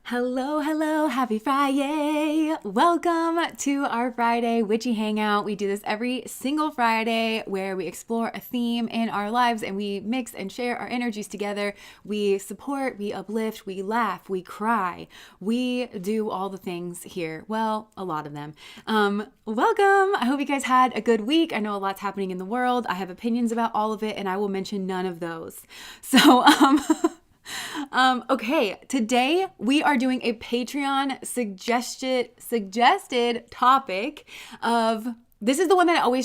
Hello, hello, happy Friday. Welcome to our Friday Witchy Hangout. We do this every single Friday where we explore a theme in our lives and we mix and share our energies together. We support, we uplift, we laugh, we cry. We do all the things here. Well, a lot of them. Welcome. I hope you guys had a good week. I know a lot's happening in the world. I have opinions about all of it and I will mention none of those. So, okay, today we are doing a Patreon suggested topic of, this is the one that I always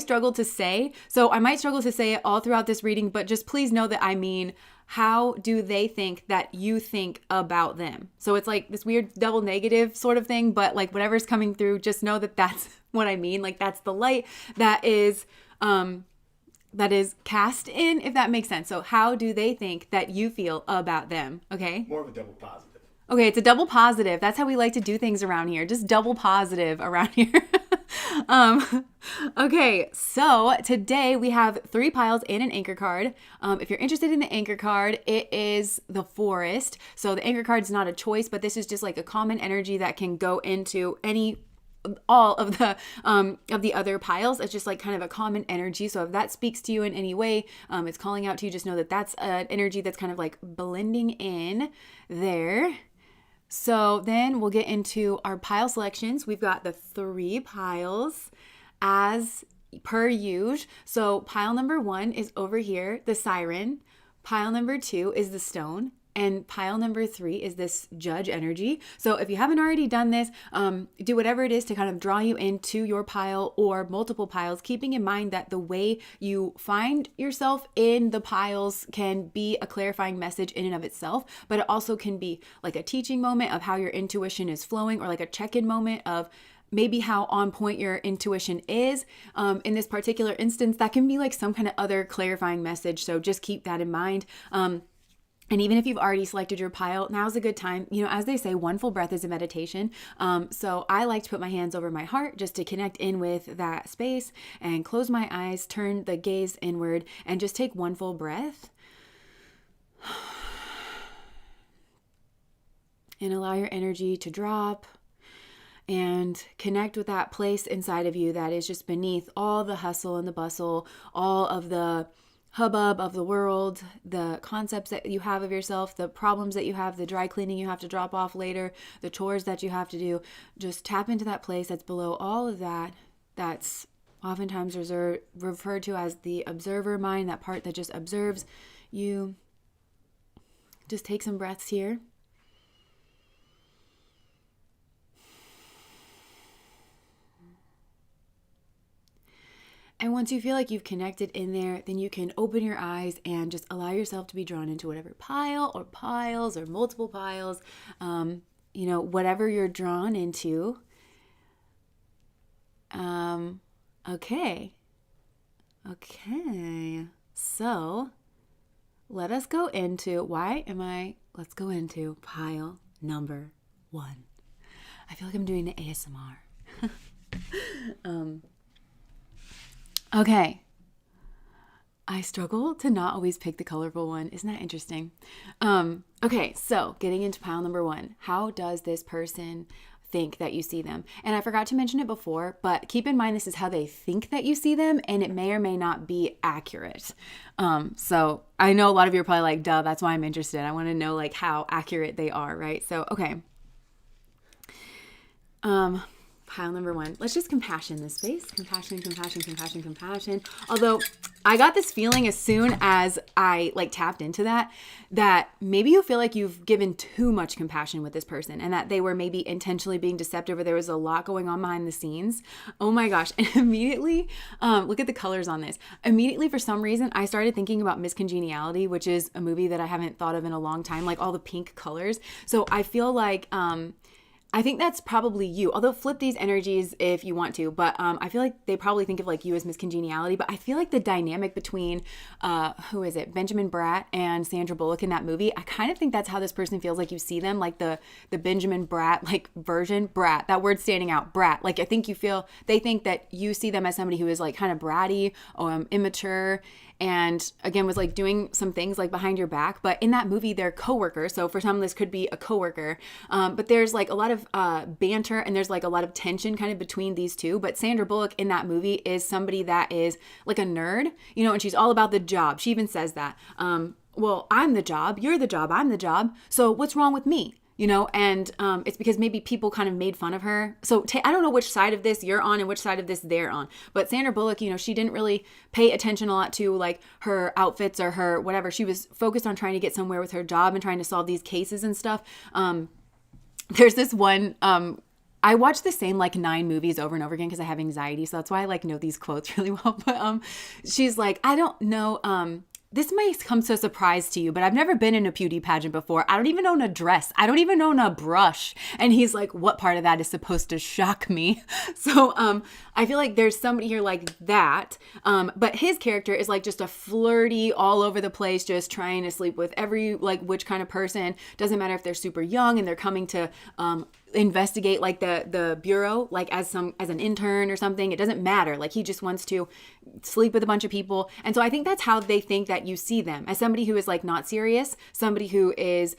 struggle to say. So I might struggle to say it all throughout this reading, but just please know that I mean, how do they think that you think about them? So it's like this weird double negative sort of thing, but like whatever's coming through, just know that that's what I mean. Like that's the light that is cast in, if that makes sense. So how do they think that you feel about them? Okay. More of a double positive. Okay, it's a double positive. That's how we like to do things around here. Just double positive around here. Okay, so today we have 3 piles and an anchor card. If you're interested in the anchor card, it is the forest. So the anchor card is not a choice, but this is just like a common energy that can go into all of the other piles. It's just like kind of a common energy. So if that speaks to you in any way, it's calling out to you, just know that that's an energy that's kind of like blending in there. So then we'll get into our pile selections. We've got the 3 piles as per usual. So pile number 1 is over here, the siren. Pile number 2 is the stone. And pile number 3 is this judge energy. So if you haven't already done this, do whatever it is to kind of draw you into your pile or multiple piles, keeping in mind that the way you find yourself in the piles can be a clarifying message in and of itself, but it also can be like a teaching moment of how your intuition is flowing, or like a check-in moment of maybe how on point your intuition is. In this particular instance, that can be like some kind of other clarifying message. So just keep that in mind. And even if you've already selected your pile, now's a good time. You know, as they say, one full breath is a meditation. So I like to put my hands over my heart just to connect in with that space and close my eyes, turn the gaze inward, and just take one full breath. And allow your energy to drop and connect with that place inside of you that is just beneath all the hustle and the bustle, all of the hubbub of the world, the concepts that you have of yourself, the problems that you have, the dry cleaning you have to drop off later, the chores that you have to do. Just tap into that place that's below all of that. That's oftentimes referred to as the observer mind, that part that just observes you. Just take some breaths here. And once you feel like you've connected in there, then you can open your eyes and just allow yourself to be drawn into whatever pile or piles or multiple piles, whatever you're drawn into. Okay. So let us go into, let's go into pile number 1. I feel like I'm doing the ASMR. Okay. I struggle to not always pick the colorful one. Isn't that interesting? Okay, so getting into pile number 1. How does this person think that you see them? And I forgot to mention it before, but keep in mind this is how they think that you see them, and it may or may not be accurate. So I know a lot of you are probably like, duh, that's why I'm interested. I want to know like how accurate they are, right? So, okay. Pile number 1. Let's just compassion this space. Compassion. Although I got this feeling as soon as I tapped into that maybe you feel like you've given too much compassion with this person and that they were maybe intentionally being deceptive, or there was a lot going on behind the scenes. Oh my gosh. And immediately, look at the colors on this. Immediately, for some reason, I started thinking about Miscongeniality, which is a movie that I haven't thought of in a long time, like all the pink colors. So I feel like, I think that's probably you, although flip these energies if you want to, but I feel like they probably think of like you as Miscongeniality, but I feel like the dynamic between, Benjamin Bratt and Sandra Bullock in that movie, I kind of think that's how this person feels like you see them, like the Benjamin Bratt, like version, Bratt, that word standing out, Bratt. Like I think they think that you see them as somebody who is like kind of bratty or immature, and again was like doing some things like behind your back. But in that movie, they're coworkers. So for some, this could be a coworker. But there's like a lot of banter, and there's like a lot of tension kind of between these two. But Sandra Bullock in that movie is somebody that is like a nerd, you know, and she's all about the job. She even says that, well, I'm the job, you're the job, I'm the job. So what's wrong with me? You know, and it's because maybe people kind of made fun of her. So I don't know which side of this you're on and which side of this they're on. But Sandra Bullock, you know, she didn't really pay attention a lot to like her outfits or her whatever. She was focused on trying to get somewhere with her job and trying to solve these cases and stuff. There's this one, I watch the same like 9 movies over and over again because I have anxiety. So that's why I like know these quotes really well. But she's like, I don't know, this may come as a surprise to you, but I've never been in a beauty pageant before. I don't even own a dress. I don't even own a brush. And he's like, what part of that is supposed to shock me? So I feel like there's somebody here like that. But his character is like just a flirty, all over the place, just trying to sleep with every like which kind of person. Doesn't matter if they're super young and they're coming to investigate like the bureau, like as an intern or something. It doesn't matter. Like he just wants to sleep with a bunch of people. And so I think that's how they think that you see them, as somebody who is like not serious, somebody who is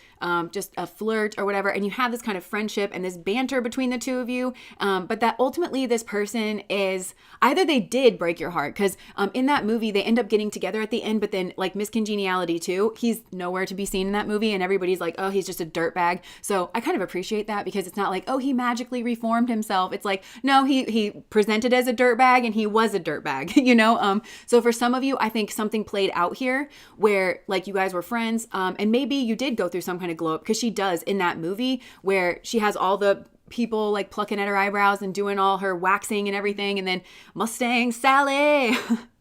just a flirt or whatever. And you have this kind of friendship and this banter between the two of you. But that ultimately this person is either they did break your heart, because in that movie they end up getting together at the end, but then like Miss Congeniality too, he's nowhere to be seen in that movie, and everybody's like, oh, he's just a dirtbag. So I kind of appreciate that, because it's not like, oh, he magically reformed himself. It's like, no, he presented as a dirtbag and he was a dirtbag, you know? So for some of you, I think something played out here where like you guys were friends, and maybe you did go through some kind of glow up, because she does in that movie where she has all the people like plucking at her eyebrows and doing all her waxing and everything, and then Mustang Sally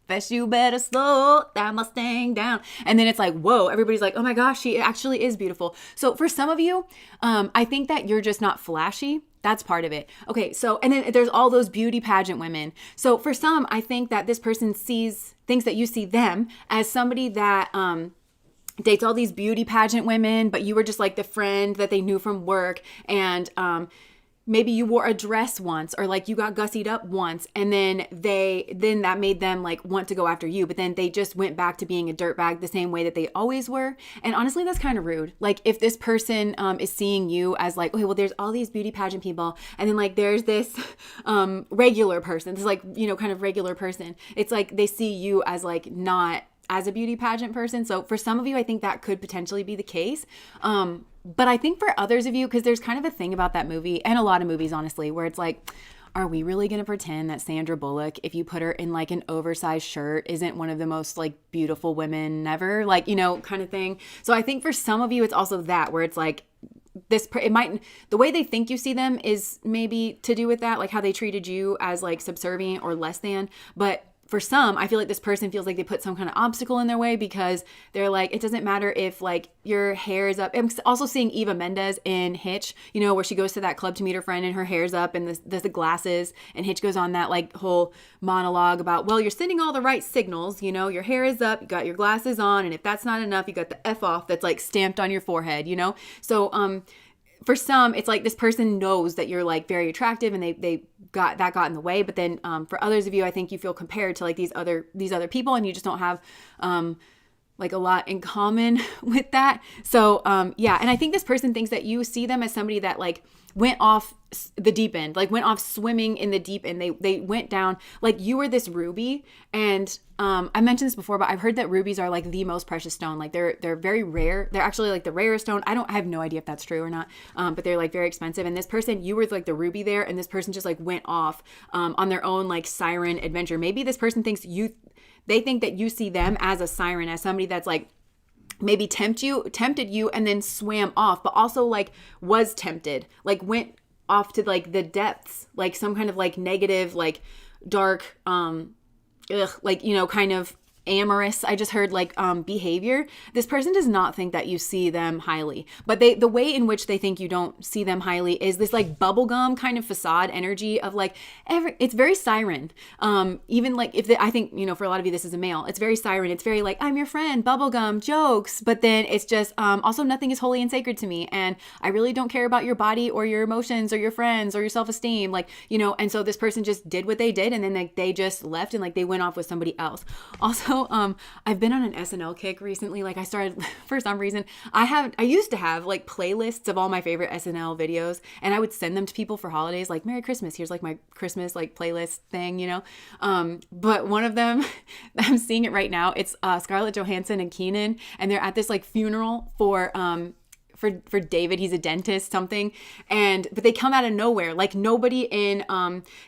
best you better slow that Mustang down. And then it's like, whoa, everybody's like, oh my gosh, she actually is beautiful. So for some of you, I think that you're just not flashy. That's part of it. Okay, so, and then there's all those beauty pageant women. So for some, I think that this person thinks that you see them as somebody that dates all these beauty pageant women, but you were just like the friend that they knew from work, and maybe you wore a dress once, or like you got gussied up once, and then that made them like want to go after you, but then they just went back to being a dirtbag the same way that they always were. And honestly, that's kind of rude. Like if this person is seeing you as like, okay, well, there's all these beauty pageant people, and then like there's this regular person, this like, you know, kind of regular person. It's like they see you as like not as a beauty pageant person. So for some of you, I think that could potentially be the case. But I think for others of you, because there's kind of a thing about that movie, and a lot of movies, honestly, where it's like, are we really going to pretend that Sandra Bullock, if you put her in like an oversized shirt, isn't one of the most like beautiful women ever? Like, you know, kind of thing. So I think for some of you, it's also that, where it's like, the way they think you see them is maybe to do with that, like how they treated you as like subservient or less than. But for some, I feel like this person feels like they put some kind of obstacle in their way, because they're like, it doesn't matter if like your hair is up. I'm also seeing Eva Mendes in Hitch, you know, where she goes to that club to meet her friend and her hair's up and there's the glasses, and Hitch goes on that like whole monologue about, well, you're sending all the right signals, you know, your hair is up, you got your glasses on, and if that's not enough, you got the F off that's like stamped on your forehead, you know? So, for some, it's like this person knows that you're like very attractive, and they got in the way. But then for others of you, I think you feel compared to like these other people, and you just don't have like a lot in common with that. So yeah, and I think this person thinks that you see them as somebody that like went off the deep end, like went off swimming in the deep end. They went down, like you were this ruby. And I mentioned this before, but I've heard that rubies are like the most precious stone. Like they're very rare. They're actually like the rarest stone. I have no idea if that's true or not. But they're like very expensive. And this person, you were like the ruby there, and this person just like went off on their own like siren adventure. Maybe this person thinks they think that you see them as a siren, as somebody that's like maybe tempted you and then swam off, but also like was tempted, like went off to like the depths, like some kind of like negative, like dark, like, you know, kind of amorous, I just heard like behavior. This person does not think that you see them highly, but the way in which they think you don't see them highly is this like bubblegum kind of facade energy of like it's very siren. Even like I think, you know, for a lot of you this is a male, it's very siren. It's very like, I'm your friend, bubblegum jokes, but then it's just also nothing is holy and sacred to me, and I really don't care about your body or your emotions or your friends or your self-esteem, like, you know. And so this person just did what they did, and then like they just left and like they went off with somebody else. Also, Also, I've been on an SNL kick recently. Like I started for some reason. I used to have like playlists of all my favorite SNL videos, and I would send them to people for holidays, like Merry Christmas. Here's like my Christmas like playlist thing, you know. But one of them, I'm seeing it right now. It's Scarlett Johansson and Keenan, and they're at this like funeral for David. He's a dentist, something. But they come out of nowhere. Like nobody in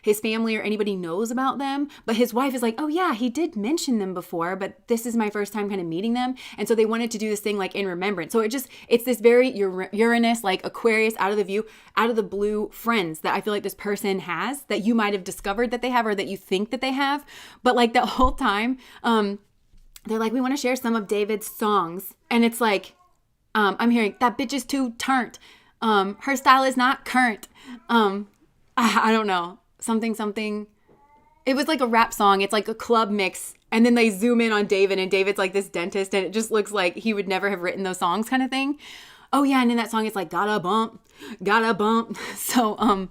his family or anybody knows about them. But his wife is like, oh yeah, he did mention them before, but this is my first time kind of meeting them. And so they wanted to do this thing like in remembrance. So it's this very Uranus, like Aquarius, out of the blue friends that I feel like this person has that you might have discovered that they have or that you think that they have. But like the whole time, they're like, we want to share some of David's songs. And it's like, I'm hearing that bitch is too turnt. Her style is not current. I don't know. Something. It was like a rap song. It's like a club mix. And then they zoom in on David, and David's like this dentist, and it just looks like he would never have written those songs kind of thing. Oh yeah. And in that song, it's like, gotta bump. So,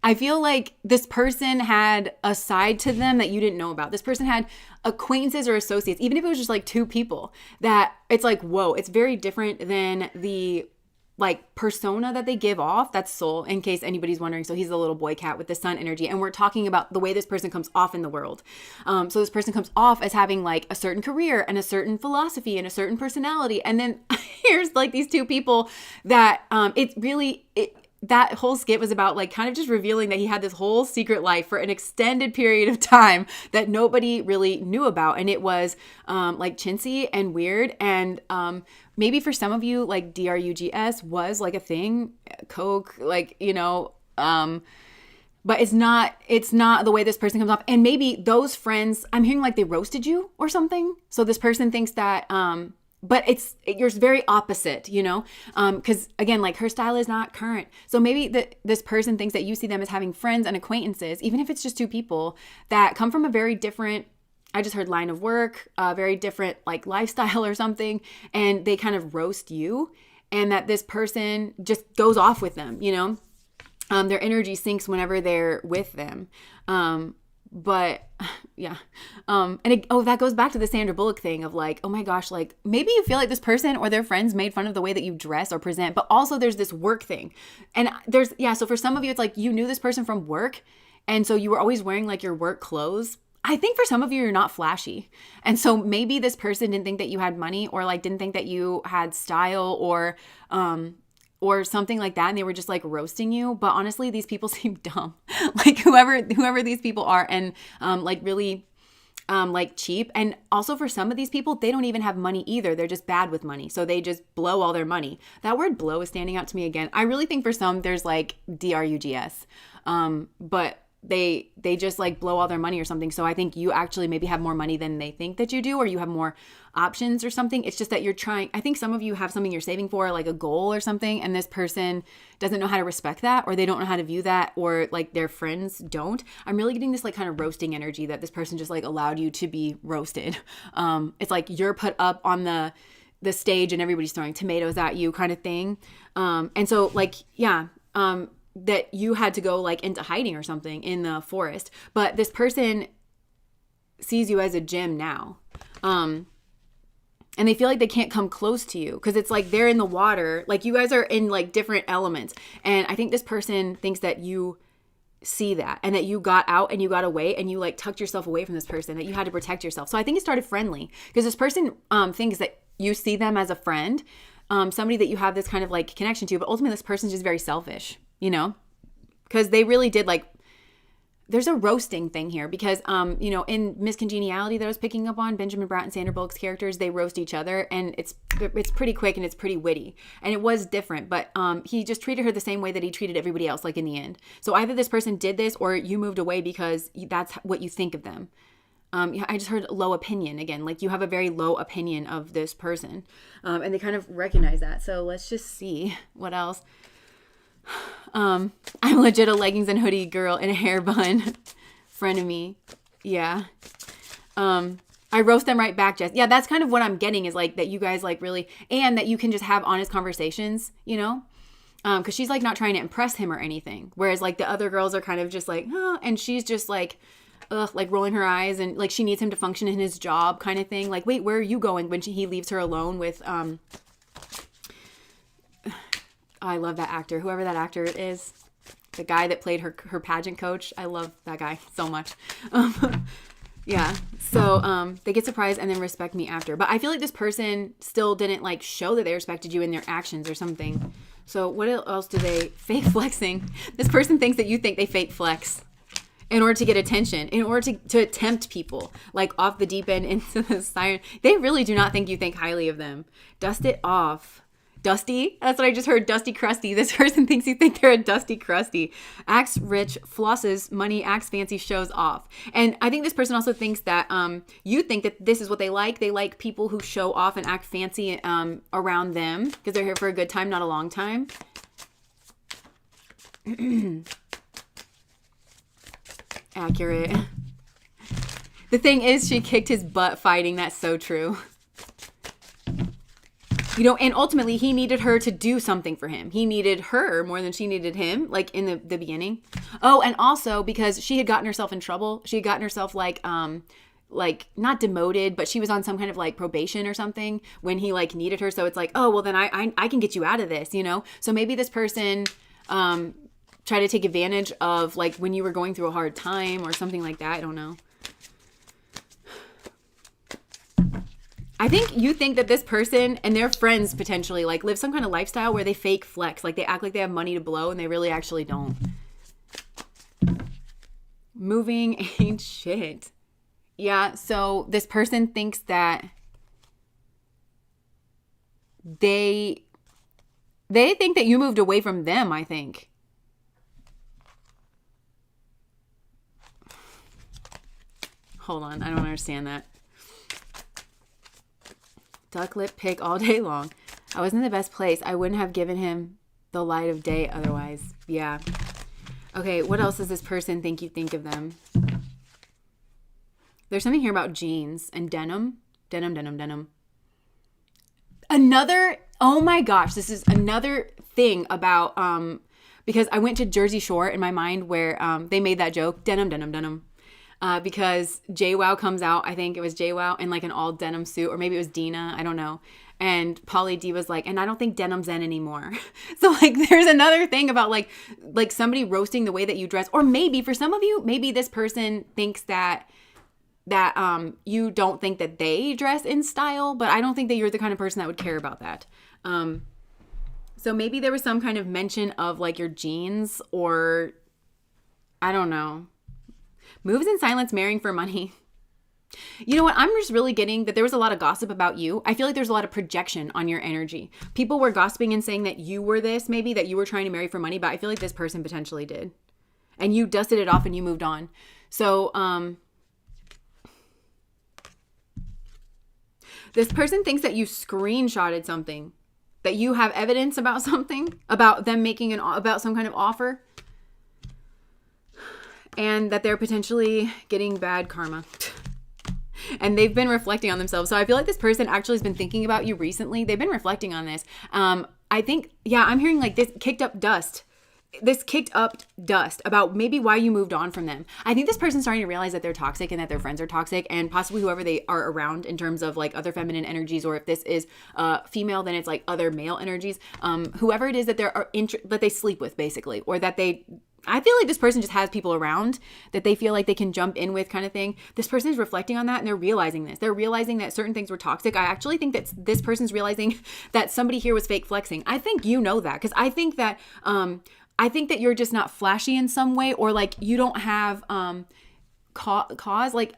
I feel like this person had a side to them that you didn't know about. This person had acquaintances or associates, even if it was just like two people, that it's like, whoa, it's very different than the like persona that they give off. That's Soul, in case anybody's wondering. So he's the little boy cat with the sun energy. And we're talking about the way this person comes off in the world. So this person comes off as having like a certain career and a certain philosophy and a certain personality. And then here's like these two people that that whole skit was about like kind of just revealing that he had this whole secret life for an extended period of time that nobody really knew about. And it was like chintzy and weird. And maybe for some of you, like drugs was like a thing, coke, like, you know, but it's not the way this person comes off. And maybe those friends, I'm hearing like they roasted you or something. So this person thinks that, but you're very opposite, you know, because again, like her style is not current. So maybe this person thinks that you see them as having friends and acquaintances, even if it's just two people that come from a very different, I just heard line of work, very different like lifestyle or something. And they kind of roast you, and that this person just goes off with them, you know, their energy sinks whenever they're with them. But yeah. That goes back to the Sandra Bullock thing of like, oh my gosh, like maybe you feel like this person or their friends made fun of the way that you dress or present, but also there's this work thing. And so for some of you, it's like you knew this person from work. And so you were always wearing like your work clothes. I think for some of you, you're not flashy. And so maybe this person didn't think that you had money or like didn't think that you had style or something like that, and they were just like roasting you. But honestly, these people seem dumb. Like whoever these people are, and like really like cheap. And also for some of these people, they don't even have money either. They're just bad with money. So they just blow all their money. That word blow is standing out to me again. I really think for some there's like drugs. But they just like blow all their money or something. So I think you actually maybe have more money than they think that you do, or you have more options or something. It's just that you're trying. I think some of you have something you're saving for, like a goal or something, and this person doesn't know how to respect that, or they don't know how to view that, or like their friends don't. I'm really getting this like kind of roasting energy that this person just like allowed you to be roasted. It's like you're put up on the stage and everybody's throwing tomatoes at you kind of thing. And so like, yeah, that you had to go like into hiding or something in the forest. But this person sees you as a gem now. And they feel like they can't come close to you because it's like they're in the water. Like you guys are in like different elements. And I think this person thinks that you see that and that you got out and you got away and you like tucked yourself away from this person, that you had to protect yourself. So I think it started friendly because this person thinks that you see them as a friend, somebody that you have this kind of like connection to. But ultimately, this person's just very selfish, you know, because they really did like, there's a roasting thing here because, you know, in Miss Congeniality that I was picking up on, Benjamin Bratt and Sandra Bullock's characters, they roast each other and it's pretty quick and it's pretty witty. And it was different, but he just treated her the same way that he treated everybody else, like in the end. So either this person did this or you moved away because that's what you think of them. I just heard low opinion again, like you have a very low opinion of this person. And they kind of recognize that. So let's just see what else. I'm legit a leggings and hoodie girl in a hair bun. Friend of me. Yeah. I roast them right back, Jess. Yeah, that's kind of what I'm getting is like that you guys like really, and that you can just have honest conversations, you know? Because she's like not trying to impress him or anything. Whereas like the other girls are kind of just like, oh, and she's just like, like rolling her eyes, and like she needs him to function in his job kind of thing. Like, wait, where are you going when he leaves her alone with, I love that actor, whoever that actor is, the guy that played her pageant coach. I love that guy so much. Yeah. So they get surprised and then respect me after. But I feel like this person still didn't like show that they respected you in their actions or something. So what else do they fake flexing? This person thinks that you think they fake flex in order to get attention, in order to tempt people like off the deep end into the siren. They really do not think you think highly of them. Dust it off. Dusty? That's what I just heard. Dusty crusty. This person thinks you think they're a dusty crusty. Acts rich, flosses money, acts fancy, shows off. And I think this person also thinks that you think that this is what they like. They like people who show off and act fancy around them because they're here for a good time, not a long time. Accurate. The thing is, she kicked his butt fighting. That's so true. You know, and ultimately he needed her to do something for him. He needed her more than she needed him, like in the beginning. Oh, and also because she had gotten herself in trouble. She had gotten herself like not demoted, but she was on some kind of like probation or something when he like needed her. So it's like, oh, well then I can get you out of this, you know? So maybe this person tried to take advantage of like when you were going through a hard time or something like that. I don't know. I think you think that this person and their friends potentially like live some kind of lifestyle where they fake flex. Like they act like they have money to blow and they really actually don't. Moving ain't shit. Yeah, so this person thinks that they think that you moved away from them, I think. Hold on, I don't understand that. Duck lip pick all day long. I was in the best place. I wouldn't have given him the light of day otherwise. Yeah. Okay, what else does this person think you think of them? There's something here about jeans and denim. Denim. Oh my gosh, this is another thing about, because I went to Jersey Shore in my mind where they made that joke, denim. Because JWoww comes out, I think it was JWoww, in like an all denim suit, or maybe it was Dina, I don't know. And Pauly D was like, and I don't think denim's in anymore. So like there's another thing about like somebody roasting the way that you dress. Or maybe for some of you, maybe this person thinks that you don't think that they dress in style, but I don't think that you're the kind of person that would care about that. So maybe there was some kind of mention of like your jeans, or I don't know. Moves in silence, marrying for money. You know what? I'm just really getting that there was a lot of gossip about you. I feel like there's a lot of projection on your energy. People were gossiping and saying that you were this, maybe that you were trying to marry for money, but I feel like this person potentially did. And you dusted it off and you moved on. So, this person thinks that you screenshotted something, that you have evidence about something, about them making about some kind of offer. And that they're potentially getting bad karma. And they've been reflecting on themselves. So I feel like this person actually has been thinking about you recently. They've been reflecting on this. I think, yeah, I'm hearing like this kicked up dust about maybe why you moved on from them. I think this person's starting to realize that they're toxic and that their friends are toxic, and possibly whoever they are around in terms of like other feminine energies, or if this is female, then it's like other male energies. Whoever it is that that they sleep with, basically, or that I feel like this person just has people around that they feel like they can jump in with, kind of thing. This person is reflecting on that and they're realizing this. They're realizing that certain things were toxic. I actually think that this person's realizing that somebody here was fake flexing. I think you know that, because I think that you're just not flashy in some way, or like you don't have cause like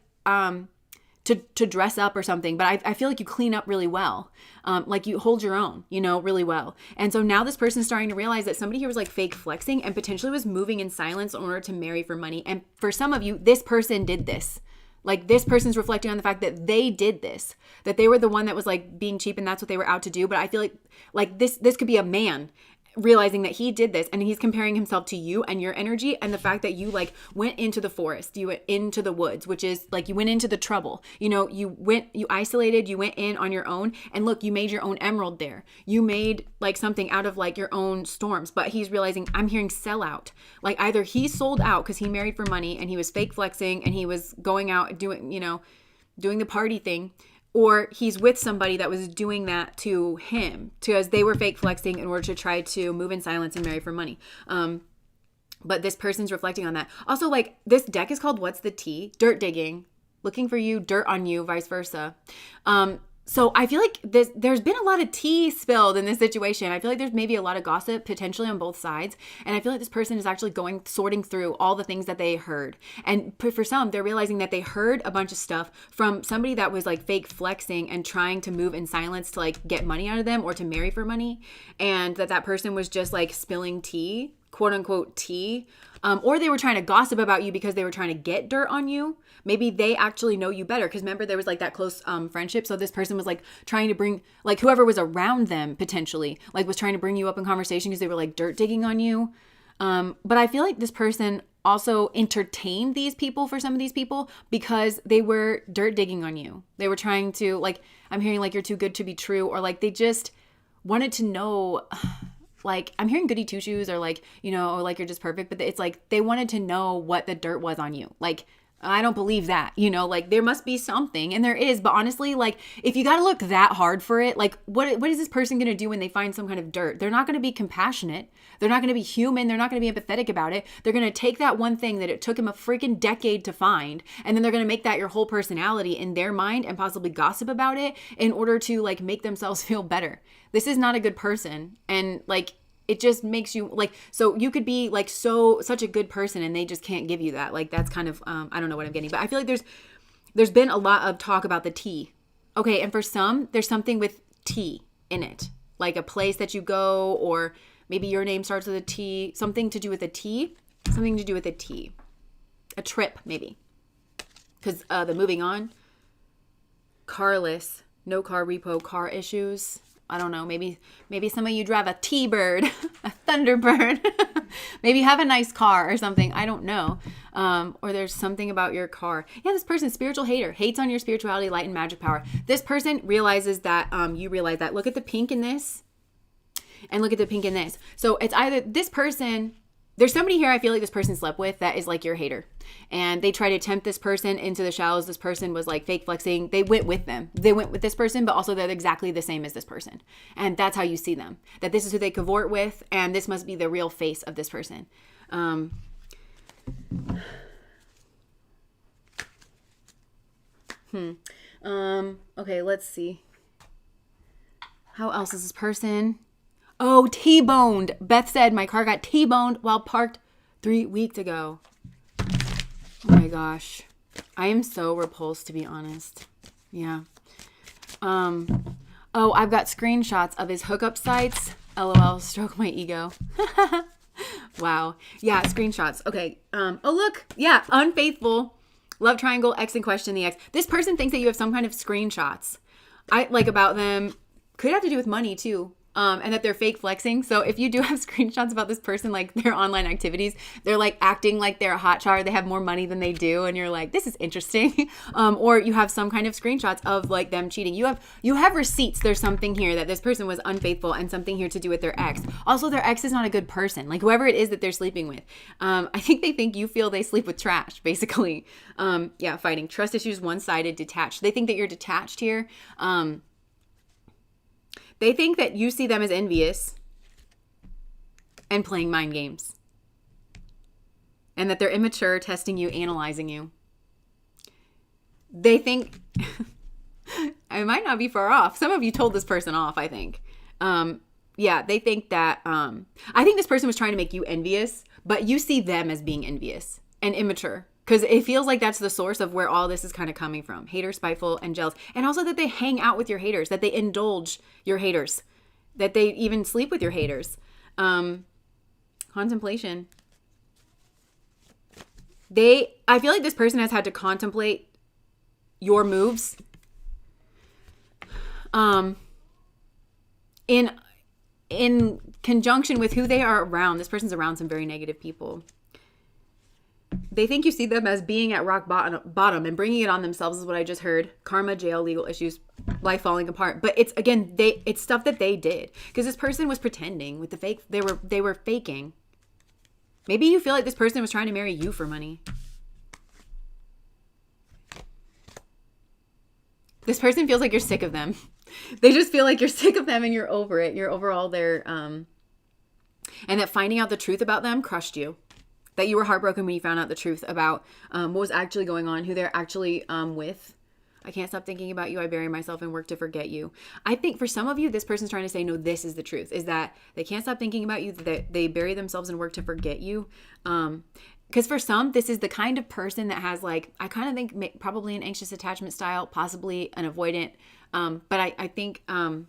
to dress up or something. But I feel like you clean up really well. Like you hold your own, you know, really well. And so now this person's starting to realize that somebody here was like fake flexing and potentially was moving in silence in order to marry for money. And for some of you, this person did this. Like this person's reflecting on the fact that they did this, that they were the one that was like being cheap and that's what they were out to do. But I feel like this could be a man, realizing that he did this, and he's comparing himself to you and your energy, and the fact that you like went into the forest, you went into the woods, which is like you went into the trouble, you isolated, you went in on your own, and look, you made your own emerald there, you made like something out of like your own storms. But he's realizing, I'm hearing sell out. Like either he sold out because he married for money and he was fake flexing and he was going out doing the party thing, or he's with somebody that was doing that to him because they were fake flexing in order to try to move in silence and marry for money. But this person's reflecting on that. Also, like, this deck is called What's the Tea? Dirt digging. Looking for you, dirt on you, vice versa. So I feel like there's been a lot of tea spilled in this situation. I feel like there's maybe a lot of gossip potentially on both sides. And I feel like this person is actually sorting through all the things that they heard. And for some, they're realizing that they heard a bunch of stuff from somebody that was like fake flexing and trying to move in silence to like get money out of them or to marry for money. And that person was just like spilling tea, quote unquote tea. Or they were trying to gossip about you because they were trying to get dirt on you. Maybe they actually know you better. Because remember, there was like that close friendship. So this person was like trying to bring, like whoever was around them potentially, like was trying to bring you up in conversation because they were like dirt digging on you. But I feel like this person also entertained these people for some of these people because they were dirt digging on you. They were trying to, like, I'm hearing like you're too good to be true, or like they just wanted to know. Like, I'm hearing goody two shoes, or like, or like you're just perfect, but it's like they wanted to know what the dirt was on you. Like, I don't believe that, like there must be something, and there is, but honestly, like if you got to look that hard for it, like what is this person going to do when they find some kind of dirt? They're not going to be compassionate. They're not going to be human. They're not going to be empathetic about it. They're going to take that one thing that it took him a freaking decade to find, and then they're going to make that your whole personality in their mind and possibly gossip about it in order to like make themselves feel better. This is not a good person. And like, it just makes you like, so you could be like such a good person and they just can't give you that. Like, that's kind of, I don't know what I'm getting, but I feel like there's been a lot of talk about the tea. Okay. And for some, there's something with tea in it, like a place that you go, or maybe your name starts with a T, something to do with a tea, a trip maybe. Because the moving on, carless, no car repo, car issues. I don't know, maybe some of you drive a T-Bird, a Thunderbird. Maybe have a nice car or something. I don't know. Or there's something about your car. Yeah, this person's spiritual hater, hates on your spirituality, light, and magic power. This person realizes that you realize that. Look at the pink in this and look at the pink in this. So it's either this person, there's somebody here I feel like this person slept with that is like your hater. And they try to tempt this person into the shallows. This person was like fake flexing. They went with them. They went with this person, but also they're exactly the same as this person. And that's how you see them. That this is who they cavort with, and this must be the real face of this person. Okay, let's see. How else is this person? Oh, T-boned. Beth said my car got T-boned while parked 3 weeks ago. Oh my gosh. I am so repulsed, to be honest. Yeah. Oh, I've got screenshots of his hookup sites. LOL, stroke my ego. Wow. Yeah, screenshots. Okay. Oh, look. Yeah, unfaithful. Love triangle, ex in question, the ex. This person thinks that you have some kind of screenshots. I like about them. Could have to do with money too. And that they're fake flexing. So if you do have screenshots about this person, like their online activities, they're like acting like they're a hotshot, they have more money than they do, and you're like, this is interesting. Or you have some kind of screenshots of like them cheating. You have receipts. There's something here that this person was unfaithful, and something here to do with their ex. Also, their ex is not a good person. Like whoever it is that they're sleeping with. I think they think you feel they sleep with trash, basically. Yeah, fighting. Trust issues, one-sided, detached. They think that you're detached here. They think that you see them as envious and playing mind games. And that they're immature, testing you, analyzing you. They think, I might not be far off. Some of you told this person off, I think. Yeah, they think that, I think this person was trying to make you envious, but you see them as being envious and immature. Because it feels like that's the source of where all this is kind of coming from. Hater, spiteful, and jealous. And also that they hang out with your haters. That they indulge your haters. That they even sleep with your haters. Contemplation. I feel like this person has had to contemplate your moves. In conjunction with who they are around. This person's around some very negative people. They think you see them as being at rock bottom and bringing it on themselves is what I just heard. Karma, jail, legal issues, life falling apart. But it's, again, it's stuff that they did. Because this person was pretending with the fake. They were faking. Maybe you feel like this person was trying to marry you for money. This person feels like you're sick of them. They just feel like you're sick of them and you're over it. You're over all their, and that finding out the truth about them crushed you. That you were heartbroken when you found out the truth about what was actually going on, who they're actually with. I can't stop thinking about you. I bury myself and work to forget you. I think for some of you, this person's trying to say, no, this is the truth, is that they can't stop thinking about you, that they bury themselves and work to forget you. Because for some, this is the kind of person that has like, I kind of think probably an anxious attachment style, possibly an avoidant, but I think, or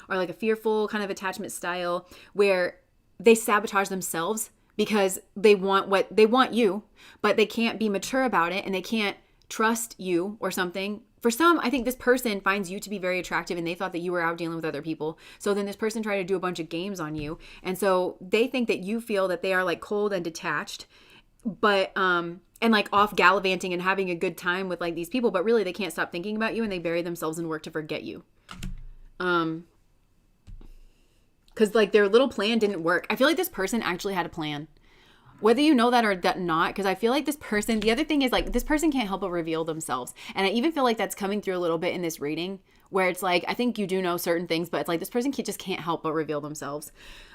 like a fearful kind of attachment style where they sabotage themselves because they want you, but they can't be mature about it and they can't trust you or something. For some, I think this person finds you to be very attractive and they thought that you were out dealing with other people. So then this person tried to do a bunch of games on you. And so they think that you feel that they are like cold and detached, but, and like off gallivanting and having a good time with like these people, but really they can't stop thinking about you and they bury themselves and work to forget you. Because like their little plan didn't work. I feel like this person actually had a plan. Whether you know that or that not, because I feel like this person, the other thing is like this person can't help but reveal themselves. And I even feel like that's coming through a little bit in this reading where it's like, I think you do know certain things, but it's like this person just can't help but reveal themselves.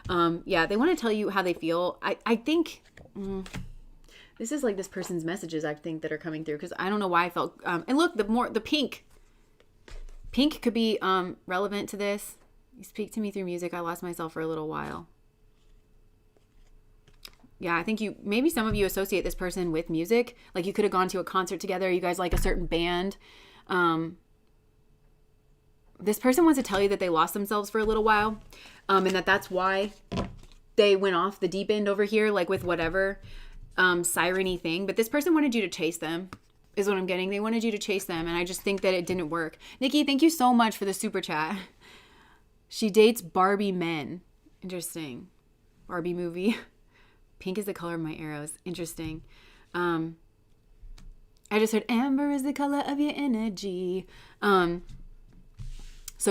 Yeah, they want to tell you how they feel. I think this is like this person's messages, I think, that are coming through because I don't know why I felt, and look, the pink could be relevant to this. You speak to me through music. I lost myself for a little while. Yeah, I think maybe some of you associate this person with music. Like you could have gone to a concert together. You guys like a certain band. This person wants to tell you that they lost themselves for a little while. And that's why they went off the deep end over here, like with whatever siren-y thing. But this person wanted you to chase them, is what I'm getting. They wanted you to chase them. And I just think that it didn't work. Nikki, thank you so much for the super chat. She dates Barbie men. Interesting. Barbie movie. Pink is the color of my arrows. Interesting. I just heard amber is the color of your energy. So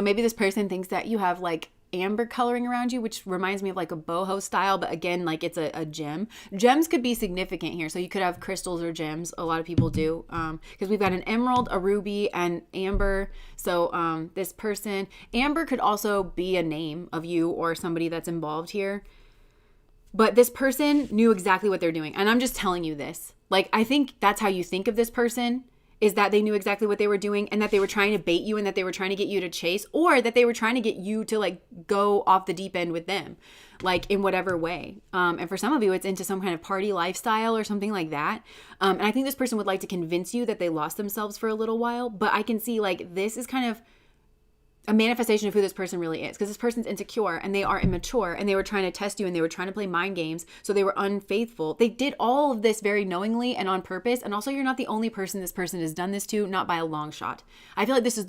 maybe this person thinks that you have like amber coloring around you, which reminds me of like a boho style, but again, like it's a gem. Gems could be significant here. So you could have crystals or gems. A lot of people do. Because we've got an emerald, a ruby, and amber. So this person, amber could also be a name of you or somebody that's involved here. But this person knew exactly what they're doing. And I'm just telling you this. Like, I think that's how you think of this person, is that they knew exactly what they were doing and that they were trying to bait you and that they were trying to get you to chase, or that they were trying to get you to like go off the deep end with them, like in whatever way. And for some of you, it's into some kind of party lifestyle or something like that. And I think this person would like to convince you that they lost themselves for a little while. But I can see like this is kind of a manifestation of who this person really is, because this person's insecure and they are immature and they were trying to test you and they were trying to play mind games. So they were unfaithful. They did all of this very knowingly and on purpose. And also, you're not the only person this person has done this to, not by a long shot. I feel like this is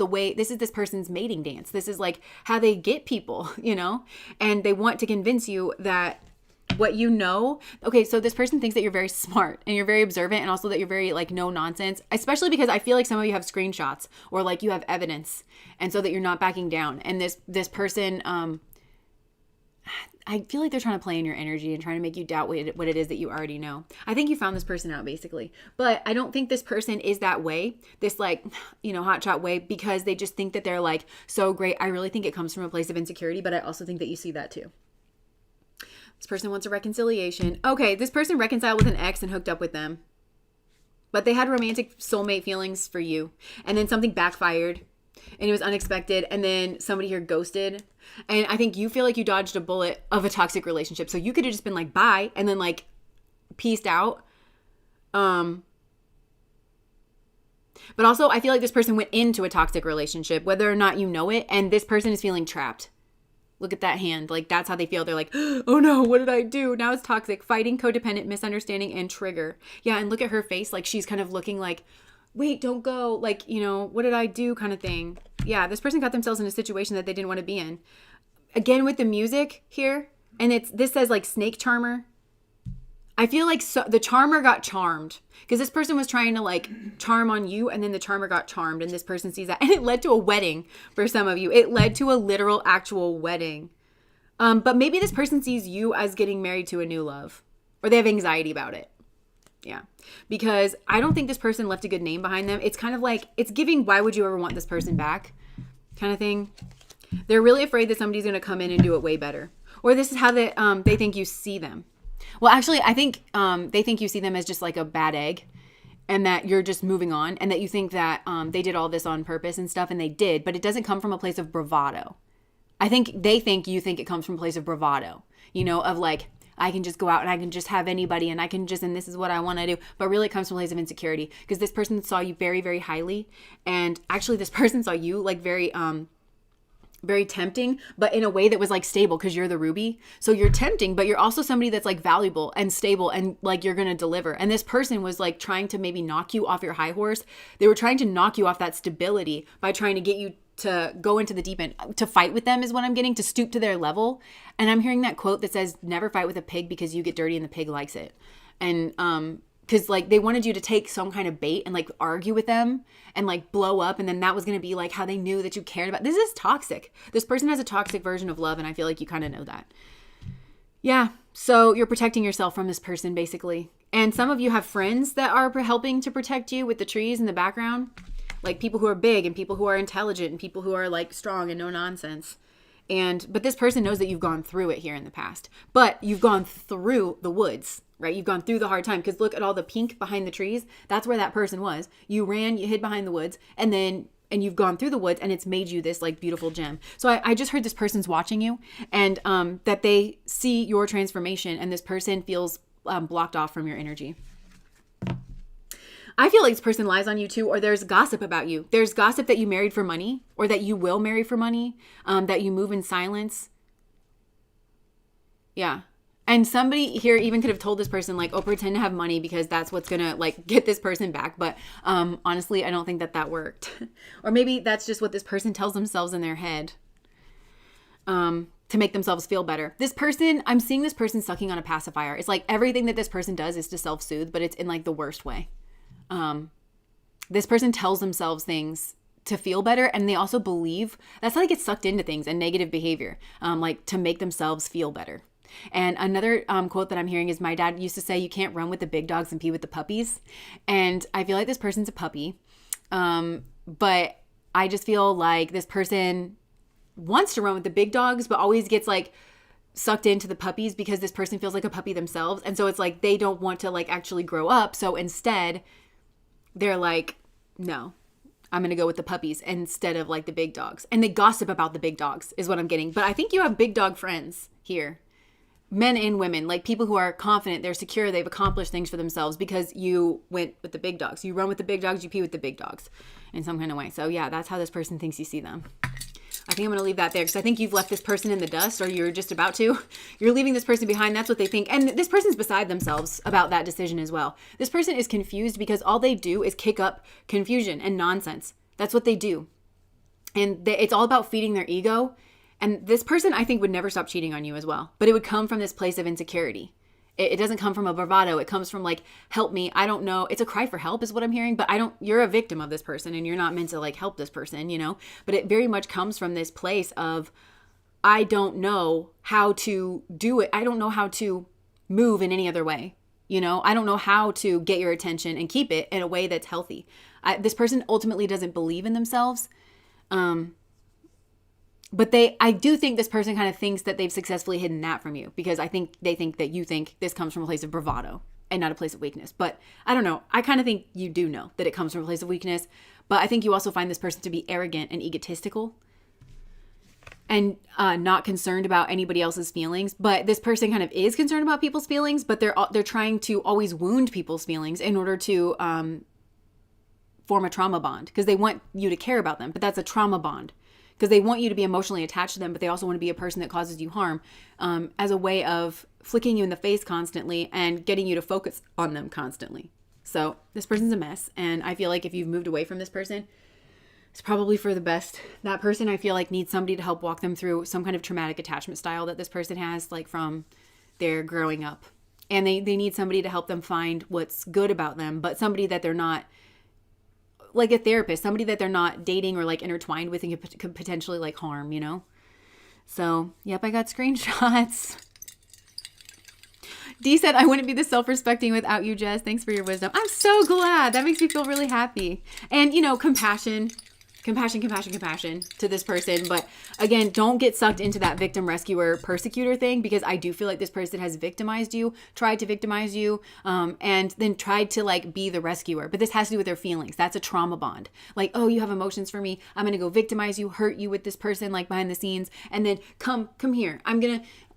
this person's mating dance. This is like how they get people, you know, and they want to convince you that what you know. Okay, so this person thinks that you're very smart and you're very observant, and also that you're very like no nonsense, especially because I feel like some of you have screenshots or like you have evidence, and so that you're not backing down. And this person, I feel like they're trying to play in your energy and trying to make you doubt what it is that you already know. I think you found this person out basically, but I don't think this person is that way, this like, you know, hotshot way, because they just think that they're like so great. I really think it comes from a place of insecurity, but I also think that you see that too. This person wants a reconciliation. Okay, this person reconciled with an ex and hooked up with them. But they had romantic soulmate feelings for you. And then something backfired. And it was unexpected. And then somebody here ghosted. And I think you feel like you dodged a bullet of a toxic relationship. So you could have just been like, bye. And then like, peaced out. But also, I feel like this person went into a toxic relationship, whether or not you know it. And this person is feeling trapped. Look at that hand. Like, that's how they feel. They're like, oh no, what did I do? Now it's toxic, fighting, codependent, misunderstanding, and trigger. Yeah, and look at her face. Like, she's kind of looking like, wait, don't go. Like, you know, what did I do kind of thing. Yeah, this person got themselves in a situation that they didn't want to be in. Again, with the music here, And this says like snake charmer. I feel like the charmer got charmed because this person was trying to like charm on you, and then the charmer got charmed, and this person sees that, and it led to a wedding for some of you. It led to a literal actual wedding. But maybe this person sees you as getting married to a new love, or they have anxiety about it. Yeah, because I don't think this person left a good name behind them. It's kind of like, it's giving, why would you ever want this person back kind of thing. They're really afraid that somebody's going to come in and do it way better. Or this is how they think you see them. Well, actually, I think they think you see them as just like a bad egg, and that you're just moving on, and that you think that they did all this on purpose and stuff, and they did, but it doesn't come from a place of bravado. I think they think you think it comes from a place of bravado, you know, of like, I can just go out and I can just have anybody and I can just, and this is what I want to do. But really it comes from a place of insecurity, because this person saw you very, very highly. And actually this person saw you like very tempting, but in a way that was like stable, because you're the ruby. So you're tempting, but you're also somebody that's like valuable and stable, and like you're going to deliver. And this person was like trying to maybe knock you off your high horse. They were trying to knock you off that stability by trying to get you to go into the deep end, to fight with them is what I'm getting, to stoop to their level. And I'm hearing that quote that says, never fight with a pig because you get dirty and the pig likes it. And because like they wanted you to take some kind of bait and like argue with them and like blow up, and then that was going to be like how they knew that you cared about. This is toxic. This person has a toxic version of love, and I feel like you kind of know that. Yeah, so you're protecting yourself from this person basically. And some of you have friends that are helping to protect you with the trees in the background, like people who are big and people who are intelligent and people who are like strong and no nonsense. But this person knows that you've gone through it here in the past, but you've gone through the woods, right? You've gone through the hard time, because look at all the pink behind the trees. That's where that person was. You ran, you hid behind the woods, and you've gone through the woods, and it's made you this like beautiful gem. So I just heard this person's watching you, and that they see your transformation, and this person feels blocked off from your energy. I feel like this person lies on you too, or there's gossip about you. There's gossip that you married for money, or that you will marry for money, that you move in silence. Yeah. And somebody here even could have told this person like, oh, pretend to have money because that's what's going to like get this person back. But honestly, I don't think that worked. Or maybe that's just what this person tells themselves in their head to make themselves feel better. This person, I'm seeing this person sucking on a pacifier. It's like everything that this person does is to self-soothe, but it's in like the worst way. This person tells themselves things to feel better, and they also believe that's how they get sucked into things and negative behavior, like to make themselves feel better. And another quote that I'm hearing is, my dad used to say, you can't run with the big dogs and pee with the puppies. And I feel like this person's a puppy, but I just feel like this person wants to run with the big dogs, but always gets like sucked into the puppies because this person feels like a puppy themselves. And so it's like they don't want to like actually grow up. So instead they're like, no, I'm going to go with the puppies instead of like the big dogs. And they gossip about the big dogs is what I'm getting. But I think you have big dog friends here, men and women, like people who are confident, they're secure, they've accomplished things for themselves because you went with the big dogs. You run with the big dogs, you pee with the big dogs in some kind of way. So yeah, that's how this person thinks you see them. I think I'm going to leave that there because I think you've left this person in the dust, or you're just about to. You're leaving this person behind. That's what they think. And this person's beside themselves about that decision as well. This person is confused because all they do is kick up confusion and nonsense. That's what they do. And it's all about feeding their ego. And this person, I think, would never stop cheating on you as well. But it would come from this place of insecurity. It doesn't come from a bravado. It comes from like, help me. I don't know. It's a cry for help is what I'm hearing, but you're a victim of this person and you're not meant to like help this person, you know, but it very much comes from this place of, I don't know how to do it. I don't know how to move in any other way. You know, I don't know how to get your attention and keep it in a way that's healthy. This person ultimately doesn't believe in themselves. But I do think this person kind of thinks that they've successfully hidden that from you, because I think they think that you think this comes from a place of bravado and not a place of weakness. But I don't know. I kind of think you do know that it comes from a place of weakness. But I think you also find this person to be arrogant and egotistical and not concerned about anybody else's feelings. But this person kind of is concerned about people's feelings, but they're trying to always wound people's feelings in order to form a trauma bond, because they want you to care about them. But that's a trauma bond. Because they want you to be emotionally attached to them, but they also want to be a person that causes you harm as a way of flicking you in the face constantly and getting you to focus on them constantly. So this person's a mess. And I feel like if you've moved away from this person, It's probably for the best. That person, I feel like, needs somebody to help walk them through some kind of traumatic attachment style that this person has, like from their growing up. And they need somebody to help them find what's good about them, but somebody that they're not, like a therapist, somebody that they're not dating or like intertwined with and could potentially like harm, you know? So, yep, I got screenshots. Dee said, I wouldn't be this self-respecting without you, Jess. Thanks for your wisdom. I'm so glad. That makes me feel really happy. And, you know, compassion to this person. But again, don't get sucked into that victim, rescuer, persecutor thing, because I do feel like this person has victimized you, tried to victimize you, and then tried to like be the rescuer. But this has to do with their feelings. That's a trauma bond. Like, oh, you have emotions for me. I'm going to go victimize you, hurt you with this person, like behind the scenes. And then come here.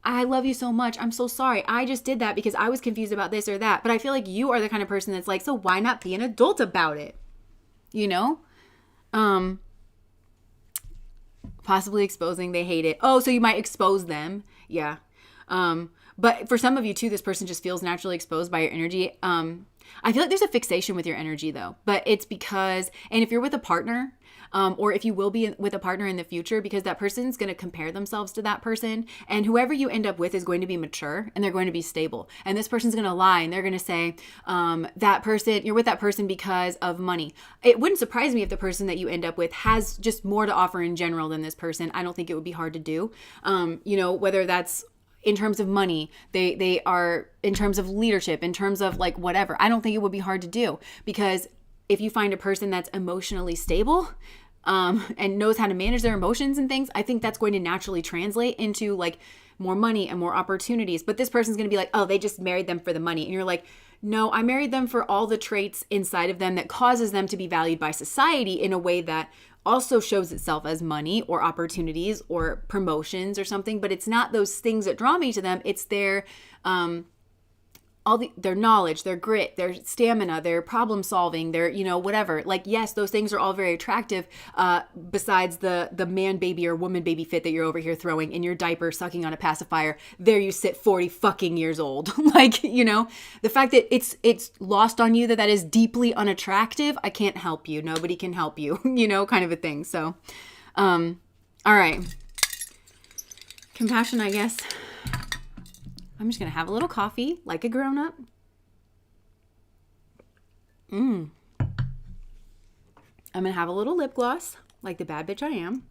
I love you so much. I'm so sorry. I just did that because I was confused about this or that. But I feel like you are the kind of person that's like, so why not be an adult about it? You know? Possibly exposing, they hate it. Oh, so you might expose them. Yeah. But for some of you too, this person just feels naturally exposed by your energy. I feel like there's a fixation with your energy though, but it's because, and if you're with a partner, or if you will be with a partner in the future, because that person's going to compare themselves to that person, and whoever you end up with is going to be mature and they're going to be stable. And this person's going to lie and they're going to say, that person, you're with that person because of money. It wouldn't surprise me if the person that you end up with has just more to offer in general than this person. I don't think it would be hard to do. You know, whether that's in terms of money, they are in terms of leadership, in terms of like whatever. I don't think it would be hard to do, because if you find a person that's emotionally stable, and knows how to manage their emotions and things, I think that's going to naturally translate into like more money and more opportunities. But this person's going to be like, oh, they just married them for the money. And you're like, no, I married them for all the traits inside of them that causes them to be valued by society in a way that also shows itself as money or opportunities or promotions or something. But it's not those things that draw me to them. It's their, their knowledge, their grit, their stamina, their problem solving, their, you know, whatever. Like, yes, those things are all very attractive, besides the man baby or woman baby fit that you're over here throwing in your diaper, sucking on a pacifier. There you sit, 40 fucking years old. Like, you know, the fact that it's lost on you that is deeply unattractive. I can't help you. Nobody can help you, you know, kind of a thing. So, all right. Compassion, I guess. I'm just going to have a little coffee like a grown-up. I'm going to have a little lip gloss like the bad bitch I am.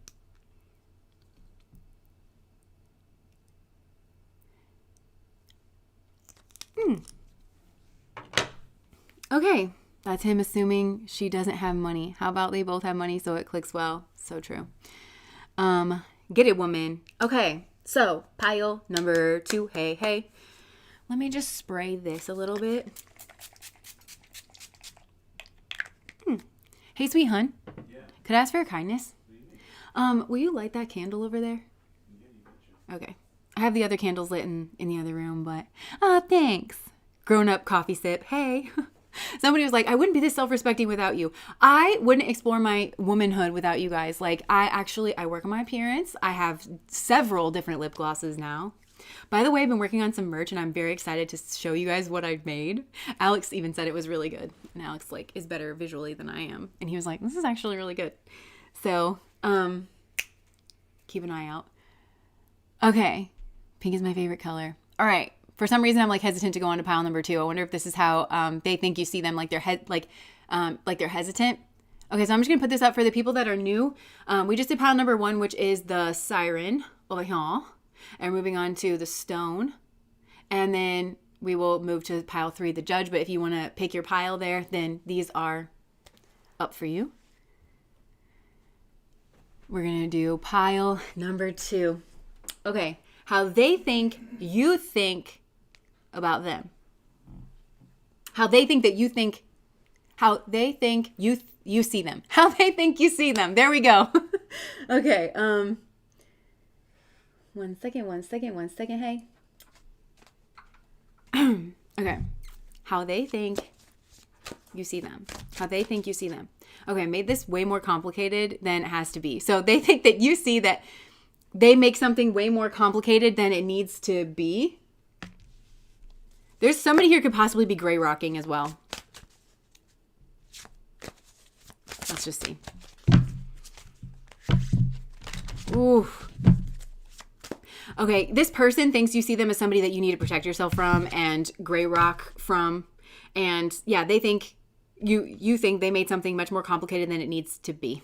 Okay, that's him assuming she doesn't have money. How about they both have money so it clicks well? So true. Get it, woman. Okay. So, pile number 2. Hey. Let me just spray this a little bit. Hey, sweet hun. Yeah. Could I ask for a kindness? Will you light that candle over there? Yeah, okay. I have the other candles lit in the other room, but... thanks. Grown-up coffee sip. Hey. Somebody was like, I wouldn't be this self-respecting without you. I wouldn't explore my womanhood without you guys. Like, I work on my appearance. I have several different lip glosses now. By the way, I've been working on some merch and I'm very excited to show you guys what I've made. Alex even said it was really good. And Alex like is better visually than I am. And he was like, this is actually really good. So, keep an eye out. Okay. Pink is my favorite color. All right. For some reason, I'm like hesitant to go on to pile number 2. I wonder if this is how they think you see them, like they're they're hesitant. Okay, so I'm just gonna put this up for the people that are new. We just did pile number 1, which is the siren over here, and moving on to the stone, and then we will move to pile 3, the judge. But if you want to pick your pile there, then these are up for you. We're gonna do pile number 2. Okay, how they think you think about them. How they think that you think, how they think you see them. How they think you see them. There we go. Okay. One second. Hey. Okay. How they think you see them. How they think you see them. Okay, I made this way more complicated than it has to be. So they think that you see that they make something way more complicated than it needs to be. There's somebody here could possibly be gray rocking as well. Let's just see. Ooh. Okay, this person thinks you see them as somebody that you need to protect yourself from and gray rock from. And yeah, they think you think they made something much more complicated than it needs to be.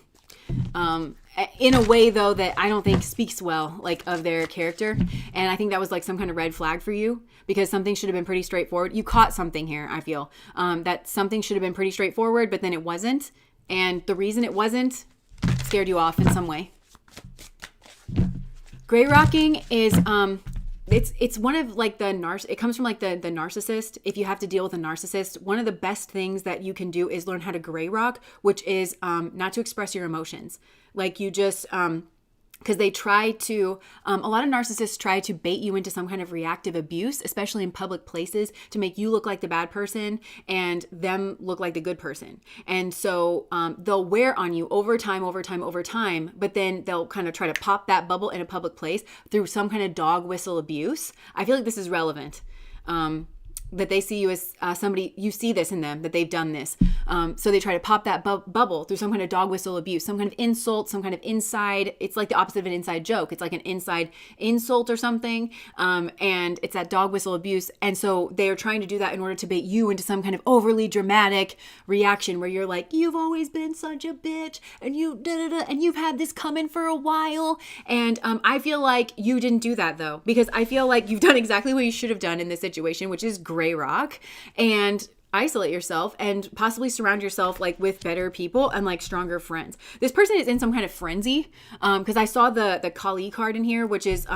In a way though that I don't think speaks well like of their character. And I think that was like some kind of red flag for you, because something should have been pretty straightforward. You caught something here, I feel. That something should have been pretty straightforward, but then it wasn't. And the reason it wasn't scared you off in some way. Gray rocking is it's one of like it comes from like the narcissist. If you have to deal with a narcissist, one of the best things that you can do is learn how to gray rock, which is not to express your emotions. Like you just because they try to, a lot of narcissists try to bait you into some kind of reactive abuse, especially in public places, to make you look like the bad person and them look like the good person. And so they'll wear on you over time, but then they'll kind of try to pop that bubble in a public place through some kind of dog whistle abuse. I feel like this is relevant. That they see you as somebody, you see this in them, that they've done this. So they try to pop that bubble through some kind of dog whistle abuse, some kind of insult, some kind of inside. It's like the opposite of an inside joke. It's like an inside insult or something. And it's that dog whistle abuse. And so they are trying to do that in order to bait you into some kind of overly dramatic reaction where you're like, you've always been such a bitch and and you've had this coming for a while. And I feel like you didn't do that though, because I feel like you've done exactly what you should have done in this situation, which is gray rock and isolate yourself and possibly surround yourself like with better people and like stronger friends. This person is in some kind of frenzy because I saw the Kali card in here, which is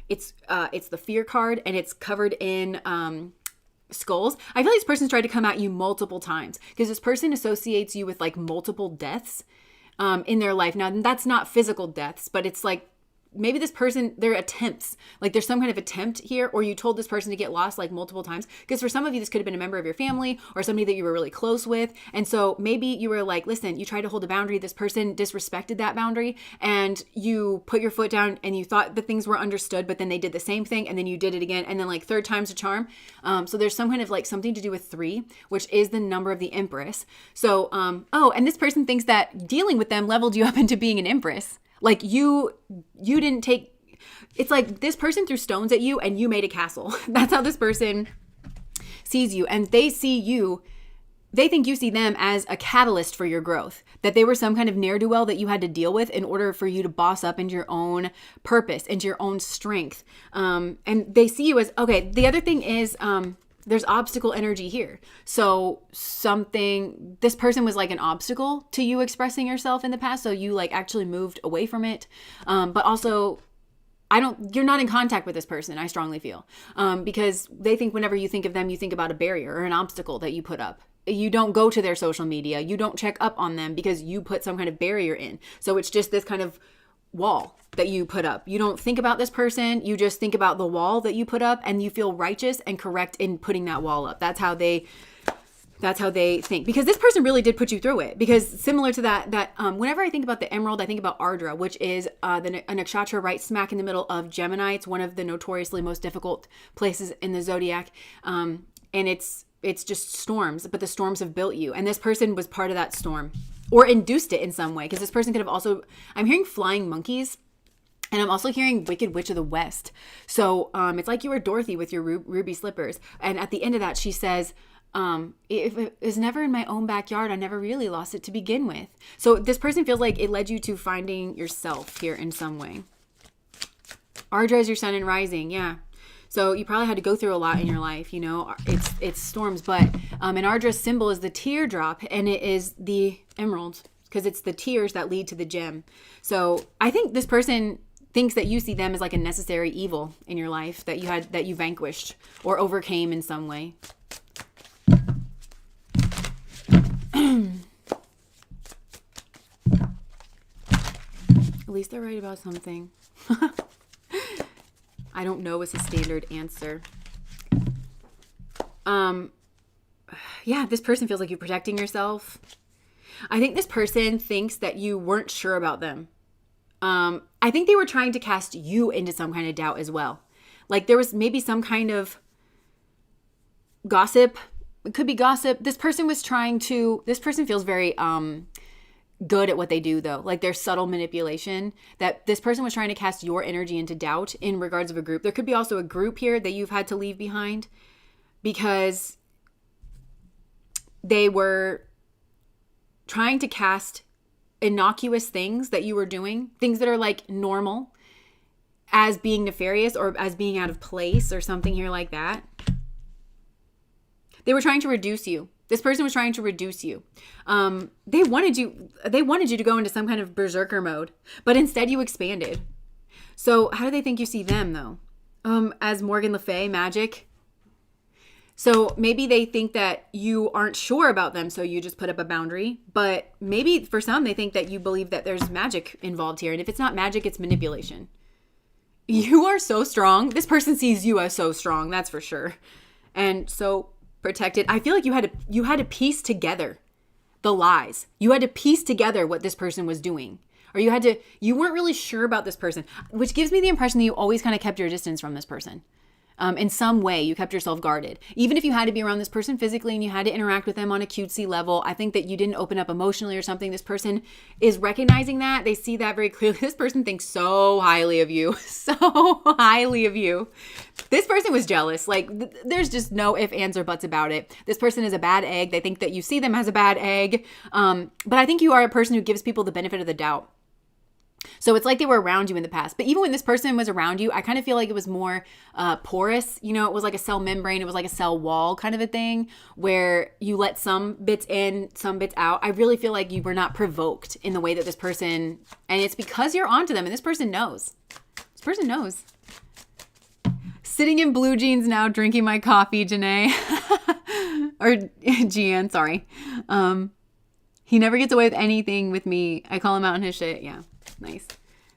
it's the fear card and it's covered in skulls. I feel like this person's tried to come at you multiple times because this person associates you with like multiple deaths in their life. Now that's not physical deaths, but it's like maybe this person, their attempts, like there's some kind of attempt here, or you told this person to get lost like multiple times. Because for some of you, this could have been a member of your family or somebody that you were really close with. And so maybe you were like, listen, you tried to hold a boundary. This person disrespected that boundary and you put your foot down and you thought that things were understood, but then they did the same thing and then you did it again. And then like third time's a charm. So there's some kind of like something to do with 3, which is the number of the Empress. So, and this person thinks that dealing with them leveled you up into being an Empress. Like you didn't take, it's like this person threw stones at you and you made a castle. That's how this person sees you. And they see you, they think you see them as a catalyst for your growth, that they were some kind of ne'er-do-well that you had to deal with in order for you to boss up into your own purpose, into your own strength. And they see you as, okay, the other thing is, there's obstacle energy here. So this person was like an obstacle to you expressing yourself in the past. So you like actually moved away from it. But also you're not in contact with this person, I strongly feel. Because they think whenever you think of them, you think about a barrier or an obstacle that you put up. You don't go to their social media. You don't check up on them because you put some kind of barrier in. So it's just this kind of wall that you put up. You don't think about this person. You just think about the wall that you put up and you feel righteous and correct in putting that wall up. That's how they think, because this person really did put you through it. Because similar to that whenever I think about the emerald, I think about Ardra, which is a nakshatra right smack in the middle of Gemini. It's one of the notoriously most difficult places in the zodiac. And it's just storms, but the storms have built you. And this person was part of that storm or induced it in some way. Because this person could have also, I'm hearing flying monkeys. And I'm also hearing Wicked Witch of the West. So it's like you were Dorothy with your ruby slippers. And at the end of that, she says, if it was never in my own backyard, I never really lost it to begin with. So this person feels like it led you to finding yourself here in some way. Ardra is your sun and rising. Yeah. So you probably had to go through a lot in your life, you know, it's storms, but an Ardra's symbol is the teardrop and it is the emerald because it's the tears that lead to the gem. So I think this person thinks that you see them as like a necessary evil in your life that you vanquished or overcame in some way. At least they're right about something. I don't know is a standard answer. Yeah, this person feels like you're protecting yourself. I think this person thinks that you weren't sure about them. I think they were trying to cast you into some kind of doubt as well. Like there was maybe some kind of gossip. It could be gossip. This person feels very good at what they do though. Like there's subtle manipulation that this person was trying to cast your energy into doubt in regards of a group. There could be also a group here that you've had to leave behind because they were trying to cast innocuous things that you were doing, things that are like normal, as being nefarious or as being out of place or something here like that. They were trying to reduce you. This person was trying to reduce you. They wanted you to go into some kind of berserker mode, but instead you expanded. So how do they think you see them though? As Morgan Le Fay, magic. So maybe they think that you aren't sure about them, so you just put up a boundary. But maybe for some, they think that you believe that there's magic involved here. And if it's not magic, it's manipulation. You are so strong. This person sees you as so strong, that's for sure. And so protected. I feel like you had to piece together the lies. You had to piece together what this person was doing. Or you weren't really sure about this person, which gives me the impression that you always kind of kept your distance from this person. In some way, you kept yourself guarded. Even if you had to be around this person physically and you had to interact with them on a cutesy level, I think that you didn't open up emotionally or something. This person is recognizing that. They see that very clearly. This person thinks so highly of you. So highly of you. This person was jealous. Like, there's just no ifs, ands, or buts about it. This person is a bad egg. They think that you see them as a bad egg. But I think you are a person who gives people the benefit of the doubt. So it's like they were around you in the past. But even when this person was around you, I kind of feel like it was more porous. You know, it was like a cell membrane. It was like a cell wall kind of a thing where you let some bits in, some bits out. I really feel like you were not provoked in the way that this person, and it's because you're onto them and this person knows. This person knows. Sitting in blue jeans now, drinking my coffee, Janae. Or Gian, sorry. He never gets away with anything with me. I call him out on his shit. Yeah. Nice.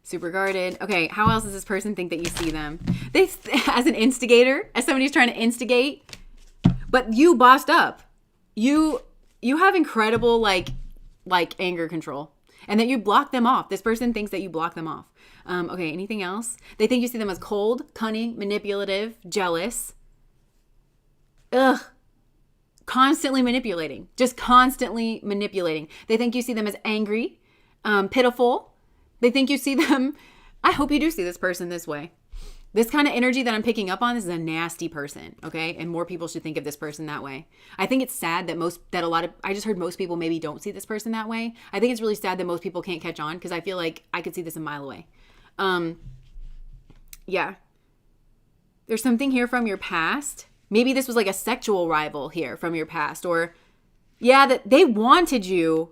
Super guarded. Okay, how else does this person think that you see them? They, as an instigator, as somebody who's trying to instigate, but you bossed up. You have incredible like anger control, and that you block them off. This person thinks that you block them off. Okay, anything else? They think you see them as cold, cunning, manipulative, jealous. Ugh. Constantly manipulating. Just constantly manipulating. They think you see them as angry, pitiful. They think you see them. I hope you do see this person this way. This kind of energy that I'm picking up on, this is a nasty person, okay? And more people should think of this person that way. I think it's sad that I just heard most people maybe don't see this person that way. I think it's really sad that most people can't catch on because I feel like I could see this a mile away. Yeah. There's something here from your past. Maybe this was like a sexual rival here from your past, or yeah, that they wanted you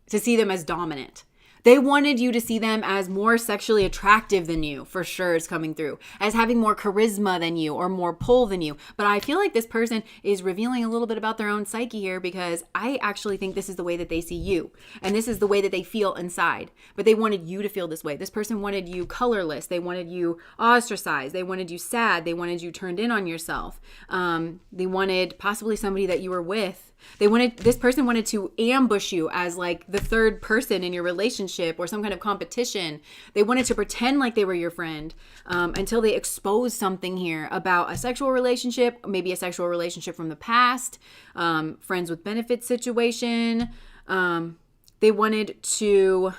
to see them as dominant. They wanted you to see them as more sexually attractive than you, for sure is coming through, as having more charisma than you or more pull than you. But I feel like this person is revealing a little bit about their own psyche here because I actually think this is the way that they see you. And this is the way that they feel inside. But they wanted you to feel this way. This person wanted you colorless. They wanted you ostracized. They wanted you sad. They wanted you turned in on yourself. They wanted possibly somebody that you were with. This person wanted to ambush you as like the third person in your relationship or some kind of competition. They wanted to pretend like they were your friend until they exposed something here about a sexual relationship, maybe a sexual relationship from the past, friends with benefits situation. They wanted to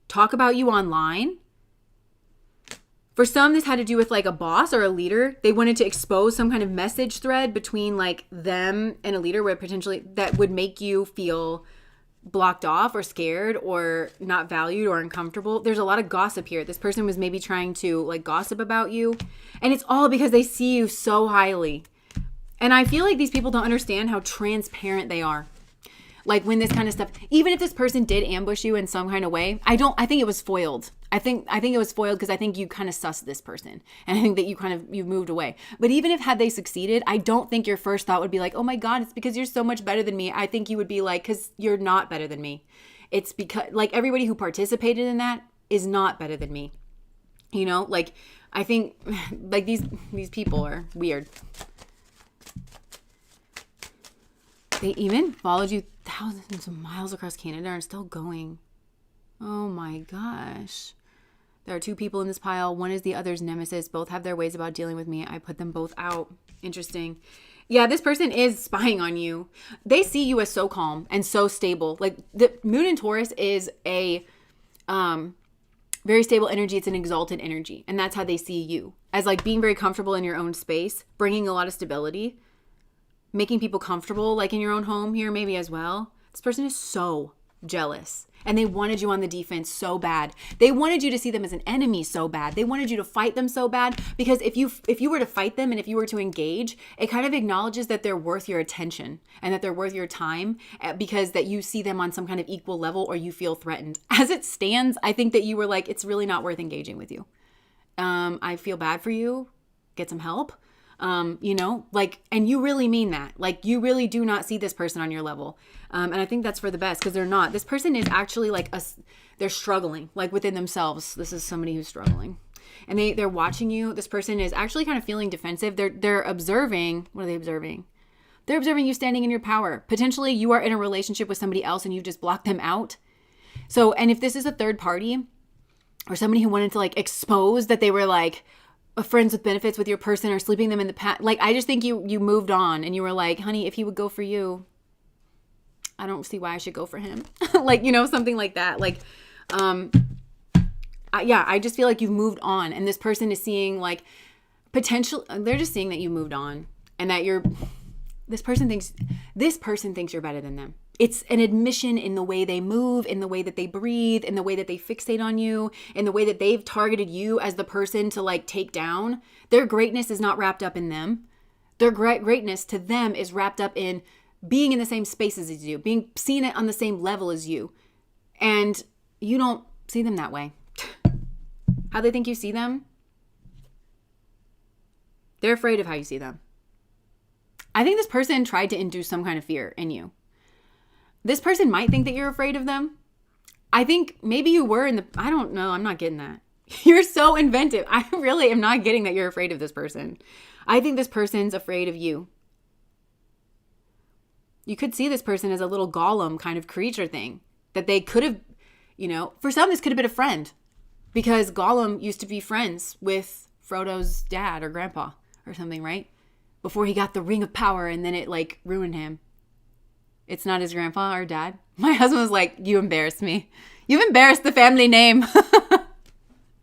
talk about you online. For some, this had to do with like a boss or a leader. They wanted to expose some kind of message thread between like them and a leader where potentially that would make you feel blocked off or scared or not valued or uncomfortable. There's a lot of gossip here. This person was maybe trying to like gossip about you, and it's all because they see you so highly. And I feel like these people don't understand how transparent they are. Like when this kind of stuff, even if this person did ambush you in some kind of way, I think it was foiled. I think it was foiled because I think you kind of sussed this person. And I think that you moved away. But even if had they succeeded, I don't think your first thought would be like, oh my God, it's because you're so much better than me. I think you would be like, because you're not better than me. It's because like everybody who participated in that is not better than me. You know, like I think like these people are weird. They even followed you thousands of miles across Canada and are still going. Oh my gosh. There are two people in this pile. One is the other's nemesis. Both have their ways about dealing with me. I put them both out. Interesting. Yeah, this person is spying on you. They see you as so calm and so stable. Like the moon in Taurus is a very stable energy. It's an exalted energy. And that's how they see you, as like being very comfortable in your own space, bringing a lot of stability, making people comfortable, like in your own home here maybe as well. This person is so jealous. And they wanted you on the defense so bad. They wanted you to see them as an enemy so bad. They wanted you to fight them so bad, because if you were to fight them and if you were to engage, it kind of acknowledges that they're worth your attention and that they're worth your time, because that you see them on some kind of equal level, or you feel threatened. As it stands, I think that you were like, it's really not worth engaging with you. I feel bad for you. Get some help. And you really mean that. Like, you really do not see this person on your level. And I think that's for the best, because they're not. This person is actually like they're struggling, like within themselves. This is somebody who's struggling. And they're watching you. This person is actually kind of feeling defensive. They're observing. What are they observing? They're observing you standing in your power. Potentially you are in a relationship with somebody else and you've just blocked them out. So, and if this is a third party or somebody who wanted to like expose that they were like friends with benefits with your person or sleeping them in the past, like, I just think you moved on and you were like, honey, if he would go for you, I don't see why I should go for him. Like, something like that. Like, I just feel like you've moved on, and this person is seeing like potential. They're just seeing that you moved on, and that this person thinks you're better than them. It's an admission in the way they move, in the way that they breathe, in the way that they fixate on you, in the way that they've targeted you as the person to like take down. Their greatness is not wrapped up in them. Their greatness to them is wrapped up in being in the same spaces as you, being seen on the same level as you. And you don't see them that way. How they think you see them? They're afraid of how you see them. I think this person tried to induce some kind of fear in you. This person might think that you're afraid of them. I think maybe you were I don't know. I'm not getting that. You're so inventive. I really am not getting that you're afraid of this person. I think this person's afraid of you. You could see this person as a little golem kind of creature thing that they could have, for some, this could have been a friend, because Gollum used to be friends with Frodo's dad or grandpa or something, right? Before he got the ring of power and then it like ruined him. It's not his grandpa or dad. My husband was like, you embarrassed me. You've embarrassed the family name.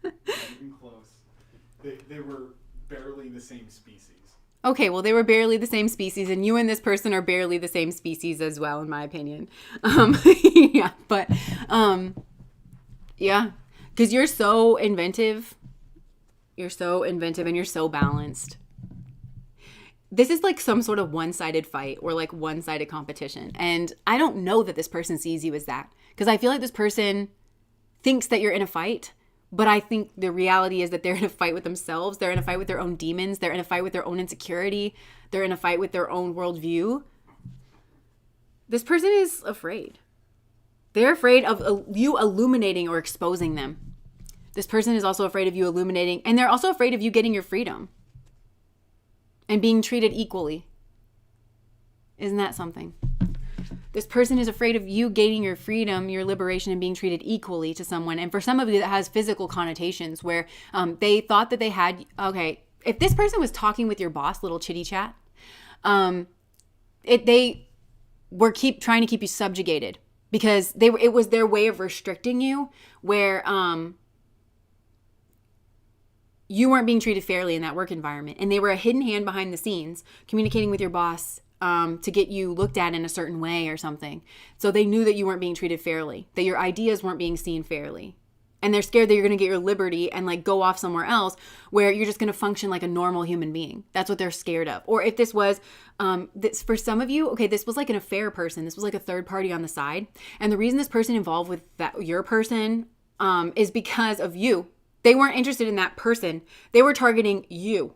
Even close. They were barely the same species. Okay, well, they were barely the same species, and you and this person are barely the same species as well, in my opinion. Yeah, because you're so inventive. You're so inventive and you're so balanced. This is like some sort of one-sided fight or like one-sided competition. And I don't know that this person sees you as that, because I feel like this person thinks that you're in a fight. But I think the reality is that they're in a fight with themselves. They're in a fight with their own demons. They're in a fight with their own insecurity. They're in a fight with their own worldview. This person is afraid. They're afraid of you illuminating or exposing them. This person is also afraid of you illuminating. And they're also afraid of you getting your freedom and being treated equally. Isn't that something? This person is afraid of you gaining your freedom, your liberation, and being treated equally to someone. And for some of you, that has physical connotations where they thought that they had, okay, if this person was talking with your boss, little chitty chat, they were trying to keep you subjugated, because it was their way of restricting you, where you weren't being treated fairly in that work environment. And they were a hidden hand behind the scenes, communicating with your boss to get you looked at in a certain way or something. So they knew that you weren't being treated fairly, that your ideas weren't being seen fairly. And they're scared that you're going to get your liberty and like go off somewhere else where you're just going to function like a normal human being. That's what they're scared of. Or if this was, for some of you, okay, this was like an affair person. This was like a third party on the side. And the reason this person involved with your person is because of you. They weren't interested in that person. They were targeting you.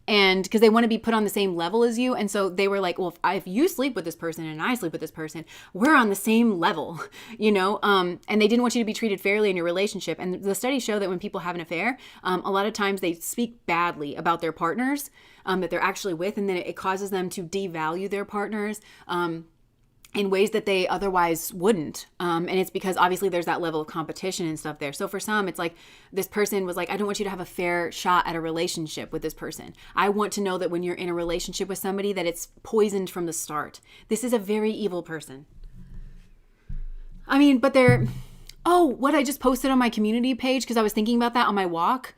And because they want to be put on the same level as you. And so they were like, well, if you sleep with this person and I sleep with this person, we're on the same level, and they didn't want you to be treated fairly in your relationship. And the studies show that when people have an affair, a lot of times they speak badly about their partners that they're actually with. And then it causes them to devalue their partners. in ways that they otherwise wouldn't. And it's because obviously there's that level of competition and stuff there. So for some, it's like this person was like, I don't want you to have a fair shot at a relationship with this person. I want to know that when you're in a relationship with somebody that it's poisoned from the start. This is a very evil person. I mean, but what I just posted on my community page, because I was thinking about that on my walk,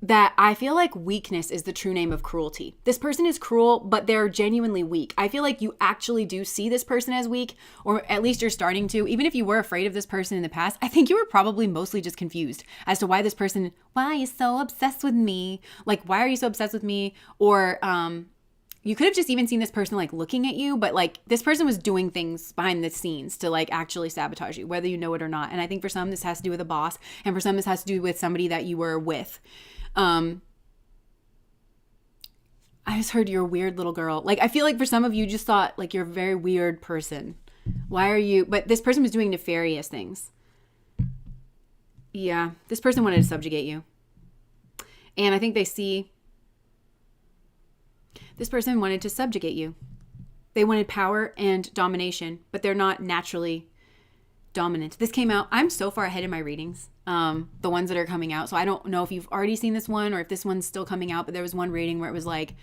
that I feel like weakness is the true name of cruelty. This person is cruel, but they're genuinely weak. I feel like you actually do see this person as weak, or at least you're starting to. Even if you were afraid of this person in the past, I think you were probably mostly just confused as to why this person, why are you so obsessed with me? Like, why are you so obsessed with me? Or you could have just even seen this person like looking at you, but like this person was doing things behind the scenes to like actually sabotage you, whether you know it or not. And I think for some, this has to do with a boss, and for some, this has to do with somebody that you were with. I just heard you're a weird little girl. Like, I feel like for some of you just thought like you're a very weird person. Why are you? But this person was doing nefarious things. Yeah, this person wanted to subjugate you. And I think they see this person wanted to subjugate you. They wanted power and domination, but they're not naturally dominant. This came out. I'm so far ahead in my readings. The ones that are coming out. So I don't know if you've already seen this one or if this one's still coming out, but there was one reading where it was like,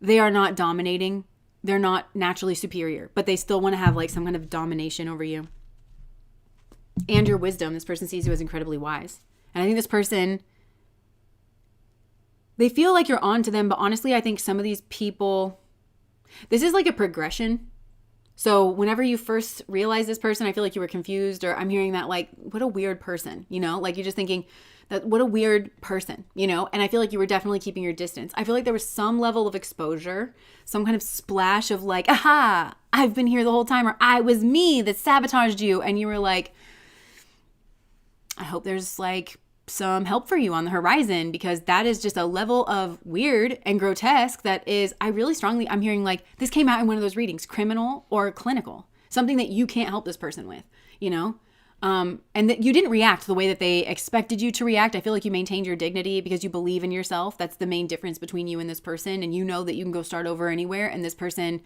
they are not dominating. They're not naturally superior, but they still want to have like some kind of domination over you. And your wisdom. This person sees you as incredibly wise. And I think this person, they feel like you're on to them, but honestly, I think some of these people, this is like a progression. So whenever you first realize this person, I feel like you were confused, or I'm hearing that like, what a weird person, you know, like you're just thinking that what a weird person, you know, and I feel like you were definitely keeping your distance. I feel like there was some level of exposure, some kind of splash of like, aha, I've been here the whole time, or I was me that sabotaged you. And you were like, I hope there's like some help for you on the horizon, because that is just a level of weird and grotesque that is, I'm hearing like this came out in one of those readings, criminal or clinical, something that you can't help this person with, you know, and that you didn't react the way that they expected you to react. I feel like you maintained your dignity because you believe in yourself. That's the main difference between you and this person. And you know that you can go start over anywhere, and this person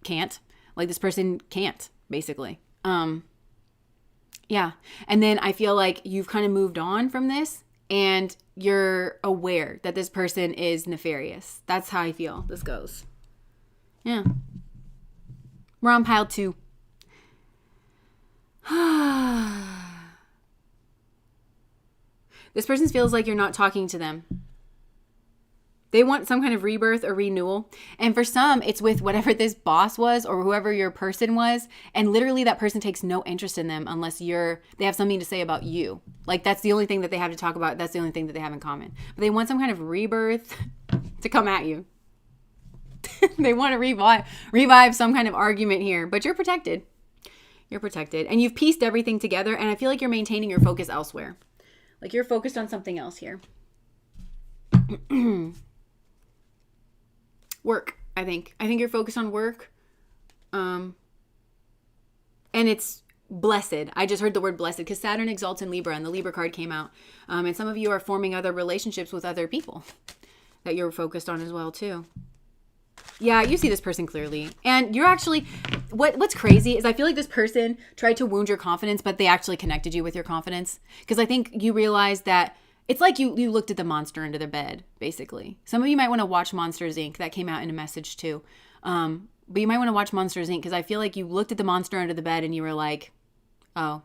can't. Like this person can't, basically. Yeah. And then I feel like you've kind of moved on from this, and you're aware that this person is nefarious. That's how I feel this goes. Yeah. We're on pile 2. This person feels like you're not talking to them. They want some kind of rebirth or renewal. And for some, it's with whatever this boss was or whoever your person was. And literally that person takes no interest in them unless they have something to say about you. Like that's the only thing that they have to talk about. That's the only thing that they have in common. But they want some kind of rebirth to come at you. They want to revive some kind of argument here. But you're protected. You're protected. And you've pieced everything together. And I feel like you're maintaining your focus elsewhere. Like you're focused on something else here. Work, I think you're focused on work. And it's blessed. I just heard the word blessed because Saturn exalts in Libra and the Libra card came out. And some of you are forming other relationships with other people that you're focused on as well too. Yeah, you see this person clearly. And you're actually, what's crazy is I feel like this person tried to wound your confidence, but they actually connected you with your confidence. Because I think you realized that it's like you looked at the monster under the bed, basically. Some of you might want to watch Monsters, Inc. That came out in a message too. But you might want to watch Monsters, Inc. because I feel like you looked at the monster under the bed and you were like, oh.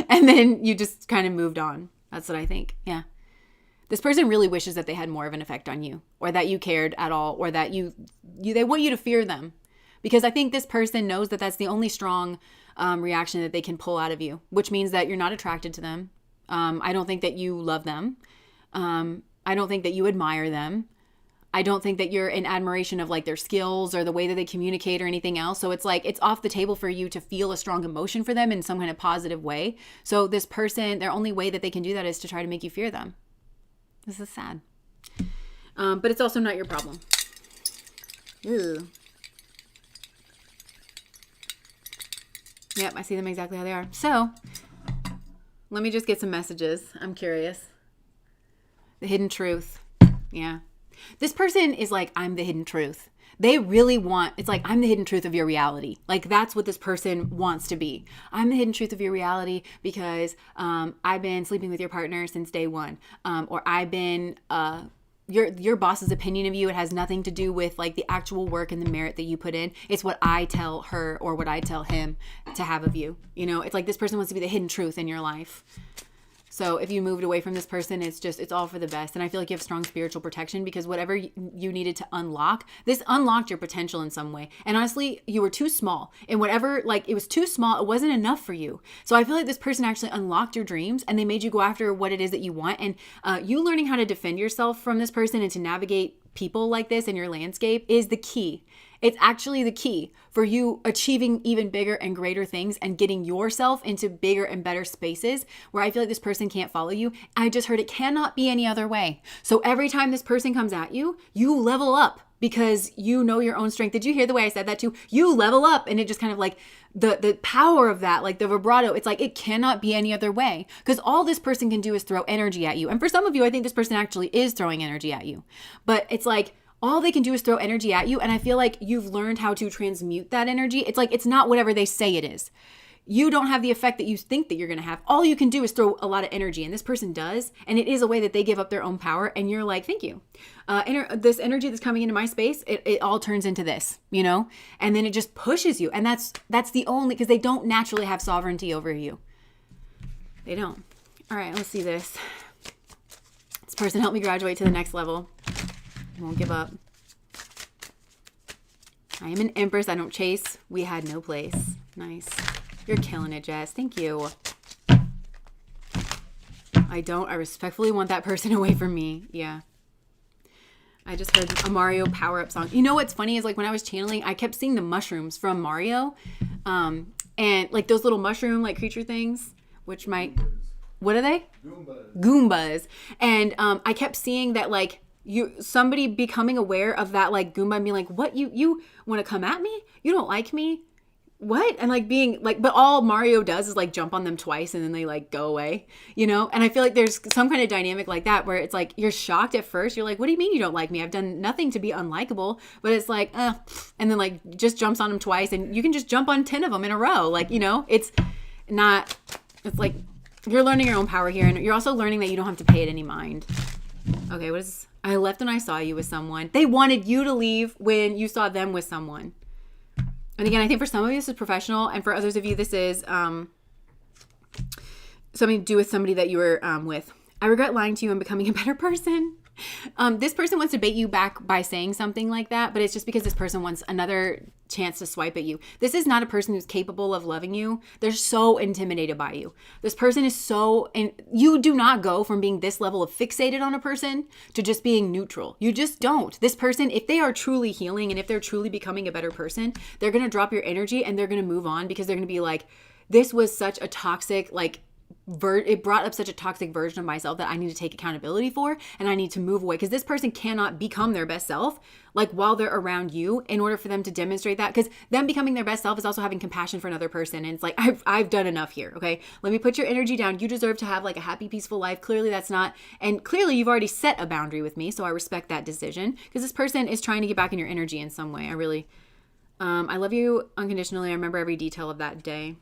And then you just kind of moved on. That's what I think. Yeah. This person really wishes that they had more of an effect on you, or that you cared at all, or that they want you to fear them. Because I think this person knows that that's the only strong reaction that they can pull out of you, which means that you're not attracted to them. I don't think that you love them. I don't think that you admire them. I don't think that you're in admiration of like their skills or the way that they communicate or anything else. So it's like, it's off the table for you to feel a strong emotion for them in some kind of positive way. So this person, their only way that they can do that is to try to make you fear them. This is sad. But it's also not your problem. Ew. Yep, I see them exactly how they are. So let me just get some messages. I'm curious. The hidden truth. Yeah. This person is like, I'm the hidden truth. They really want, it's like, I'm the hidden truth of your reality. Like, that's what this person wants to be. I'm the hidden truth of your reality because I've been sleeping with your partner since day one. Or I've been, your boss's opinion of you. It has nothing to do with like the actual work and the merit that you put in. It's what I tell her or what I tell him to have of you. You know, it's like this person wants to be the hidden truth in your life. So if you moved away from this person, it's all for the best. And I feel like you have strong spiritual protection because whatever you needed to unlock, this unlocked your potential in some way. And honestly, you were too small. And whatever, like it was too small, it wasn't enough for you. So I feel like this person actually unlocked your dreams and they made you go after what it is that you want. And you learning how to defend yourself from this person and to navigate people like this in your landscape is the key. It's actually the key for you achieving even bigger and greater things and getting yourself into bigger and better spaces where I feel like this person can't follow you. I just heard it cannot be any other way. So every time this person comes at you, you level up because you know your own strength. Did you hear the way I said that too? You level up, and it just kind of like the power of that, like the vibrato, it's like it cannot be any other way because all this person can do is throw energy at you. And for some of you, I think this person actually is throwing energy at you. But it's like all they can do is throw energy at you. And I feel like you've learned how to transmute that energy. It's like, it's not whatever they say it is. You don't have the effect that you think that you're going to have. All you can do is throw a lot of energy. And this person does. And it is a way that they give up their own power. And you're like, thank you. This energy that's coming into my space, it all turns into this, you know? And then it just pushes you. And that's the only, because they don't naturally have sovereignty over you. They don't. All right, let's see this. This person helped me graduate to the next level. Won't give up. I am an empress. I don't chase. We had no place. Nice. You're killing it, Jess. Thank you. I respectfully want that person away from me. Yeah. I just heard a Mario power-up song. You know what's funny is like when I was channeling, I kept seeing the mushrooms from Mario. And like those little mushroom like creature things, which might, what are they? Goombas. And I kept seeing that like, somebody becoming aware of that like Goomba and being like, what, you want to come at me? You don't like me? What? And like being like, but all Mario does is like jump on them twice and then they like go away, you know? And I feel like there's some kind of dynamic like that where it's like, you're shocked at first. You're like, what do you mean you don't like me? I've done nothing to be unlikable, but it's like, and then like just jumps on them twice and you can just jump on 10 of them in a row. Like, you know, it's like you're learning your own power here. And you're also learning that you don't have to pay it any mind. Okay, I left when I saw you with someone. They wanted you to leave when you saw them with someone. And again, I think for some of you, this is professional. And for others of you, this is something to do with somebody that you were with. I regret lying to you and becoming a better person. This person wants to bait you back by saying something like that, but it's just because this person wants another chance to swipe at you. This is not a person who's capable of loving you. They're so intimidated by you. This person is and you do not go from being this level of fixated on a person to just being neutral. You just don't. This person, if they are truly healing and if they're truly becoming a better person, they're going to drop your energy and they're going to move on because they're going to be like, this was such a toxic, like, it brought up such a toxic version of myself that I need to take accountability for, and I need to move away because this person cannot become their best self like while they're around you in order for them to demonstrate that, because them becoming their best self is also having compassion for another person. And it's like, I've done enough here. Okay, let me put your energy down. You deserve to have like a happy, peaceful life. Clearly that's not, and clearly you've already set a boundary with me, so I respect that decision because this person is trying to get back in your energy in some way. I love you unconditionally. I remember every detail of that day.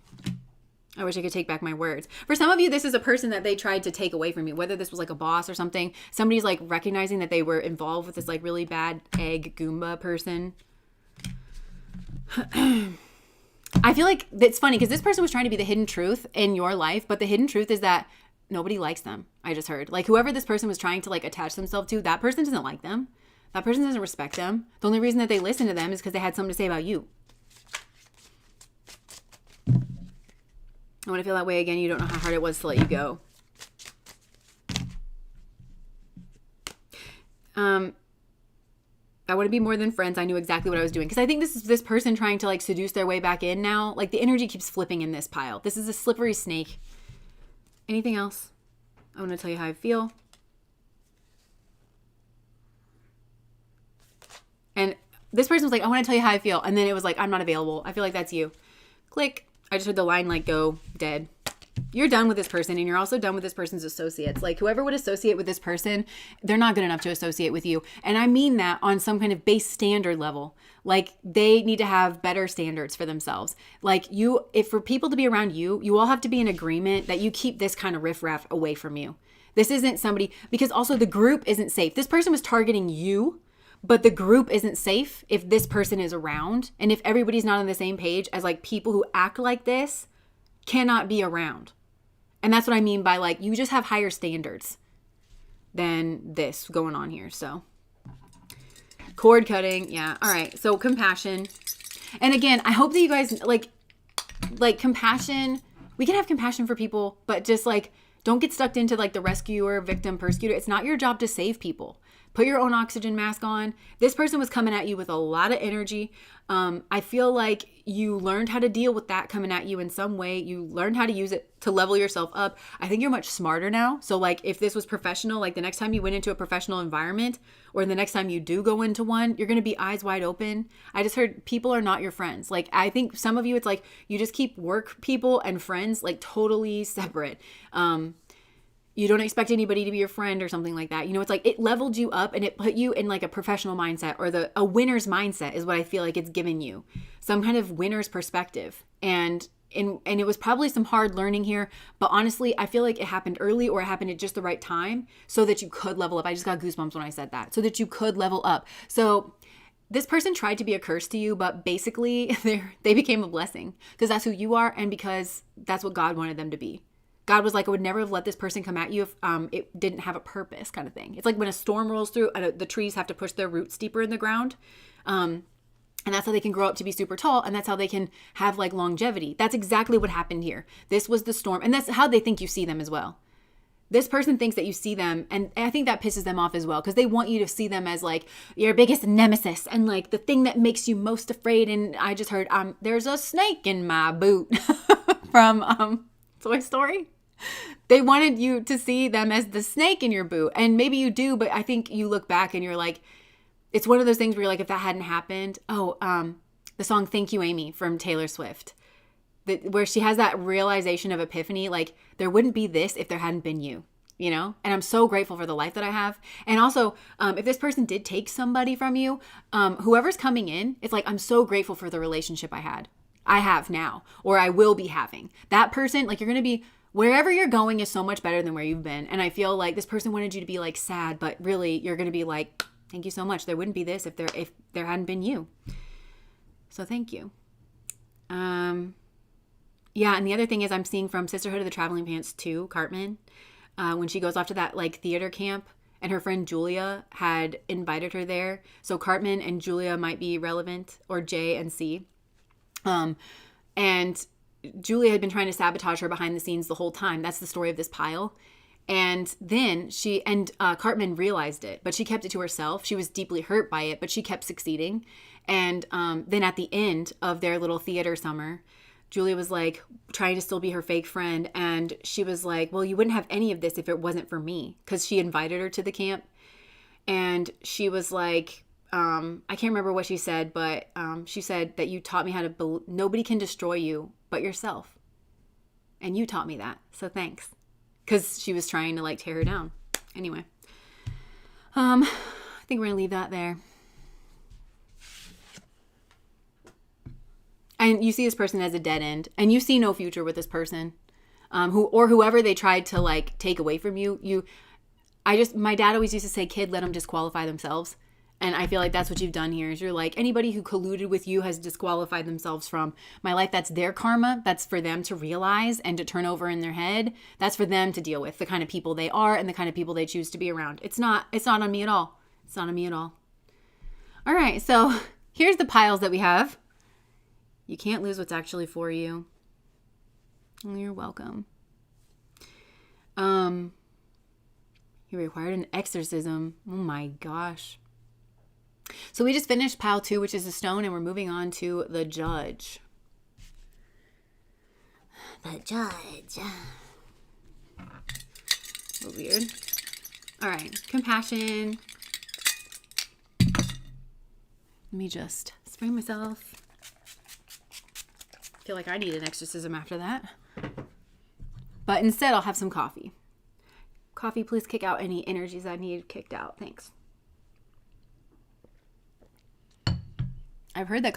I wish I could take back my words. For some of you, this is a person that they tried to take away from you, whether this was like a boss or something. Somebody's like recognizing that they were involved with this like really bad egg Goomba person. I feel like it's funny because this person was trying to be the hidden truth in your life, but the hidden truth is that nobody likes them. I just heard. Like whoever this person was trying to like attach themselves to, that person doesn't like them. That person doesn't respect them. The only reason that they listen to them is because they had something to say about you. I want to feel that way again. You don't know how hard it was to let you go. I want to be more than friends. I knew exactly what I was doing. Because I think this is this person trying to like seduce their way back in now. Like the energy keeps flipping in this pile. This is a slippery snake. Anything else? I want to tell you how I feel. And this person was like, I want to tell you how I feel. And then it was like, I'm not available. I feel like that's you. Click. I just heard the line like go dead. You're done with this person, and you're also done with this person's associates. Like, whoever would associate with this person, they're not good enough to associate with you. And I mean that on some kind of base standard level. Like, they need to have better standards for themselves. Like, if for people to be around you, you all have to be in agreement that you keep this kind of riffraff away from you. This isn't somebody, because also the group isn't safe. This person was targeting you, but the group isn't safe if this person is around. And if everybody's not on the same page, as like people who act like this cannot be around. And that's what I mean by, like, you just have higher standards than this going on here. So cord cutting. Yeah. All right. So compassion. And again, I hope that you guys like compassion. We can have compassion for people, but just like, don't get stuck into like the rescuer, victim, persecutor. It's not your job to save people. Put your own oxygen mask on. This person was coming at you with a lot of energy. I feel like you learned how to deal with that coming at you in some way. You learned how to use it to level yourself up. I think you're much smarter now. So like if this was professional, like the next time you went into a professional environment or the next time you do go into one, you're going to be eyes wide open. I just heard people are not your friends. Like I think some of you, it's like you just keep work people and friends like totally separate. You don't expect anybody to be your friend or something like that. You know, it's like it leveled you up and it put you in like a professional mindset, or a winner's mindset is what I feel like it's given you. Some kind of winner's perspective. And it was probably some hard learning here, but honestly, I feel like it happened early, or it happened at just the right time so that you could level up. I just got goosebumps when I said that. So that you could level up. So this person tried to be a curse to you, but basically they became a blessing because that's who you are and because that's what God wanted them to be. God was like, I would never have let this person come at you if it didn't have a purpose, kind of thing. It's like when a storm rolls through, the trees have to push their roots deeper in the ground. And that's how they can grow up to be super tall. And that's how they can have like longevity. That's exactly what happened here. This was the storm. And that's how they think you see them as well. This person thinks that you see them. And I think that pisses them off as well, because they want you to see them as like your biggest nemesis and like the thing that makes you most afraid. And I just heard, there's a snake in my boot from Toy Story. They wanted you to see them as the snake in your boot. And maybe you do, but I think you look back and you're like, it's one of those things where you're like, if that hadn't happened, the song Thank You, Amy from Taylor Swift, where she has that realization of epiphany, like there wouldn't be this if there hadn't been you, you know? And I'm so grateful for the life that I have. And also, if this person did take somebody from you, whoever's coming in, it's like, I'm so grateful for the relationship I have now, or I will be having. That person, like you're going to be, wherever you're going is so much better than where you've been. And I feel like this person wanted you to be like sad, but really you're going to be like, thank you so much. There wouldn't be this if there hadn't been you. So thank you. Yeah. And the other thing is I'm seeing from Sisterhood of the Traveling Pants 2, Cartman, when she goes off to that like theater camp and her friend Julia had invited her there. So Cartman and Julia might be relevant, or J and C. And Julia had been trying to sabotage her behind the scenes the whole time. That's the story of this pile. And then Cartman realized it, but she kept it to herself. She was deeply hurt by it, but she kept succeeding. And then at the end of their little theater summer, Julia was like trying to still be her fake friend. And she was like, well, you wouldn't have any of this if it wasn't for me, because she invited her to the camp. And she was like, I can't remember what she said, but she said that you taught me how to, nobody can destroy you but yourself. And you taught me that. So thanks. Because she was trying to like tear her down. Anyway. I think we're going to leave that there. And you see this person as a dead end. And you see no future with this person. Whoever they tried to like take away from you. My dad always used to say, kid, let them disqualify themselves. And I feel like that's what you've done here, is you're like, anybody who colluded with you has disqualified themselves from my life. That's their karma. That's for them to realize and to turn over in their head. That's for them to deal with, the kind of people they are and the kind of people they choose to be around. It's not on me at all. It's not on me at all. All right. So here's the piles that we have. You can't lose what's actually for you. You're welcome. You required an exorcism. Oh my gosh. So we just finished pile 2, which is the stone, and we're moving on to the judge. The judge. A little weird. All right. Compassion. Let me just spray myself. I feel like I need an exorcism after that. But instead, I'll have some coffee. Coffee, please kick out any energies I need kicked out. Thanks. I've read that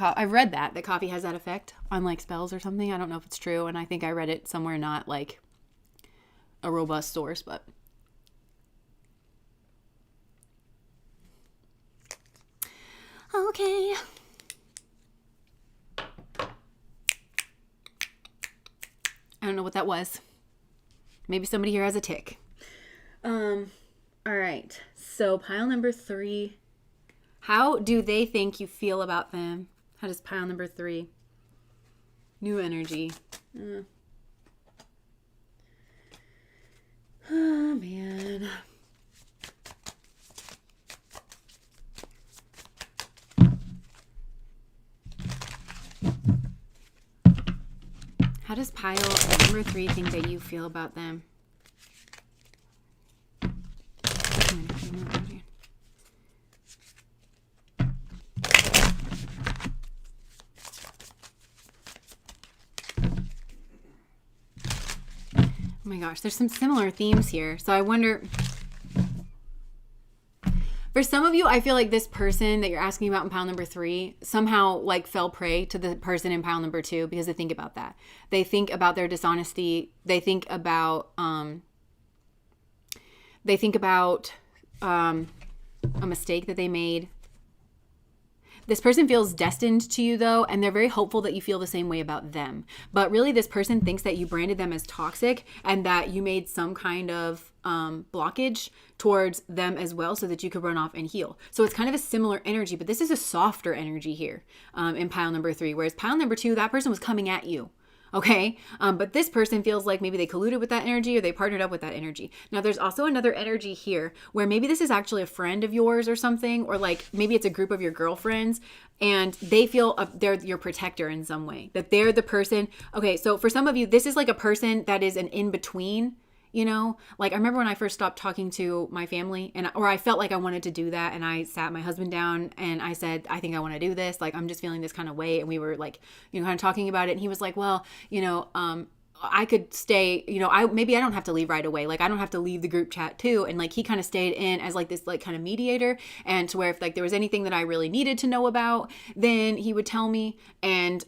coffee has that effect on like spells or something. I don't know if it's true, and I think I read it somewhere not like a robust source, but okay. I don't know what that was. Maybe somebody here has a tick. All right. So pile number 3. How do they think you feel about them? How does pile number 3? New energy. Oh, man. How does pile number 3 think that you feel about them? Oh my gosh, there's some similar themes here. So I wonder, for some of you, I feel like this person that you're asking about in pile number 3 somehow like fell prey to the person in pile number 2 because they think about that. They think about their dishonesty. They think about a mistake that they made. This person feels destined to you, though, and they're very hopeful that you feel the same way about them. But really, this person thinks that you branded them as toxic and that you made some kind of blockage towards them as well so that you could run off and heal. So it's kind of a similar energy, but this is a softer energy here in pile number 3, whereas pile number 2, that person was coming at you. Okay. But this person feels like maybe they colluded with that energy or they partnered up with that energy. Now there's also another energy here where maybe this is actually a friend of yours or something, or like maybe it's a group of your girlfriends and they feel they're your protector in some way, that they're the person. Okay. So for some of you, this is like a person that is an in-between. You know, like I remember when I first stopped talking to my family or I felt like I wanted to do that. And I sat my husband down and I said, I think I want to do this. Like, I'm just feeling this kind of way. And we were like, kind of talking about it. And he was like, well, I could stay, maybe I don't have to leave right away. Like, I don't have to leave the group chat too. And like, he kind of stayed in as like this, like kind of mediator. And to where if like there was anything that I really needed to know about, then he would tell me. And,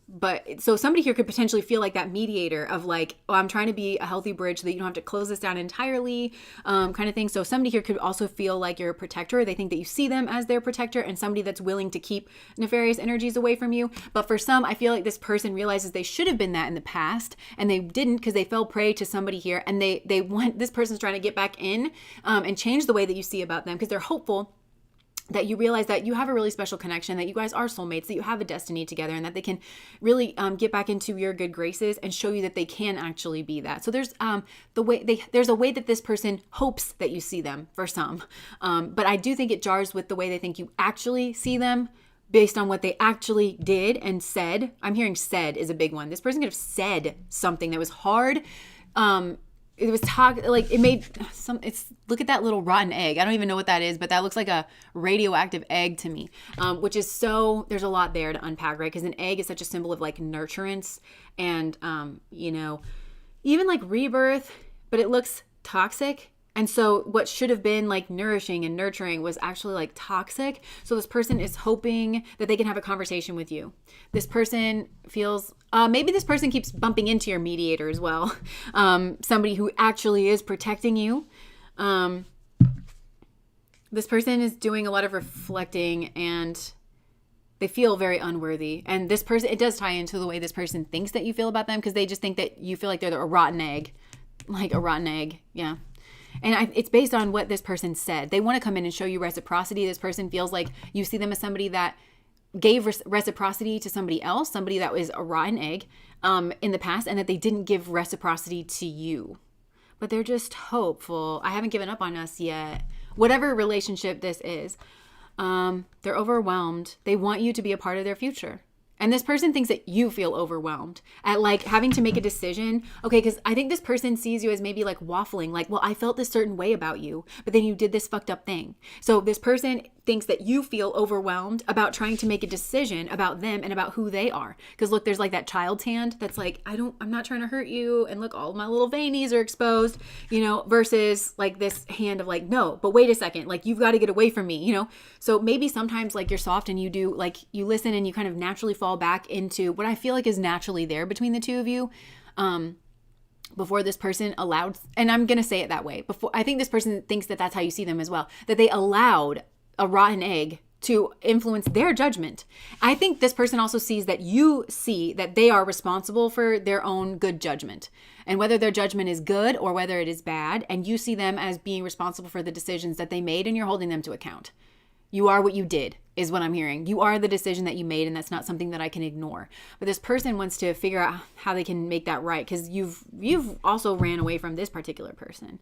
but so somebody here could potentially feel like that mediator of like, oh, I'm trying to be a healthy bridge so that you don't have to close this down entirely, kind of thing. So somebody here could also feel like you're a protector. They think that you see them as their protector and somebody that's willing to keep nefarious energies away from you. But for some, I feel like this person realizes they should have been that in the past and they didn't because they fell prey to somebody here and they want, this person's trying to get back in and change the way that you see about them because they're hopeful that you realize that you have a really special connection, that you guys are soulmates, that you have a destiny together, and that they can really get back into your good graces and show you that they can actually be that. So there's there's a way that this person hopes that you see them for some, but I do think it jars with the way they think you actually see them based on what they actually did and said. I'm hearing said is a big one. This person could have said something that was hard. It was it made some, look at that little rotten egg. I don't even know what that is, but that looks like a radioactive egg to me, which is there's a lot there to unpack, right? Because an egg is such a symbol of like nurturance and, even like rebirth, but it looks toxic. And so what should have been like nourishing and nurturing was actually like toxic. So this person is hoping that they can have a conversation with you. This person feels, maybe this person keeps bumping into your mediator as well. Somebody who actually is protecting you. This person is doing a lot of reflecting and they feel very unworthy. And this person, it does tie into the way this person thinks that you feel about them because they just think that you feel like they're a rotten egg. Like a rotten egg. Yeah. And it's based on what this person said. They want to come in and show you reciprocity. This person feels like you see them as somebody that gave reciprocity to somebody else, somebody that was a rotten egg in the past, and that they didn't give reciprocity to you. But they're just hopeful. I haven't given up on us yet. Whatever relationship this is, they're overwhelmed. They want you to be a part of their future. And this person thinks that you feel overwhelmed at like having to make a decision. Okay, because I think this person sees you as maybe like waffling, like, well, I felt this certain way about you, but then you did this fucked up thing. So this person thinks that you feel overwhelmed about trying to make a decision about them and about who they are. Because look, there's like that child's hand that's like, I'm not trying to hurt you. And look, all of my little veinies are exposed, versus like this hand of like, no, but wait a second, like you've got to get away from me, So maybe sometimes like you're soft and you do like you listen and you kind of naturally fall back into what I feel like is naturally there between the two of you. Before this person allowed, and I'm going to say it that way, before I think this person thinks that that's how you see them as well, that they allowed a rotten egg to influence their judgment. I think this person also sees that you see that they are responsible for their own good judgment, and whether their judgment is good or whether it is bad, and you see them as being responsible for the decisions that they made, and you're holding them to account. You are what you did, is what I'm hearing. You are the decision that you made, and that's not something that I can ignore. But this person wants to figure out how they can make that right, because you've also ran away from this particular person.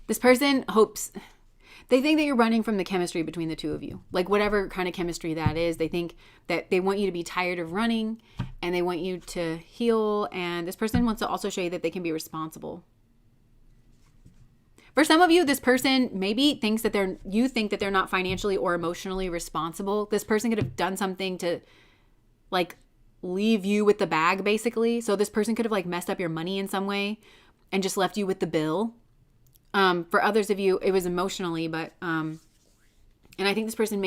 This person hopes, they think that you're running from the chemistry between the two of you. Like whatever kind of chemistry that is, they think that they want you to be tired of running, and they want you to heal. And this person wants to also show you that they can be responsible. For some of you, this person maybe thinks that you think that they're not financially or emotionally responsible. This person could have done something to like leave you with the bag, basically. So this person could have like messed up your money in some way and just left you with the bill. For others of you, it was emotionally, but, and I think this person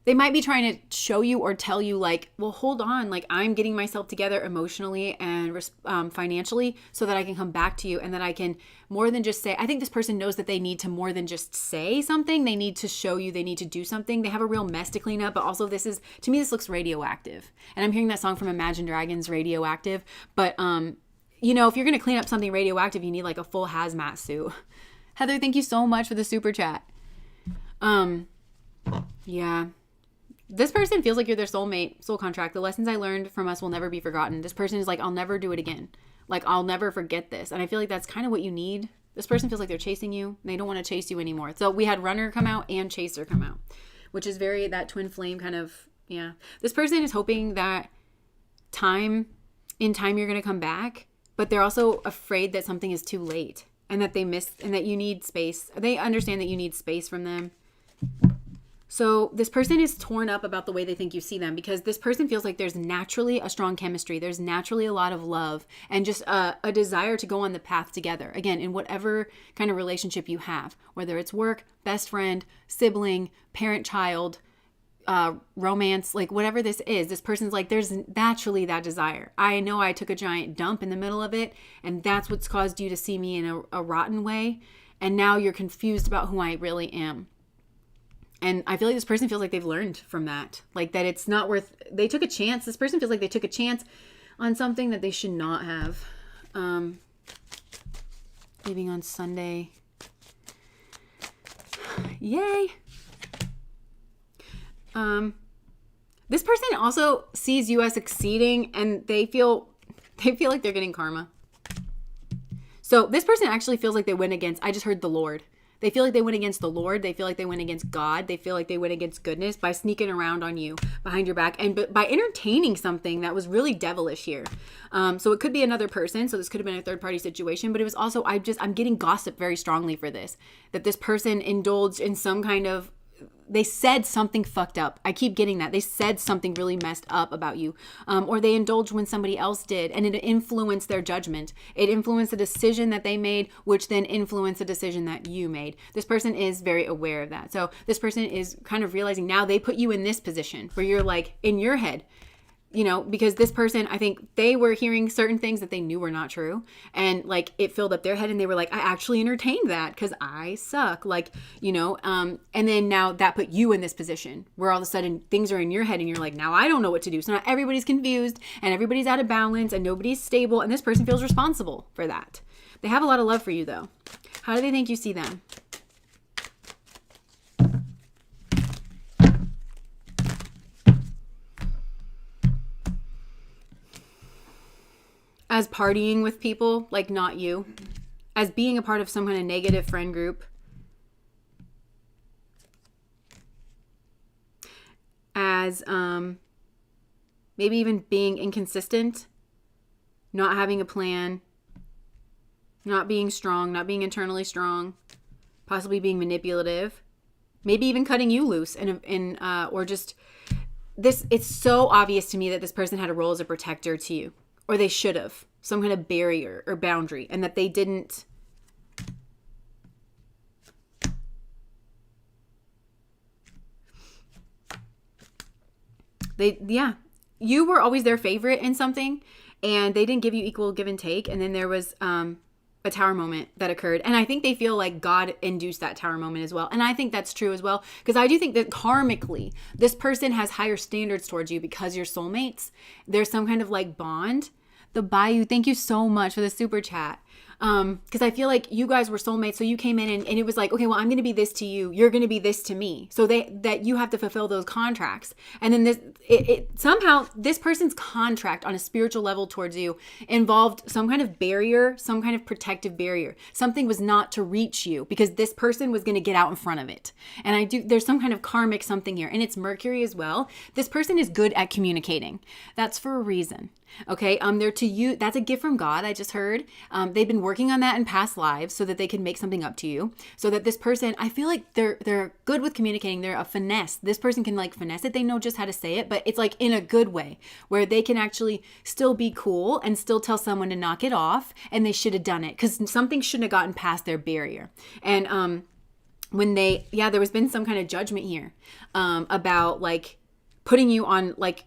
they might be trying to show you or tell you like, well, hold on, like I'm getting myself together emotionally and financially so that I can come back to you, and that I can more than just say, I think this person knows that they need to more than just say something. They need to show you, they need to do something. They have a real mess to clean up, but also to me, this looks radioactive. And I'm hearing that song from Imagine Dragons, Radioactive. But, if you're going to clean up something radioactive, you need like a full hazmat suit. Heather, thank you so much for the super chat. Yeah. This person feels like you're their soulmate, soul contract. The lessons I learned from us will never be forgotten. This person is like, I'll never do it again. Like, I'll never forget this. And I feel like that's kind of what you need. This person feels like they're chasing you. And they don't want to chase you anymore. So we had runner come out and chaser come out, which is very that twin flame kind of, yeah. This person is hoping that in time you're going to come back, but they're also afraid that something is too late and that they missed and that you need space. They understand that you need space from them. So this person is torn up about the way they think you see them, because this person feels like there's naturally a strong chemistry. There's naturally a lot of love and just a desire to go on the path together. Again, in whatever kind of relationship you have, whether it's work, best friend, sibling, parent-child, romance, like whatever this is, this person's like, there's naturally that desire. I know I took a giant dump in the middle of it, and that's what's caused you to see me in a rotten way. And now you're confused about who I really am. And I feel like this person feels like they've learned from that. Like that it's not worth, they took a chance. This person feels like they took a chance on something that they should not have. Leaving on Sunday. Yay. This person also sees you as succeeding, and they feel like they're getting karma. So this person actually feels like they went against, I just heard the Lord. They feel like they went against the Lord. They feel like they went against God. They feel like they went against goodness by sneaking around on you behind your back and by entertaining something that was really devilish here. So it could be another person. So this could have been a third party situation, but it was also, I'm getting gossip very strongly for this, that this person indulged in some kind of, they said something fucked up. I keep getting that. They said something really messed up about you. Or they indulged when somebody else did, and it influenced their judgment. It influenced the decision that they made, which then influenced the decision that you made. This person is very aware of that. So this person is kind of realizing now they put you in this position where you're like in your head, because this person, I think they were hearing certain things that they knew were not true. And like it filled up their head and they were like, I actually entertained that because I suck. And then now that put you in this position where all of a sudden things are in your head and you're like, now I don't know what to do. So now everybody's confused and everybody's out of balance and nobody's stable. And this person feels responsible for that. They have a lot of love for you though. How do they think you see them? As partying with people, like not you. As being a part of some kind of negative friend group. As maybe even being inconsistent. Not having a plan. Not being strong, not being internally strong, possibly being manipulative, maybe even cutting you loose or just this. It's so obvious to me that this person had a role as a protector to you, or they should have some kind of barrier or boundary, and that they didn't. You were always their favorite in something, and they didn't give you equal give and take. And then there was a tower moment that occurred, and I think they feel like God induced that tower moment as well. And I think that's true as well, because I do think that karmically this person has higher standards towards you because you're soulmates. There's some kind of like bond. The Bayou, thank you so much for the super chat. Because I feel like you guys were soulmates, so you came in and it was like, okay, well, I'm going to be this to you, you're going to be this to me, so that you have to fulfill those contracts. And then somehow this person's contract on a spiritual level towards you involved some kind of barrier, some kind of protective barrier. Something was not to reach you because this person was going to get out in front of it. And there's some kind of karmic something here, and it's Mercury as well. This person is good at communicating. That's for a reason. Okay, they're to you. That's a gift from God. I just heard. They've been working on that in past lives so that they can make something up to you. So that this person, I feel like they're good with communicating. They're a finesse. This person can like finesse it. They know just how to say it, but it's like in a good way where they can actually still be cool and still tell someone to knock it off, and they should have done it because something shouldn't have gotten past their barrier. And when there was been some kind of judgment here about like putting you on like.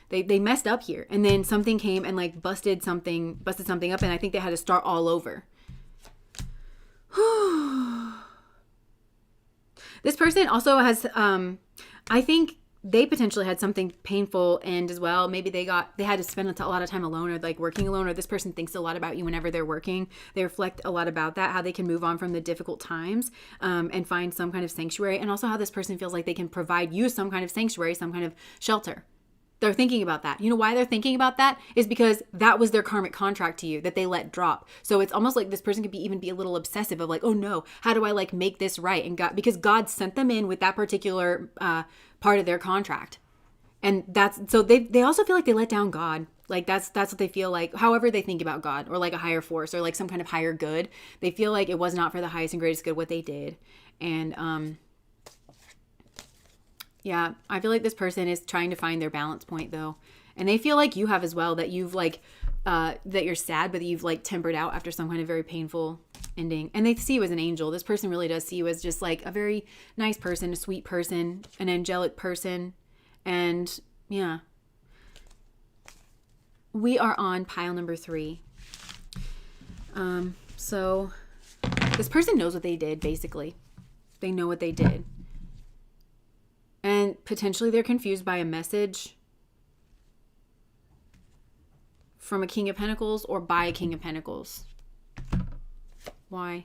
They messed up here, and then something came and like busted something up, and I think they had to start all over. This person also has I think they potentially had something painful end as well. Maybe they had to spend a lot of time alone, or like working alone, or this person thinks a lot about you whenever they're working. They reflect a lot about that, how they can move on from the difficult times and find some kind of sanctuary, and also how this person feels like they can provide you some kind of sanctuary, some kind of shelter. They're thinking about that. You know why they're thinking about that? Is because that was their karmic contract to you that they let drop. So it's almost like this person could even be a little obsessive of like, oh no, how do I like make this right? And because God sent them in with that particular part of their contract. And so they also feel like they let down God. Like that's what they feel like, however they think about God or like a higher force or like some kind of higher good. They feel like it was not for the highest and greatest good what they did. And yeah, I feel like this person is trying to find their balance point though. And they feel like you have as well, that you've like, that you're sad, but you've like tempered out after some kind of very painful ending. And they see you as an angel. This person really does see you as just like a very nice person, a sweet person, an angelic person. And yeah. We are on pile number 3. So this person knows what they did, basically. They know what they did. And potentially they're confused by a message from a King of Pentacles or by a King of Pentacles. Why?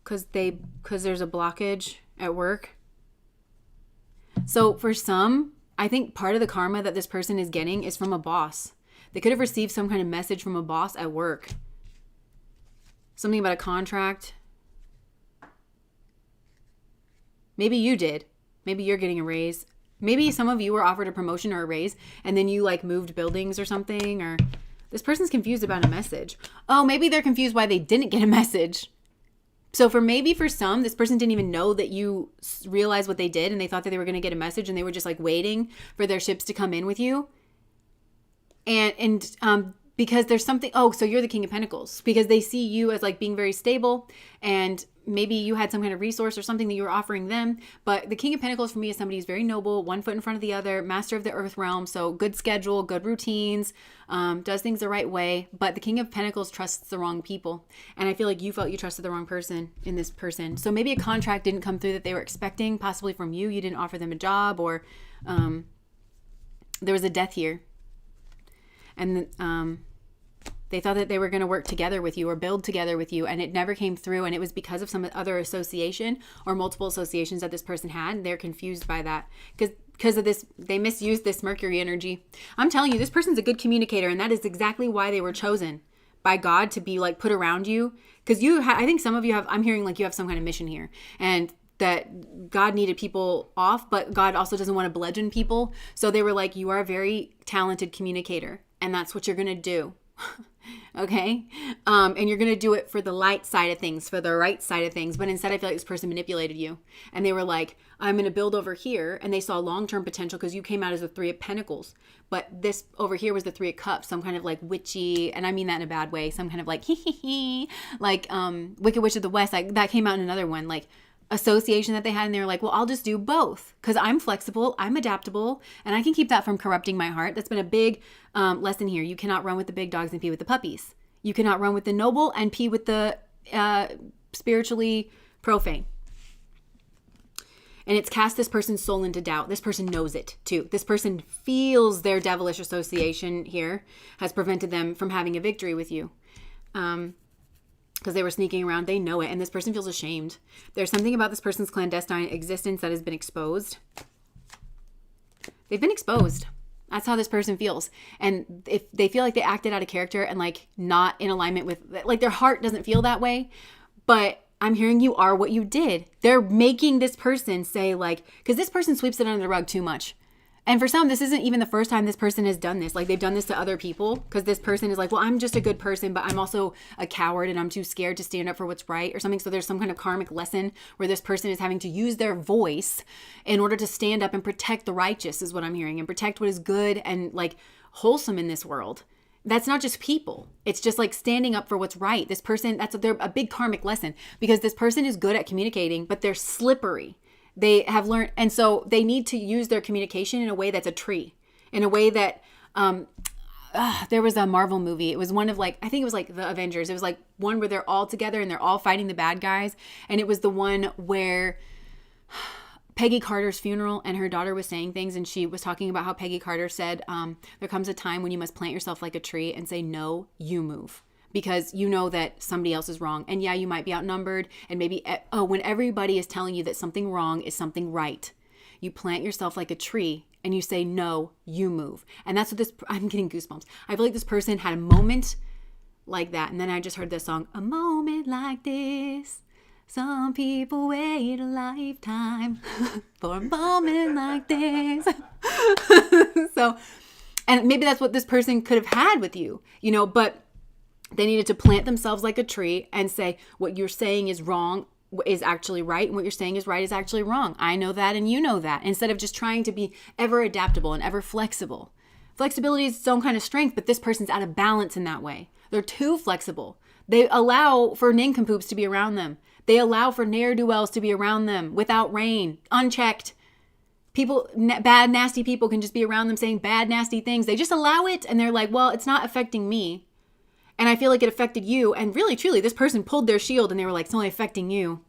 Because there's a blockage at work. So for some, I think part of the karma that this person is getting is from a boss. They could have received some kind of message from a boss at work. Something about a contract. Maybe you did. Maybe you're getting a raise. Maybe some of you were offered a promotion or a raise, and then you like moved buildings or something, or this person's confused about a message. Oh, maybe they're confused why they didn't get a message. So for some, this person didn't even know that you realized what they did, and they thought that they were going to get a message, and they were just like waiting for their ships to come in with you. And because there's something, so you're the King of Pentacles, because they see you as like being very stable, and maybe you had some kind of resource or something that you were offering them. But the King of Pentacles for me is somebody who's very noble, one foot in front of the other, master of the earth realm. So good schedule, good routines, does things the right way. But the King of Pentacles trusts the wrong people. And I feel like you felt you trusted the wrong person in this person. So maybe a contract didn't come through that they were expecting, possibly from you. You didn't offer them a job, or there was a death here. And they thought that they were going to work together with you or build together with you, and it never came through. And it was because of some other association or multiple associations that this person had. And they're confused by that because of this. They misused this Mercury energy. I'm telling you, this person's a good communicator, and that is exactly why they were chosen by God to be like put around you. Because I think some of you have, I'm hearing like you have some kind of mission here, and that God needed people off, but God also doesn't want to bludgeon people. So they were like, you are a very talented communicator, and that's what you're going to do. Okay. And you're going to do it for the light side of things, for the right side of things. But instead, I feel like this person manipulated you and they were like, I'm going to build over here. And they saw long-term potential because you came out as the Three of Pentacles. But this over here was the Three of Cups, some kind of like witchy, and I mean that in a bad way, some kind of like, like Wicked Witch of the West. Like that came out in another one, like association that they had. And they were like, well, I'll just do both because I'm flexible, I'm adaptable, and I can keep that from corrupting my heart. That's been a big lesson here. You cannot run with the big dogs and pee with the puppies. You cannot run with the noble and pee with the spiritually profane. And it's cast this person's soul into doubt. This person knows it too. This person feels their devilish association here has prevented them from having a victory with you. Because they were sneaking around. They know it. And this person feels ashamed. There's something about this person's clandestine existence that has been exposed. They've been exposed. That's how this person feels. And if they feel like they acted out of character and like not in alignment with, like their heart doesn't feel that way, but I'm hearing you are what you did. They're making this person say like, because this person sweeps it under the rug too much. And for some, this isn't even the first time this person has done this. Like they've done this to other people because this person is like, well, I'm just a good person, but I'm also a coward and I'm too scared to stand up for what's right or something. So there's some kind of karmic lesson where this person is having to use their voice in order to stand up and protect the righteous is what I'm hearing, and protect what is good and like wholesome in this world. That's not just people. It's just like standing up for what's right. This person, that's a big karmic lesson because this person is good at communicating, but they're slippery. They have learned, and so they need to use their communication in a way that's a tree, in a way that, there was a Marvel movie. It was one of like, I think it was like the Avengers. It was like one where they're all together and they're all fighting the bad guys. And it was the one where Peggy Carter's funeral and her daughter was saying things, and she was talking about how Peggy Carter said, there comes a time when you must plant yourself like a tree and say, no, you move. Because you know that somebody else is wrong. And yeah, you might be outnumbered. And maybe, when everybody is telling you that something wrong is something right, you plant yourself like a tree and you say, no, you move. And that's what I'm getting goosebumps. I feel like this person had a moment like that. And then I just heard this song, a moment like this. Some people wait a lifetime for a moment like this. So, and maybe that's what this person could have had with you, but they needed to plant themselves like a tree and say, what you're saying is wrong is actually right, and what you're saying is right is actually wrong. I know that, and you know that. Instead of just trying to be ever adaptable and ever flexible. Flexibility is its own kind of strength, but this person's out of balance in that way. They're too flexible. They allow for nincompoops to be around them. They allow for ne'er-do-wells to be around them without rein, unchecked. People, bad, nasty people can just be around them saying bad, nasty things. They just allow it, and they're like, well, it's not affecting me. And I feel like it affected you. And really, truly, this person pulled their shield and they were like, it's only affecting you.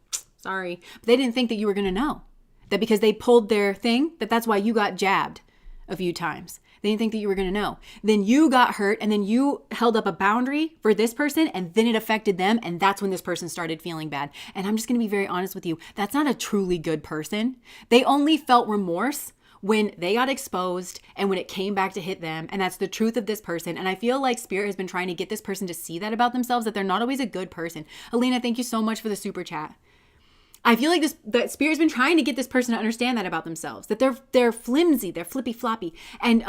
Sorry. But they didn't think that you were going to know. That because they pulled their thing, that's why you got jabbed a few times. They didn't think that you were going to know. Then you got hurt, and then you held up a boundary for this person, and then it affected them. And that's when this person started feeling bad. And I'm just going to be very honest with you. That's not a truly good person. They only felt remorse when they got exposed and when it came back to hit them. And that's the truth of this person. And I feel like Spirit has been trying to get this person to see that about themselves, that they're not always a good person. Alina, thank you so much for the super chat. I feel like that Spirit has been trying to get this person to understand that about themselves, that they're flimsy, they're flippy floppy. And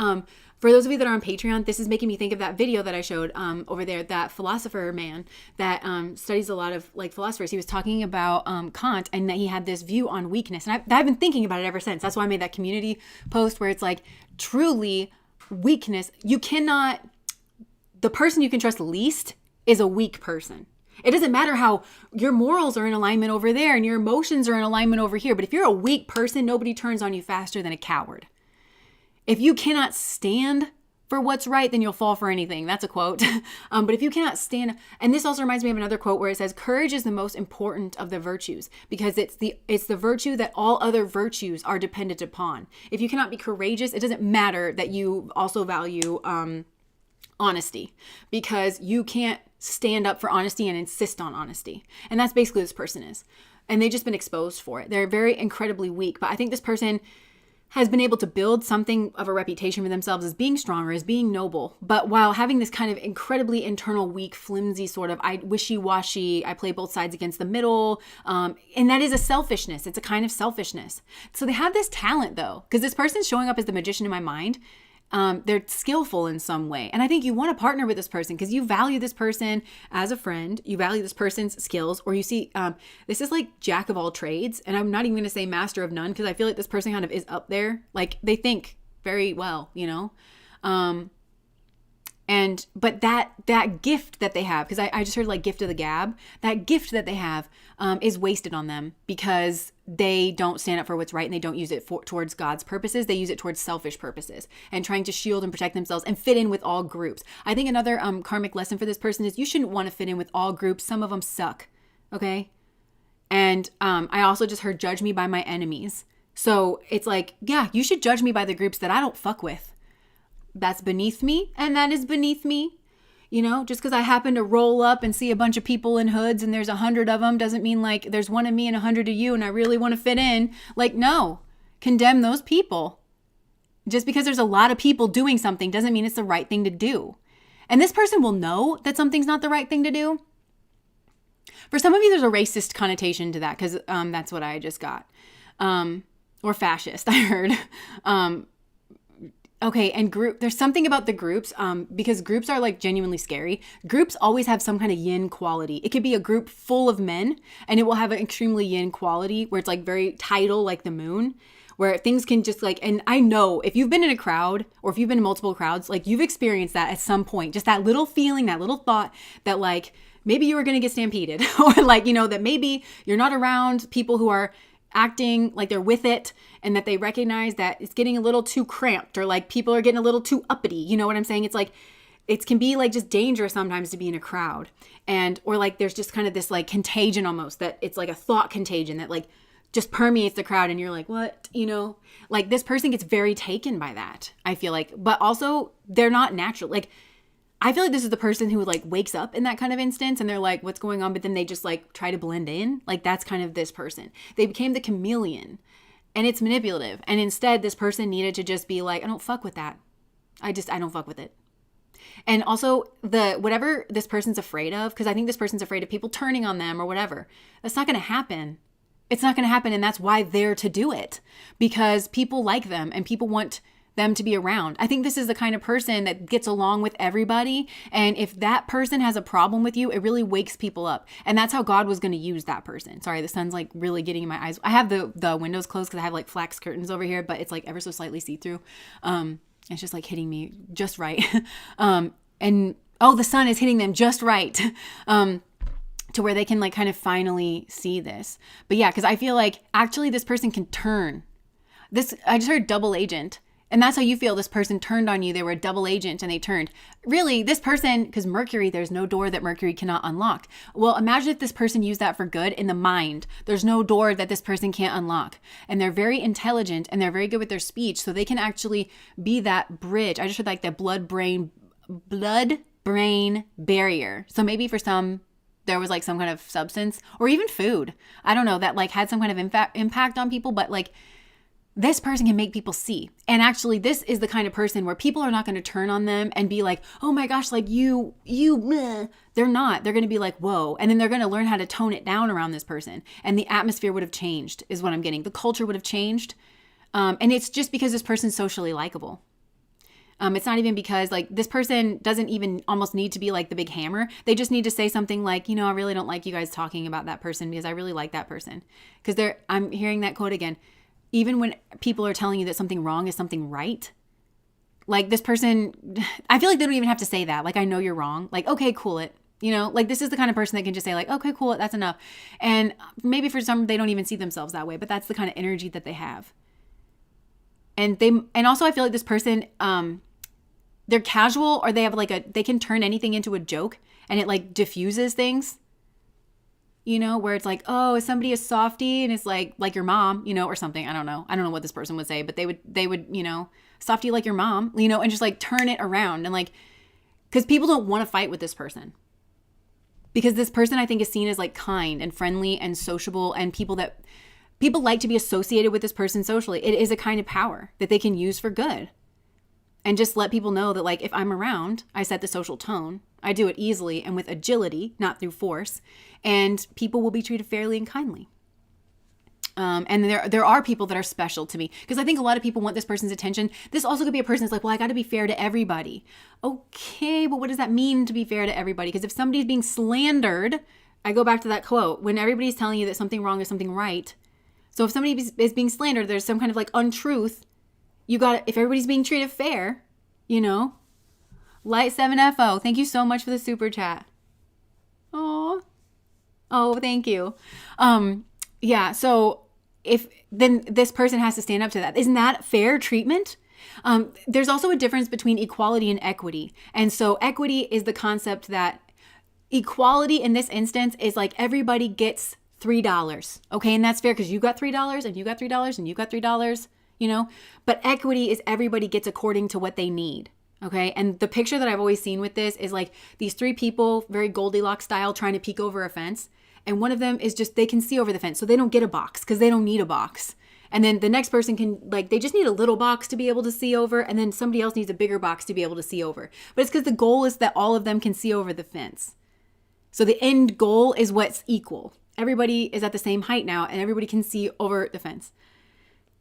for those of you that are on Patreon, this is making me think of that video that I showed over there, that philosopher man that studies a lot of like philosophers. He was talking about Kant, and that he had this view on weakness. And I've been thinking about it ever since. That's why I made that community post where it's like, truly weakness. The person you can trust least is a weak person. It doesn't matter how your morals are in alignment over there and your emotions are in alignment over here. But if you're a weak person, nobody turns on you faster than a coward. If you cannot stand for what's right, then you'll fall for anything. That's a quote. But if you cannot stand, and this also reminds me of another quote where it says, courage is the most important of the virtues, because it's the virtue that all other virtues are dependent upon. If you cannot be courageous, it doesn't matter that you also value honesty, because you can't stand up for honesty and insist on honesty. And that's basically what this person is. And they've just been exposed for it. They're very incredibly weak. But I think this person has been able to build something of a reputation for themselves as being stronger, as being noble. But while having this kind of incredibly internal, weak, flimsy sort of wishy-washy, I play both sides against the middle. And that is a selfishness. It's a kind of selfishness. So they have this talent though, because this person's showing up as the magician in my mind. they're skillful in some way. And I think you want to partner with this person because you value this person as a friend. You value this person's skills, or you see, this is like jack of all trades. And I'm not even going to say master of none because I feel like this person kind of is up there. Like they think very well, you know? But that gift that they have, because I just heard like gift of the gab, that gift that they have is wasted on them because they don't stand up for what's right and they don't use it towards God's purposes. They use it towards selfish purposes and trying to shield and protect themselves and fit in with all groups. I think another karmic lesson for this person is you shouldn't want to fit in with all groups. Some of them suck. Okay. And I also just heard judge me by my enemies. So it's like, yeah, you should judge me by the groups that I don't fuck with. That's beneath me, and that is beneath me. You know, just because I happen to roll up and see a bunch of people in hoods and there's 100 of them doesn't mean like there's one of me and 100 of you and I really want to fit in. Like, no, condemn those people. Just because there's a lot of people doing something doesn't mean it's the right thing to do. And this person will know that something's not the right thing to do. For some of you, there's a racist connotation to that because that's what I just got. Or fascist, I heard. Okay, and there's something about the groups, because groups are like genuinely scary. Groups always have some kind of yin quality. It could be a group full of men, and it will have an extremely yin quality where it's like very tidal, like the moon, where things can just like, and I know if you've been in a crowd or if you've been in multiple crowds, like you've experienced that at some point, just that little feeling, that little thought that like maybe you were going to get stampeded or like, you know, that maybe you're not around people who are acting like they're with it and that they recognize that it's getting a little too cramped or like people are getting a little too uppity. You know what I'm saying? It's like, it can be like just dangerous sometimes to be in a crowd or like there's just kind of this like contagion almost that it's like a thought contagion that like just permeates the crowd and you're like, what, you know, like this person gets very taken by that. I feel like, but also they're not natural. Like, I feel like this is the person who like wakes up in that kind of instance and they're like, what's going on? But then they just like try to blend in. Like that's kind of this person. They became the chameleon and it's manipulative. And instead this person needed to just be like, I don't fuck with that. I don't fuck with it. And also whatever this person's afraid of, because I think this person's afraid of people turning on them or whatever. That's not going to happen. It's not going to happen. And that's why they're to do it because people like them and people want them to be around. I think this is the kind of person that gets along with everybody. And if that person has a problem with you, it really wakes people up. And that's how God was going to use that person. Sorry, the sun's like really getting in my eyes. I have the windows closed because I have like flax curtains over here, but it's like ever so slightly see-through. It's just like hitting me just right. The sun is hitting them just right. To where they can like kind of finally see this. But yeah, because I feel like actually this person can turn. I just heard double agent. And that's how you feel. This person turned on you. They were a double agent and they turned. Really, this person, because Mercury, there's no door that Mercury cannot unlock. Well, imagine if this person used that for good in the mind. There's no door that this person can't unlock. And they're very intelligent and they're very good with their speech. So they can actually be that bridge. I just heard like the blood-brain barrier. So maybe for some, there was like some kind of substance or even food. I don't know, that like had some kind of impact on people, but like, this person can make people see. And actually, this is the kind of person where people are not going to turn on them and be like, oh my gosh, like you, bleh. They're not. They're going to be like, whoa. And then they're going to learn how to tone it down around this person. And the atmosphere would have changed is what I'm getting. The culture would have changed. And it's just because this person's socially likable. It's not even because like this person doesn't even almost need to be like the big hammer. They just need to say something like, you know, I really don't like you guys talking about that person because I really like that person. Because I'm hearing that quote again. Even when people are telling you that something wrong is something right, like this person, I feel like they don't even have to say that. Like, I know you're wrong. Like, okay, cool it. You know, like this is the kind of person that can just say like, okay, cool it. That's enough. And maybe for some, they don't even see themselves that way, but that's the kind of energy that they have. And also I feel like this person, they're casual or they have like they can turn anything into a joke and it like diffuses things. You know, where it's like, oh, is somebody a softie? And it's like your mom, you know, or something. I don't know what this person would say, but they would, you know, softie like your mom, you know, and just like turn it around and like, because people don't want to fight with this person. Because this person I think is seen as like kind and friendly and sociable and people like to be associated with this person socially. It is a kind of power that they can use for good. And just let people know that like, if I'm around, I set the social tone. I do it easily and with agility, not through force. And people will be treated fairly and kindly. And there are people that are special to me because I think a lot of people want this person's attention. This also could be a person that's like, well, I got to be fair to everybody. Okay, but what does that mean to be fair to everybody? Because if somebody's being slandered, I go back to that quote, when everybody's telling you that something wrong is something right. So if somebody is being slandered, there's some kind of like untruth. If everybody's being treated fair, Light 7FO, thank you so much for the super chat. Oh, thank you. Yeah, so then this person has to stand up to that. Isn't that fair treatment? There's also a difference between equality and equity. And so equity is the concept that equality in this instance is like everybody gets $3. Okay, and that's fair because you got $3 and you got $3 and you got $3, But equity is everybody gets according to what they need. Okay, and the picture that I've always seen with this is like these three people, very Goldilocks style, trying to peek over a fence. And one of them is just, they can see over the fence. So they don't get a box because they don't need a box. And then the next person can, they just need a little box to be able to see over. And then somebody else needs a bigger box to be able to see over. But it's because the goal is that all of them can see over the fence. So the end goal is what's equal. Everybody is at the same height now and everybody can see over the fence.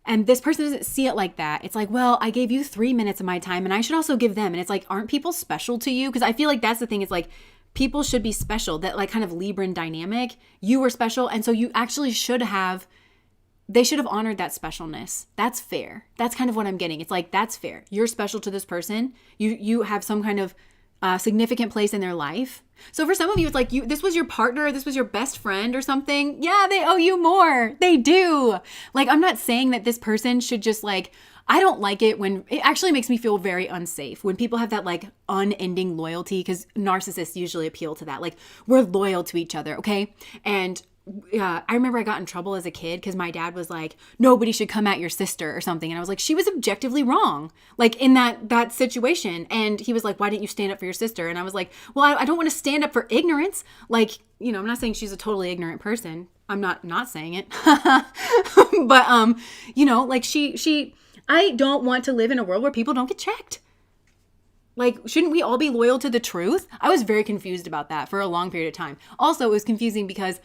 And this person doesn't see it like that. It's like, well, I gave you 3 minutes of my time and I should also give them. And it's like, aren't people special to you? Because I feel like that's the thing. It's like, people should be special, that like kind of Libran dynamic. You were special. And so you actually they should have honored that specialness. That's fair. That's kind of what I'm getting. It's like, that's fair. You're special to this person. You have some kind of significant place in their life. So for some of you, it's like this was your partner, this was your best friend or something. Yeah, they owe you more. They do. Like, I'm not saying that this person should just like, I don't like it when it actually makes me feel very unsafe when people have that like unending loyalty, because narcissists usually appeal to that. Like, we're loyal to each other. Okay. And I remember I got in trouble as a kid because my dad was like, nobody should come at your sister or something. And I was like, she was objectively wrong, like in that situation. And he was like, why didn't you stand up for your sister? And I was like, well, I don't want to stand up for ignorance. Like, I'm not saying she's a totally ignorant person. I'm not saying it. But, like I don't want to live in a world where people don't get checked. Like, shouldn't we all be loyal to the truth? I was very confused about that for a long period of time. Also, it was confusing because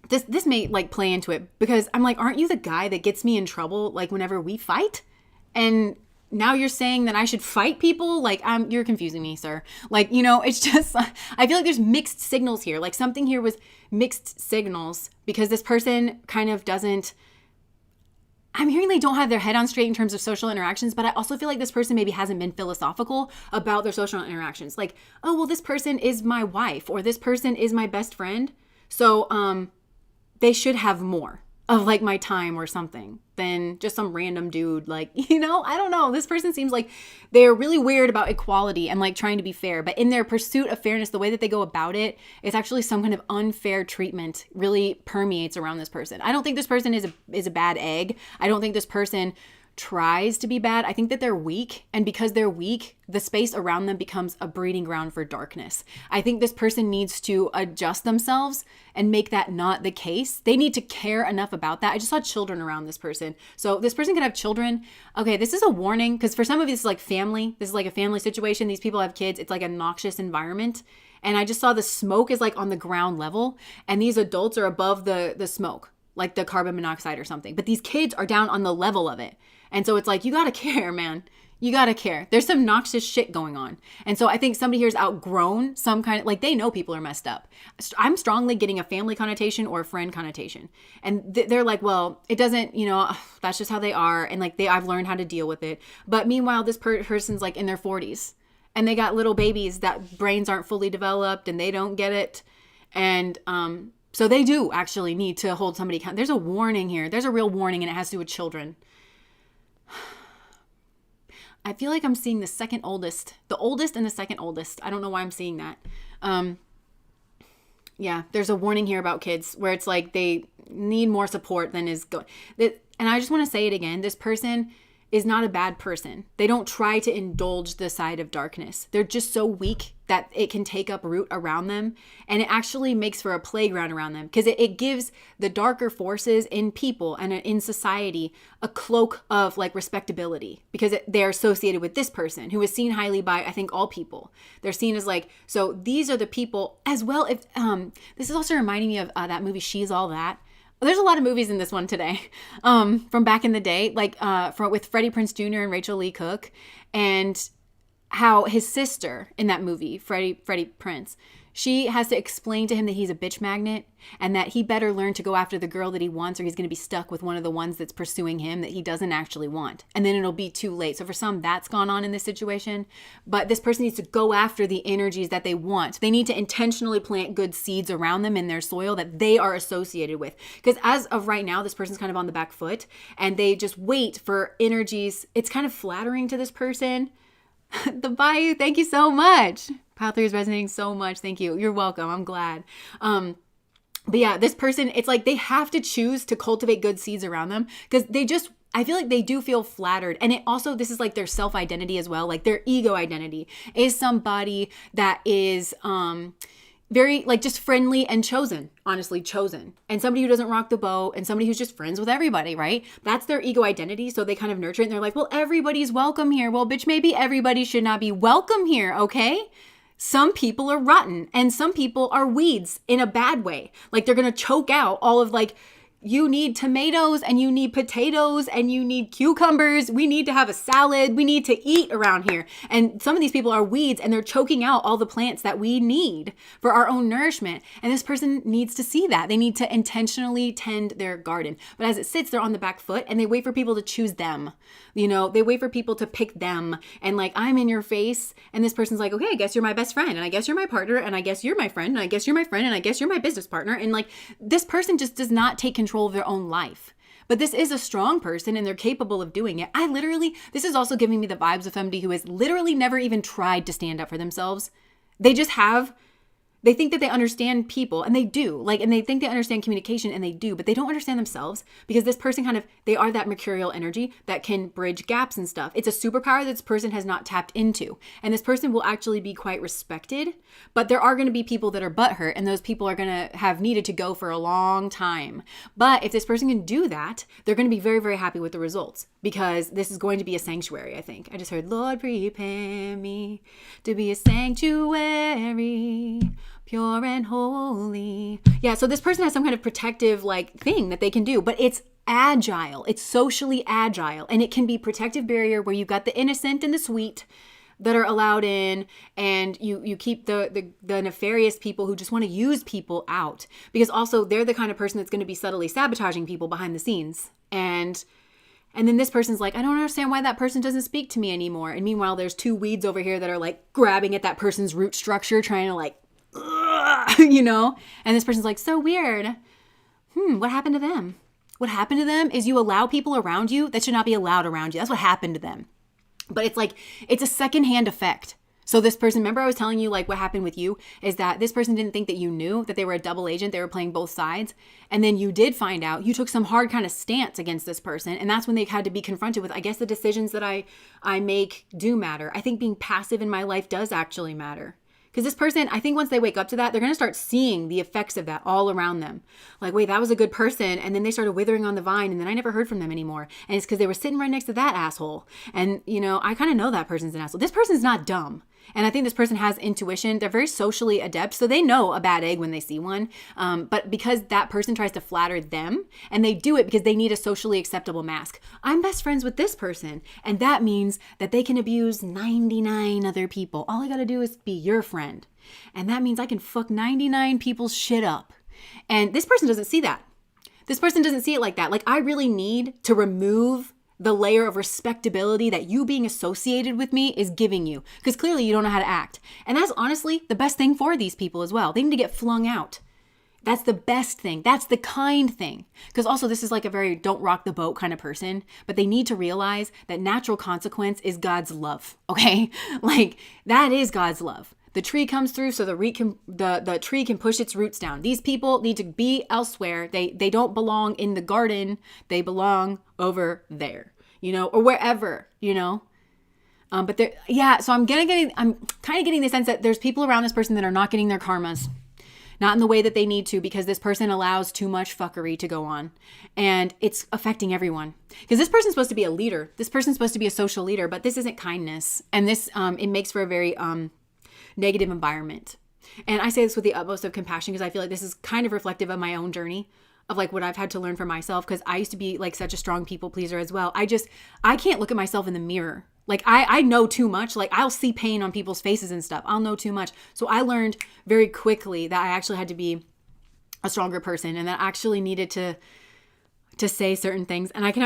this may like play into it, because I'm like, aren't you the guy that gets me in trouble like whenever we fight? And now you're saying that I should fight people? Like, you're confusing me, sir. Like, it's just, I feel like there's mixed signals here. Like, something here was mixed signals because this person kind of I'm hearing they don't have their head on straight in terms of social interactions, but I also feel like this person maybe hasn't been philosophical about their social interactions. Like, oh, well, this person is my wife or this person is my best friend. So, they should have more of like my time or something than just some random dude. Like, I don't know. This person seems like they're really weird about equality and like trying to be fair, but in their pursuit of fairness, the way that they go about it is actually some kind of unfair treatment really permeates around this person. I don't think this person is a bad egg. I don't think this person tries to be bad. I think that they're weak, and because they're weak, the space around them becomes a breeding ground for darkness. I think this person needs to adjust themselves and make that not the case. They need to care enough about that. I just saw children around this person. So this person could have children. Okay, this is a warning, because for some of you, this is like family. This is like a family situation. These people have kids. It's like a noxious environment. And I just saw the smoke is like on the ground level, and these adults are above the smoke, like the carbon monoxide or something. But these kids are down on the level of it. And so it's like, you got to care, man. You got to care. There's some noxious shit going on. And so I think somebody here's outgrown some kind of, like, they know people are messed up. I'm strongly getting a family connotation or a friend connotation. And they're like, well, it doesn't, that's just how they are. And like, I've learned how to deal with it. But meanwhile, this person's like in their 40s and they got little babies that brains aren't fully developed and they don't get it. And, so they do actually need to hold somebody accountable. There's a warning here. There's a real warning, and it has to do with children. I feel like I'm seeing the oldest and the second oldest. I don't know why I'm seeing that. Yeah, there's a warning here about kids where it's like they need more support than is going. And I just want to say it again. This person is not a bad person. They don't try to indulge the side of darkness. They're just so weak that it can take up root around them. And it actually makes for a playground around them, because it gives the darker forces in people and in society a cloak of like respectability, because they're associated with this person who is seen highly by, I think, all people. They're seen as like, so these are the people as well. If this is also reminding me of that movie, She's All That. There's a lot of movies in this one today, from back in the day, like with Freddie Prinze Jr. and Rachel Lee Cook, and how his sister in that movie, Freddie Prinze, she has to explain to him that he's a bitch magnet and that he better learn to go after the girl that he wants, or he's going to be stuck with one of the ones that's pursuing him that he doesn't actually want. And then it'll be too late. So for some, that's gone on in this situation. But this person needs to go after the energies that they want. They need to intentionally plant good seeds around them in their soil that they are associated with. Because as of right now, this person's kind of on the back foot and they just wait for energies. It's kind of flattering to this person. The Bayou, thank you so much. Pile 3 is resonating so much. Thank you. You're welcome. I'm glad. But yeah, this person, it's like they have to choose to cultivate good seeds around them because I feel like they do feel flattered. And it also, this is like their self-identity as well. Like their ego identity is somebody that is, very like just friendly and chosen, honestly chosen, and somebody who doesn't rock the boat and somebody who's just friends with everybody, right? That's their ego identity. So they kind of nurture it and they're like, well, everybody's welcome here. Well, bitch, maybe everybody should not be welcome here. Okay. Some people are rotten and some people are weeds in a bad way. Like they're going to choke out all of like, you need tomatoes and you need potatoes and you need cucumbers. We need to have a salad. We need to eat around here. And some of these people are weeds and they're choking out all the plants that we need for our own nourishment. And this person needs to see that. They need to intentionally tend their garden. But as it sits, they're on the back foot and they wait for people to choose them. You know, they wait for people to pick them and like, I'm in your face. And this person's like, okay, I guess you're my best friend. And I guess you're my partner. And I guess you're my friend. And I guess you're my friend. And I guess you're my business partner. And like, this person just does not take control of their own life. But this is a strong person and they're capable of doing it. This is also giving me the vibes of somebody who has literally never even tried to stand up for themselves. They think that they understand people and they do, and they think they understand communication and they do, but they don't understand themselves because this person they are that mercurial energy that can bridge gaps and stuff. It's a superpower that this person has not tapped into. And this person will actually be quite respected, but there are going to be people that are butthurt and those people are going to have needed to go for a long time. But if this person can do that, they're going to be very, very happy with the results because this is going to be a sanctuary, I think. I just heard, Lord, prepare me to be a sanctuary, pure and holy. Yeah, so this person has some kind of protective thing that they can do, but it's agile. It's socially agile, and it can be protective barrier where you've got the innocent and the sweet that are allowed in, and you keep the nefarious people who just want to use people out, because also they're the kind of person that's going to be subtly sabotaging people behind the scenes. And then this person's like, I don't understand why that person doesn't speak to me anymore. And meanwhile, there's two weeds over here that are grabbing at that person's root structure, trying to and this person's like, so weird. What happened to them? What happened to them is you allow people around you that should not be allowed around you. That's what happened to them. But it's a secondhand effect. So this person, remember I was telling you what happened with you is that this person didn't think that you knew that they were a double agent. They were playing both sides. And then you did find out, you took some hard kind of stance against this person. And that's when they had to be confronted with, I guess the decisions that I make do matter. I think being passive in my life does actually matter. Because this person, I think once they wake up to that, they're going to start seeing the effects of that all around them. Wait, that was a good person. And then they started withering on the vine. And then I never heard from them anymore. And it's because they were sitting right next to that asshole. And, I kind of know that person's an asshole. This person's not dumb. And I think this person has intuition. They're very socially adept. So they know a bad egg when they see one. But because that person tries to flatter them, and they do it because they need a socially acceptable mask. I'm best friends with this person. And that means that they can abuse 99 other people. All I got to do is be your friend. And that means I can fuck 99 people's shit up. And this person doesn't see that. This person doesn't see it like that. I really need to remove the layer of respectability that you being associated with me is giving you. Because clearly you don't know how to act. And that's honestly the best thing for these people as well. They need to get flung out. That's the best thing. That's the kind thing. Because also this is a very don't rock the boat kind of person. But they need to realize that natural consequence is God's love. Okay? That is God's love. The tree comes through so the tree can push its roots down. These people need to be elsewhere. They don't belong in the garden. They belong over there, or wherever, But so I'm kind of getting the sense that there's people around this person that are not getting their karmas. Not in the way that they need to, because this person allows too much fuckery to go on. And it's affecting everyone. Because this person's supposed to be a leader. This person's supposed to be a social leader, but this isn't kindness. And this, it makes for a very negative environment. And I say this with the utmost of compassion because I feel like this is kind of reflective of my own journey. of like what I've had to learn for myself, because I used to be like such a strong people pleaser as well. I can't look at myself in the mirror. Like I know too much. Like I'll see pain on people's faces and stuff. I'll know too much. So I learned very quickly that I actually had to be a stronger person, and that I actually needed to say certain things. And I can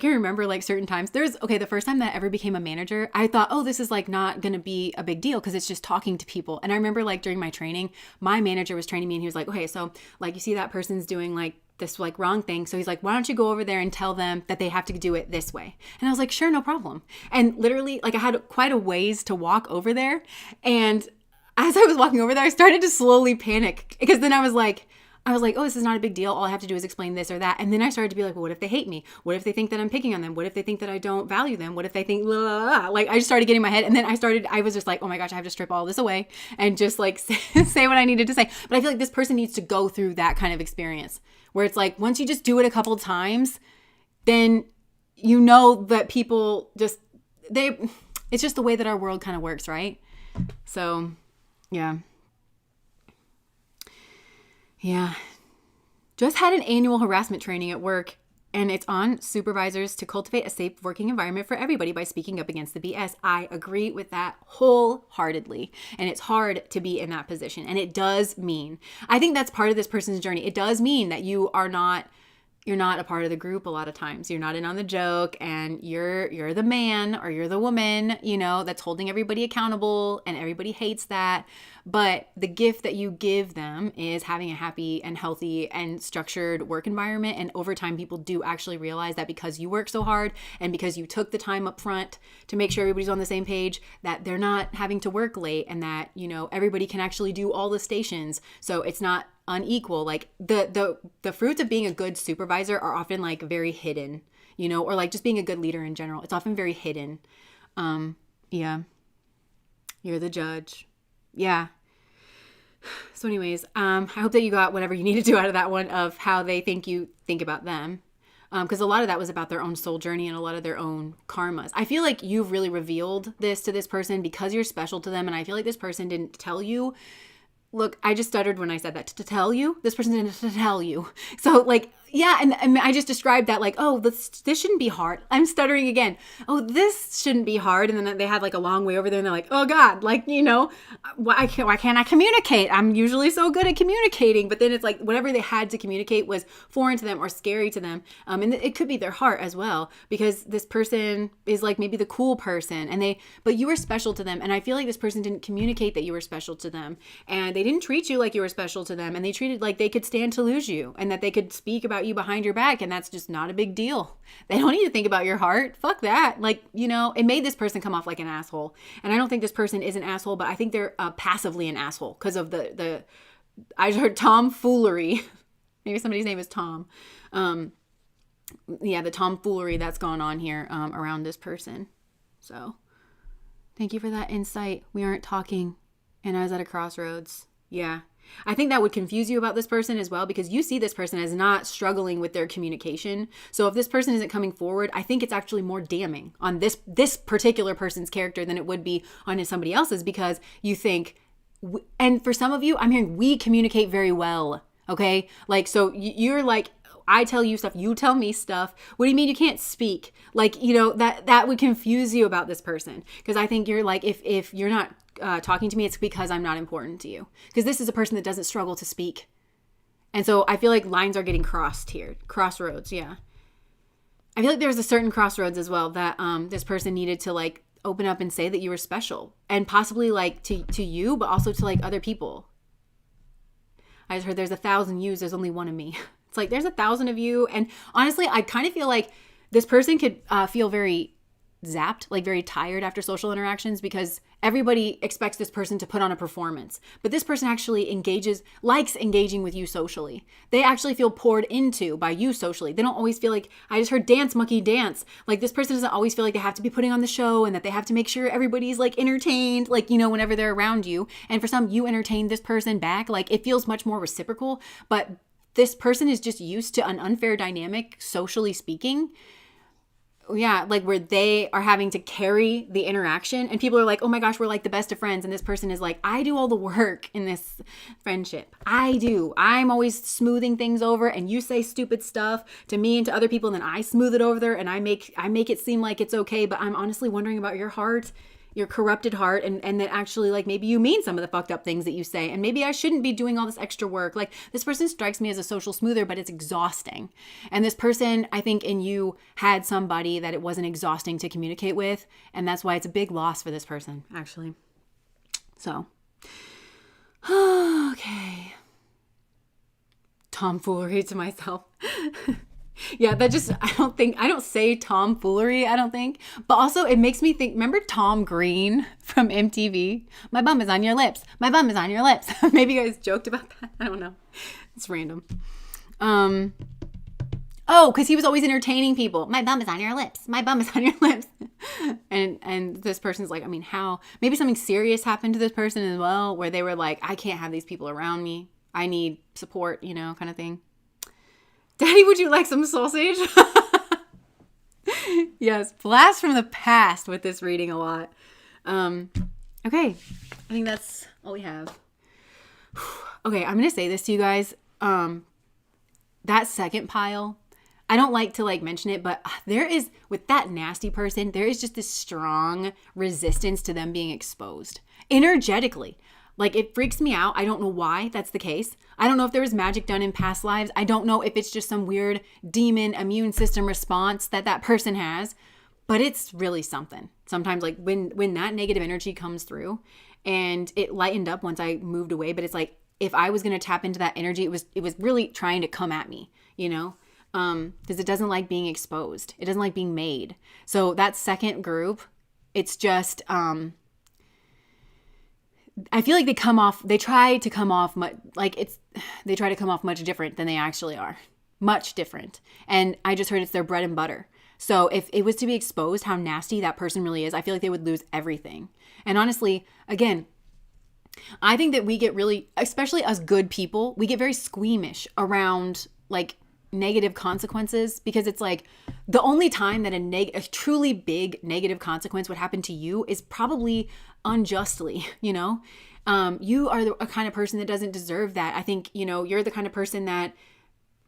remember like certain times. The first time that I ever became a manager, I thought, oh, this is like not going to be a big deal because it's just talking to people. And I remember like during my training, my manager was training me and he was like, okay, so like you see that person's doing like this like wrong thing. So he's like, why don't you go over there and tell them that they have to do it this way? And I was like, sure, no problem. And literally like I had quite a ways to walk over there. And as I was walking over there, I started to slowly panic, because then I was like, oh, this is not a big deal. All I have to do is explain this or that. And then I started to be like, well, what if they hate me? What if they think that I'm picking on them? What if they think that I don't value them? What if they think, blah, blah, blah. Like I just started getting in my head. And then I was just like, oh my gosh, I have to strip all this away and just like say what I needed to say. But I feel like this person needs to go through that kind of experience where it's like, once you just do it a couple times, then you know that people just, it's just the way that our world kind of works, right? So, yeah. Yeah. Just had an annual harassment training at work, and it's on supervisors to cultivate a safe working environment for everybody by speaking up against the BS. I agree with that wholeheartedly. And it's hard to be in that position. And it does mean, I think that's part of this person's journey. It does mean that you're not a part of the group a lot of times. You're not in on the joke, and you're the man or you're the woman, that's holding everybody accountable, and everybody hates that. But the gift that you give them is having a happy and healthy and structured work environment. And over time, people do actually realize that because you work so hard and because you took the time up front to make sure everybody's on the same page, that they're not having to work late, and that, everybody can actually do all the stations. So it's not unequal. Like the fruits of being a good supervisor are often like very hidden, or like just being a good leader in general. It's often very hidden. Yeah. You're the judge. Yeah. So anyways, I hope that you got whatever you needed to out of that one, of how they think you think about them. Because a lot of that was about their own soul journey and a lot of their own karmas. I feel like you've really revealed this to this person because you're special to them. And I feel like this person didn't tell you. Look, I just stuttered when I said that. To tell you, this person didn't tell you. So like, yeah, and I just described that like, oh, this shouldn't be hard. I'm stuttering again. Oh, this shouldn't be hard. And then they had like a long way over there, and they're like, oh God, like, why can't I communicate? I'm usually so good at communicating. But then it's like whatever they had to communicate was foreign to them or scary to them. And it could be their heart as well, because this person is like maybe the cool person, but you were special to them. And I feel like this person didn't communicate that you were special to them, and they didn't treat you like you were special to them, and they treated like they could stand to lose you, and that they could speak about you behind your back, and that's just not a big deal. They don't need to think about your heart. Fuck that. Like, it made this person come off like an asshole. And I don't think this person is an asshole, but I think they're passively an asshole because of I heard tomfoolery. Maybe somebody's name is Tom. The tomfoolery that's gone on here around this person. So thank you for that insight. We aren't talking, and I was at a crossroads. Yeah. I think that would confuse you about this person as well, because you see this person as not struggling with their communication. So if this person isn't coming forward, I think it's actually more damning on this particular person's character than it would be on somebody else's, because you think, and for some of you, I'm hearing we communicate very well. Okay. Like, so you're like, I tell you stuff, you tell me stuff. What do you mean you can't speak? Like, that would confuse you about this person. Because I think you're like, if you're not talking to me, it's because I'm not important to you. Because this is a person that doesn't struggle to speak. And so I feel like lines are getting crossed here. Crossroads, yeah. I feel like there's a certain crossroads as well that this person needed to like open up and say that you were special. And possibly like to you, but also to like other people. I just heard there's 1,000 yous, there's only one of me. It's like there's 1,000 of you. And honestly, I kind of feel like this person could feel very zapped, like very tired after social interactions, because everybody expects this person to put on a performance. But this person actually likes engaging with you socially. They actually feel poured into by you socially. They don't always feel like, I just heard dance, monkey, dance. Like this person doesn't always feel like they have to be putting on the show and that they have to make sure everybody's like entertained, like, whenever they're around you. And for some, you entertain this person back. Like it feels much more reciprocal, but this person is just used to an unfair dynamic, socially speaking, Yeah, like where they are having to carry the interaction and people are like, oh my gosh, we're like the best of friends. And this person is like, I do all the work in this friendship. I do. I'm always smoothing things over and you say stupid stuff to me and to other people. And then I smooth it over there and I make it seem like it's okay. But I'm honestly wondering about your heart, your corrupted heart, and that actually like maybe you mean some of the fucked up things that you say and maybe I shouldn't be doing all this extra work. Like this person strikes me as a social smoother, but it's exhausting. And this person, I think in you had somebody that it wasn't exhausting to communicate with, and that's why it's a big loss for this person actually. So okay, tomfoolery to myself. Yeah, that just, I don't say tomfoolery, I don't think. But also it makes me think, remember Tom Green from MTV? My bum is on your lips. My bum is on your lips. Maybe you guys joked about that. I don't know. It's random. Oh, because he was always entertaining people. My bum is on your lips. My bum is on your lips. And this person's like, I mean, how? Maybe something serious happened to this person as well, where they were like, I can't have these people around me. I need support, kind of thing. Daddy, would you like some sausage? Yes, blast from the past with this reading a lot. Okay, I think that's all we have. Okay, I'm going to say this to you guys. That second pile, I don't like to mention it, but there is, with that nasty person, there is just this strong resistance to them being exposed energetically. Like, it freaks me out. I don't know why that's the case. I don't know if there was magic done in past lives. I don't know if it's just some weird demon immune system response that person has, but it's really something. Sometimes, like, when that negative energy comes through, and it lightened up once I moved away, but it's like, if I was going to tap into that energy, it was really trying to come at me, because it doesn't like being exposed. It doesn't like being made. So that second group, it's just, I feel like they try to come off much different than they actually are. Much different. And I just heard it's their bread and butter. So if it was to be exposed how nasty that person really is, I feel like they would lose everything. And honestly, again, I think that we get really, especially us good people, we get very squeamish around negative consequences, because it's like the only time that a truly big negative consequence would happen to you is probably unjustly. You are a kind of person that doesn't deserve that. I think you're the kind of person that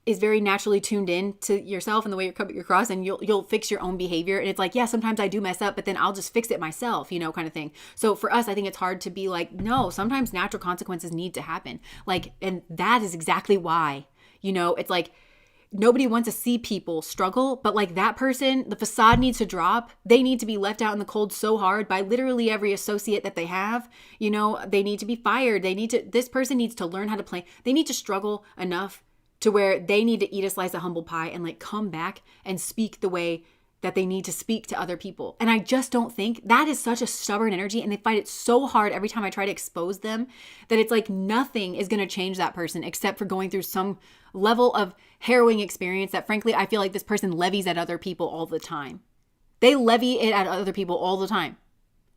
is very naturally tuned in to yourself and the way you're coming across, and you'll fix your own behavior. And it's like, yeah, sometimes I do mess up, but then I'll just fix it myself, kind of thing. So for us, I think it's hard to be like, no, sometimes natural consequences need to happen. And that is exactly why, it's like, nobody wants to see people struggle, but that person, the facade needs to drop. They need to be left out in the cold so hard by literally every associate that they have. They need to be fired. This person needs to learn how to play. They need to struggle enough to where they need to eat a slice of humble pie and come back and speak the way that they need to speak to other people. And I just don't think that is such a stubborn energy, and they fight it so hard every time I try to expose them that it's like nothing is going to change that person except for going through some level of harrowing experience that frankly I feel like this person levies at other people all the time. They levy it at other people all the time.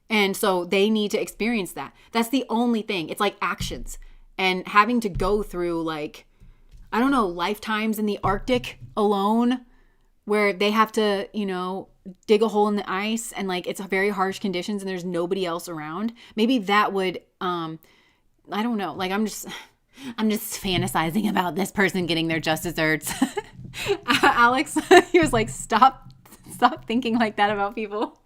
And so they need to experience that. That's the only thing. It's like actions and having to go through lifetimes in the Arctic alone, where they have to, dig a hole in the ice and it's very harsh conditions and there's nobody else around. Maybe that would, I don't know. I'm just fantasizing about this person getting their just desserts. Alex, he was like, stop thinking like that about people.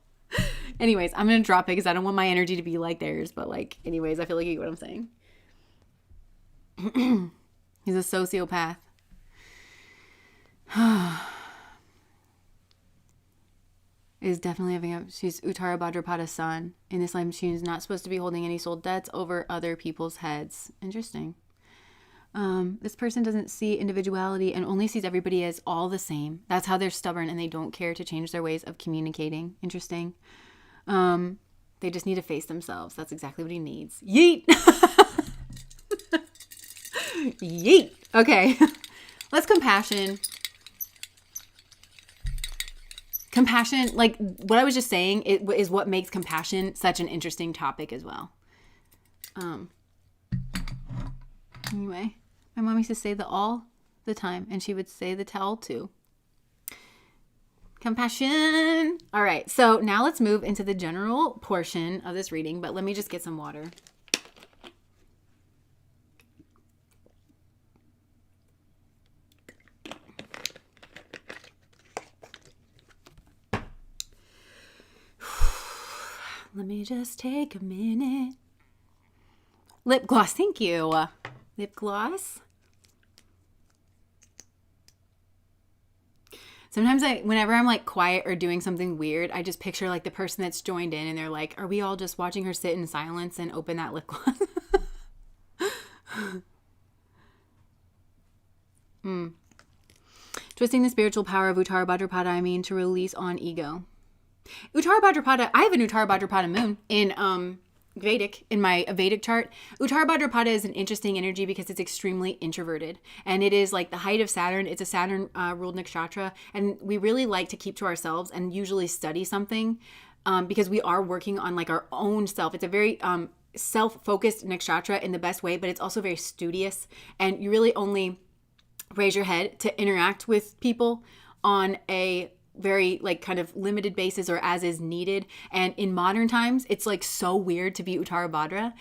Anyways, I'm going to drop it because I don't want my energy to be like theirs. But anyways, I feel like you get what I'm saying. He's a sociopath. Is definitely having she's Uttara Bhadrapada's son. In this life, she's not supposed to be holding any soul debts over other people's heads. Interesting. This person doesn't see individuality and only sees everybody as all the same. That's how they're stubborn and they don't care to change their ways of communicating. Interesting. They just need to face themselves. That's exactly what he needs. Yeet! Yeet! Okay. Let's compassion. Compassion, what I was just saying, is what makes compassion such an interesting topic as well. Anyway, my mom used to say the all the time, and she would say the tell too. Compassion. All right, so now let's move into the general portion of this reading, but let me just get some water. Let me just take a minute. Lip gloss, thank you. Lip gloss. Sometimes whenever I'm like quiet or doing something weird, I just picture like the person that's joined in and they're like, are we all just watching her sit in silence and open that lip gloss? Twisting the spiritual power of Uttara Bhadrapada, I mean, to release on ego. Uttara Bhadrapada, I have an Uttara Bhadrapada moon in Vedic, in my Vedic chart. Uttara Bhadrapada is an interesting energy because it's extremely introverted. And it is like the height of Saturn. It's a Saturn ruled nakshatra. And we really like to keep to ourselves and usually study something because we are working on like our own self. It's a very self-focused nakshatra in the best way, but it's also very studious. And you really only raise your head to interact with people on a very like kind of limited basis or as is needed. And in modern times, it's like so weird to be Uttara Bhadra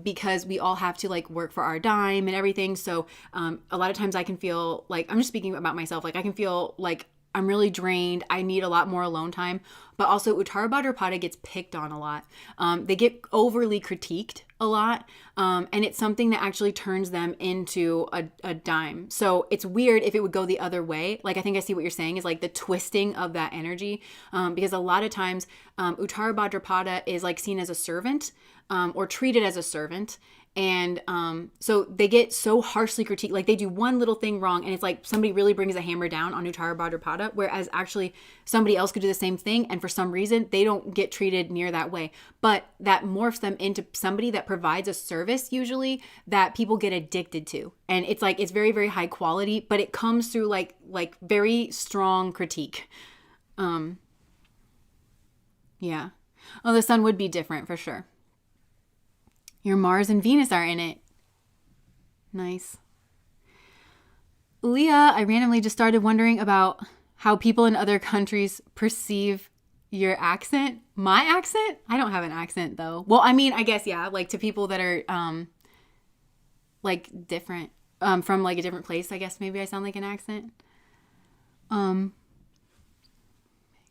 because we all have to like work for our dime and everything. So a lot of times I can feel like, I'm just speaking about myself, like I can feel like I'm really drained. I need a lot more alone time. But also Uttara Bhadrapada gets picked on a lot. They get overly critiqued a lot. And it's something that actually turns them into a dime. So it's weird if it would go the other way. Like I think I see what you're saying is like the twisting of that energy. Because a lot of times Uttara Bhadrapada is like seen as a servant or treated as a servant. And so they get so harshly critiqued, like they do one little thing wrong and it's like somebody really brings a hammer down on Uttara Bhadrapada, whereas actually somebody else could do the same thing and for some reason they don't get treated near that way. But that morphs them into somebody that provides a service usually that people get addicted to. And it's like, it's very, very high quality, but it comes through like very strong critique. Yeah. Oh, the sun would be different for sure. Your Mars and Venus are in it. Nice. Leah, I randomly just started wondering about how people in other countries perceive your accent. My accent? I don't have an accent though. Well, I mean, I guess, yeah, like to people that are like different from like a different place, I guess maybe I sound like an accent.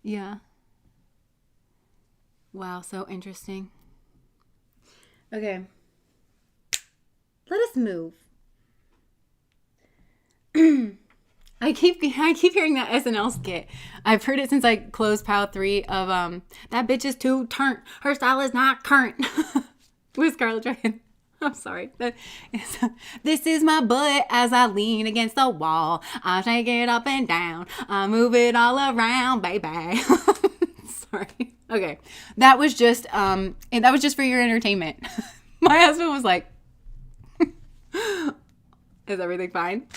Yeah. Wow, so interesting. Okay, let us move. I keep hearing that SNL skit. I've heard it since I closed pile 3 of that bitch is too turnt. Her style is not current. With Scarlett Johansson. I'm sorry. This is my butt as I lean against the wall. I shake it up and down. I move it all around, baby. Sorry. Okay. That was just for your entertainment. My husband was like, is everything fine?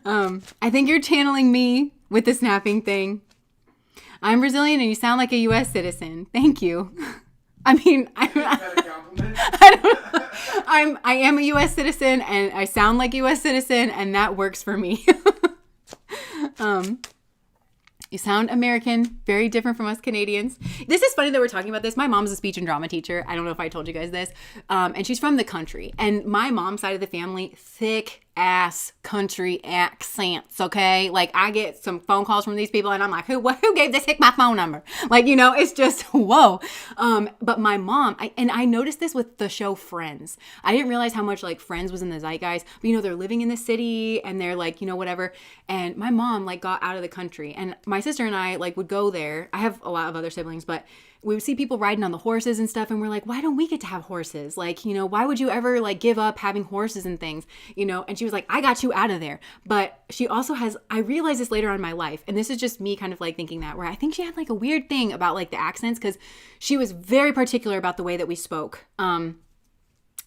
I think you're channeling me with the snapping thing. I'm Brazilian and you sound like a U.S. citizen. Thank you. I mean, I am a U.S. citizen and I sound like a U.S. citizen and that works for me. You sound American, very different from us Canadians. This is funny that we're talking about this. My mom's a speech and drama teacher. I don't know if I told you guys this. And she's from the country. And my mom's side of the family, thick ass country accents, okay? Like I get some phone calls from these people and I'm like, who gave this hick my phone number? Like, you know, it's just, whoa. But my mom, I noticed this with the show Friends. I didn't realize how much like Friends was in the zeitgeist, but you know, they're living in the city and they're like, you know, whatever. And my mom like got out of the country and my sister and I like would go there. I have a lot of other siblings, but we would see people riding on the horses and stuff. And we're like, why don't we get to have horses? Like, you know, why would you ever like give up having horses and things, you know? And she was like, I got you out of there. But she also has, I realized this later on in my life. And this is just me kind of like thinking that where I think she had like a weird thing about like the accents because she was very particular about the way that we spoke.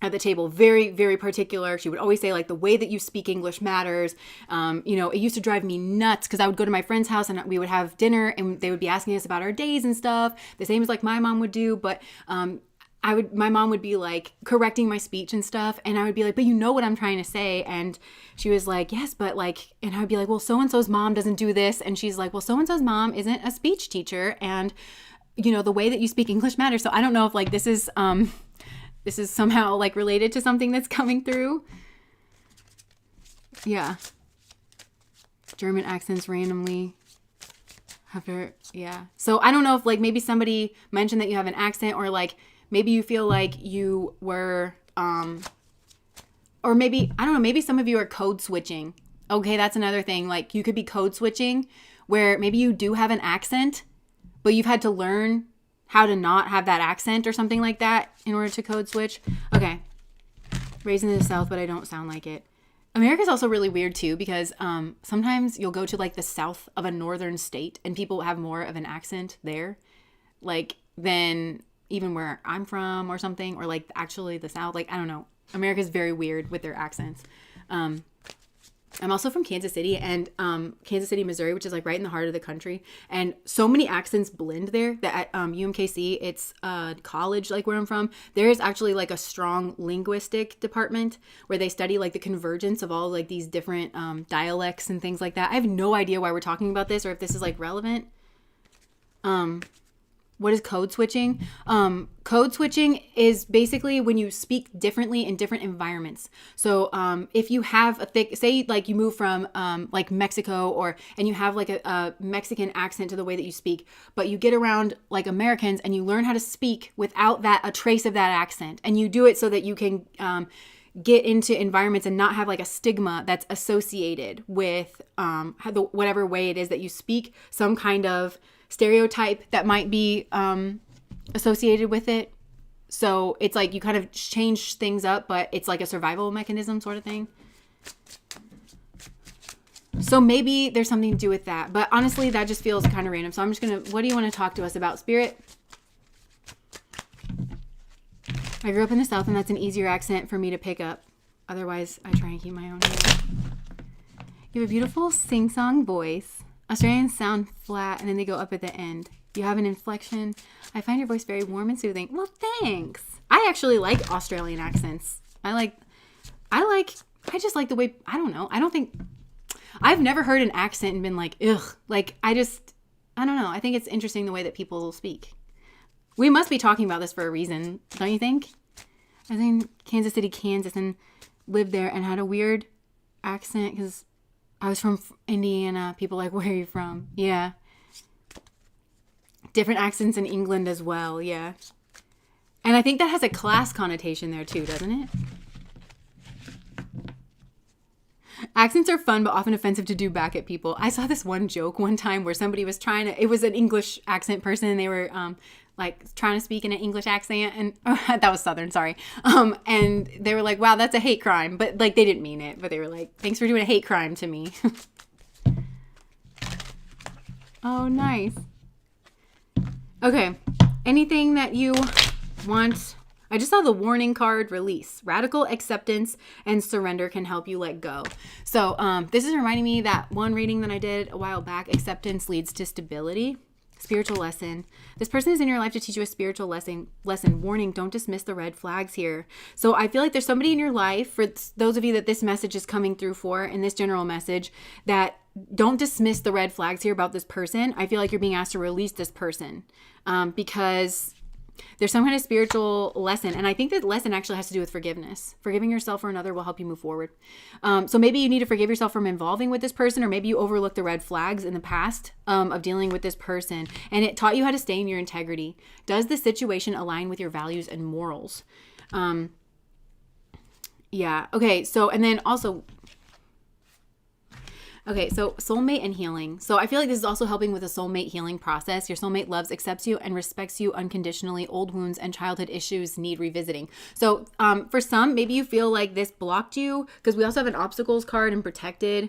At the table, very, very particular. She would always say like the way that you speak English matters. You know, it used to drive me nuts because I would go to my friend's house and we would have dinner and they would be asking us about our days and stuff, the same as like my mom would do. But my mom would be like correcting my speech and stuff. And I would be like, but you know what I'm trying to say. And she was like, yes, but like, and I would be like, well, so-and-so's mom doesn't do this. And she's like, well, so-and-so's mom isn't a speech teacher. And you know, the way that you speak English matters. So I don't know if like this is somehow like related to something that's coming through. Yeah. German accents randomly. Yeah. So I don't know if like maybe somebody mentioned that you have an accent, or like maybe you feel like you were, or maybe, I don't know, maybe some of you are code switching. Okay, that's another thing. Like you could be code switching where maybe you do have an accent, but you've had to learn how to not have that accent or something like that in order to code switch. Okay. Raised in the South, but I don't sound like it. America's also really weird too, because sometimes you'll go to like the south of a northern state and people have more of an accent there, like than even where I'm from or something, or like actually the South. Like, I don't know. America's very weird with their accents. I'm also from Kansas City, and Kansas City, Missouri, which is like right in the heart of the country. And so many accents blend there that at UMKC, it's a college like where I'm from. There is actually like a strong linguistic department where they study like the convergence of all like these different dialects and things like that. I have no idea why we're talking about this or if this is like relevant. What is code switching? Code switching is basically when you speak differently in different environments. So if you have a thick, say like you move from like Mexico, and you have like a Mexican accent to the way that you speak, but you get around like Americans and you learn how to speak without a trace of that accent. And you do it so that you can get into environments and not have like a stigma that's associated with whatever way it is that you speak, some kind of stereotype that might be associated with it. So it's like you kind of change things up, but it's like a survival mechanism sort of thing. So maybe there's something to do with that. But honestly, that just feels kind of random. So I'm just going to, what do you want to talk to us about, Spirit? I grew up in the South, and that's an easier accent for me to pick up. Otherwise, I try and keep my own here. You have a beautiful sing-song voice. Australians sound flat and then they go up at the end. You have an inflection. I find your voice very warm and soothing. Well, thanks. I actually like Australian accents. I just like the way, I don't know. I've never heard an accent and been like, ugh. Like, I don't know. I think it's interesting the way that people speak. We must be talking about this for a reason, don't you think? I was in Kansas City, Kansas, and lived there and had a weird accent because I was from Indiana. People like, where are you from? Yeah. Different accents in England as well. Yeah. And I think that has a class connotation there too, doesn't it? Accents are fun, but often offensive to do back at people. I saw this one joke one time where somebody was it was an English accent person, and they were like trying to speak in an English accent, and that was Southern, sorry. And they were like, wow, that's a hate crime. But like, they didn't mean it, but they were like, thanks for doing a hate crime to me. Oh, nice. Okay. Anything that you want? I just saw the warning card, release. Radical acceptance and surrender can help you let go. So this is reminding me that one reading that I did a while back, acceptance leads to stability. Spiritual lesson. This person is in your life to teach you a spiritual lesson. Warning, don't dismiss the red flags here. So I feel like there's somebody in your life, for those of you that this message is coming through for, in this general message, that don't dismiss the red flags here about this person. I feel like you're being asked to release this person because there's some kind of spiritual lesson. And I think that lesson actually has to do with forgiveness. Forgiving yourself or another will help you move forward. So maybe you need to forgive yourself from involving with this person, or maybe you overlooked the red flags in the past of dealing with this person. And it taught you how to stay in your integrity. Does the situation align with your values and morals? Yeah. Okay. So, and then also... Okay, so soulmate and healing. So I feel like this is also helping with a soulmate healing process. Your soulmate loves, accepts you, and respects you unconditionally. Old wounds and childhood issues need revisiting. So for some, maybe you feel like this blocked you, because we also have an obstacles card and protected.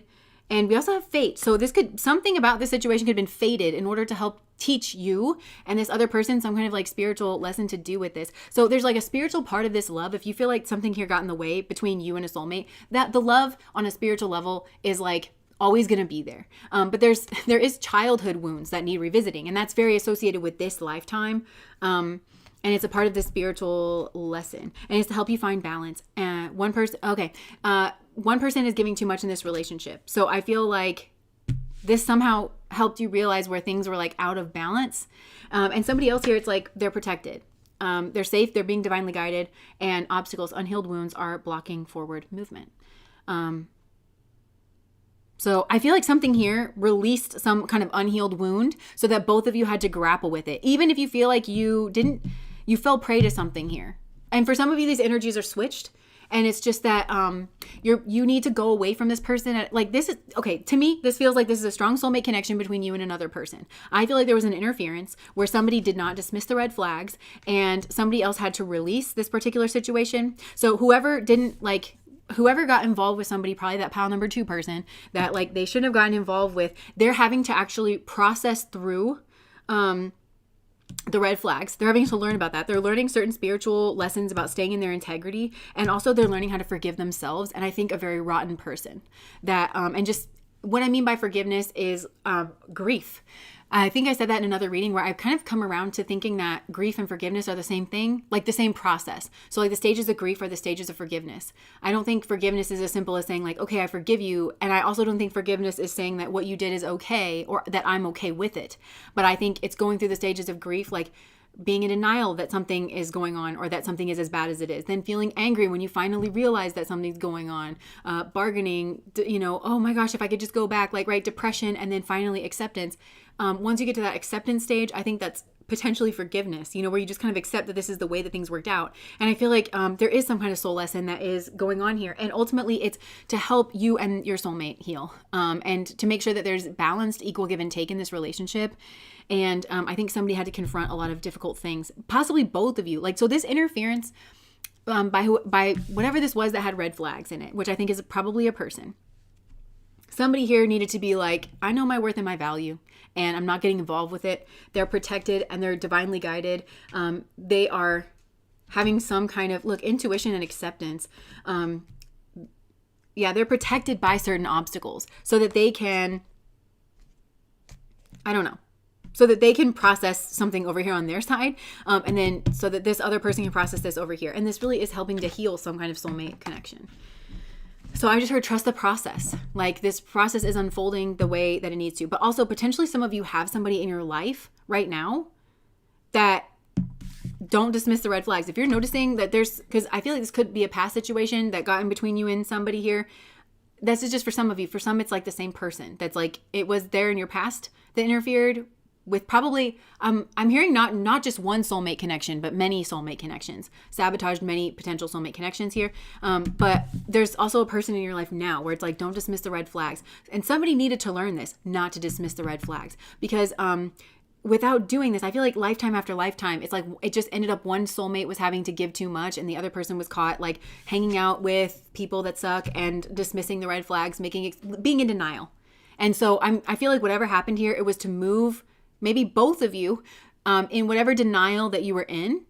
And we also have fate. So something about this situation could have been fated in order to help teach you and this other person some kind of like spiritual lesson to do with this. So there's like a spiritual part of this love. If you feel like something here got in the way between you and a soulmate, that the love on a spiritual level is like always going to be there. But there is childhood wounds that need revisiting, and that's very associated with this lifetime. And And it's a part of the spiritual lesson. And it's to help you find balance. And one person is giving too much in this relationship. So I feel like this somehow helped you realize where things were like out of balance. And somebody else here, it's like they're protected. They're safe. They're being divinely guided. And obstacles, unhealed wounds are blocking forward movement. So I feel like something here released some kind of unhealed wound so that both of you had to grapple with it. Even if you feel like you fell prey to something here. And for some of you, these energies are switched. And it's just that you need to go away from this person. Like this is, okay, to me, this feels like this is a strong soulmate connection between you and another person. I feel like there was an interference where somebody did not dismiss the red flags and somebody else had to release this particular situation. So whoever got involved with somebody, probably that pile number 2 person that like they shouldn't have gotten involved with, they're having to actually process through the red flags. They're having to learn about that. They're learning certain spiritual lessons about staying in their integrity. And also they're learning how to forgive themselves. And I think a very rotten person that, and just what I mean by forgiveness is grief. I think I said that in another reading where I've kind of come around to thinking that grief and forgiveness are the same thing, like the same process. So like the stages of grief are the stages of forgiveness. I don't think forgiveness is as simple as saying like, okay, I forgive you. And I also don't think forgiveness is saying that what you did is okay or that I'm okay with it. But I think it's going through the stages of grief, like being in denial that something is going on or that something is as bad as it is, then feeling angry when you finally realize that something's going on, bargaining, oh my gosh, if I could just go back, like, right, depression, and then finally acceptance. Once you get to that acceptance stage, I think that's potentially forgiveness, where you just kind of accept that this is the way that things worked out. And I feel like there is some kind of soul lesson that is going on here. And ultimately it's to help you and your soulmate heal, and to make sure that there's balanced, equal give and take in this relationship. And I think somebody had to confront a lot of difficult things, possibly both of you. Like, so this interference by whatever this was that had red flags in it, which I think is probably a person. Somebody here needed to be like, I know my worth and my value, and I'm not getting involved with it. They're protected and they're divinely guided. They are having some kind of, intuition and acceptance. They're protected by certain obstacles so that they can, so that they can process something over here on their side. And then so that this other person can process this over here. And this really is helping to heal some kind of soulmate connection. So I just heard trust the process. Like this process is unfolding the way that it needs to. But also potentially some of you have somebody in your life right now that don't dismiss the red flags. If you're noticing that because I feel like this could be a past situation that got in between you and somebody here. This is just for some of you. For some, it's like the same person that's like, it was there in your past that interfered with probably, I'm hearing not just one soulmate connection, but many soulmate connections, sabotaged many potential soulmate connections here. But there's also a person in your life now where it's like, don't dismiss the red flags. And somebody needed to learn this, not to dismiss the red flags, because without doing this, I feel like lifetime after lifetime, it's like it just ended up one soulmate was having to give too much and the other person was caught like hanging out with people that suck and dismissing the red flags, being in denial. And so I feel like whatever happened here, it was to move maybe both of you in whatever denial that you were in,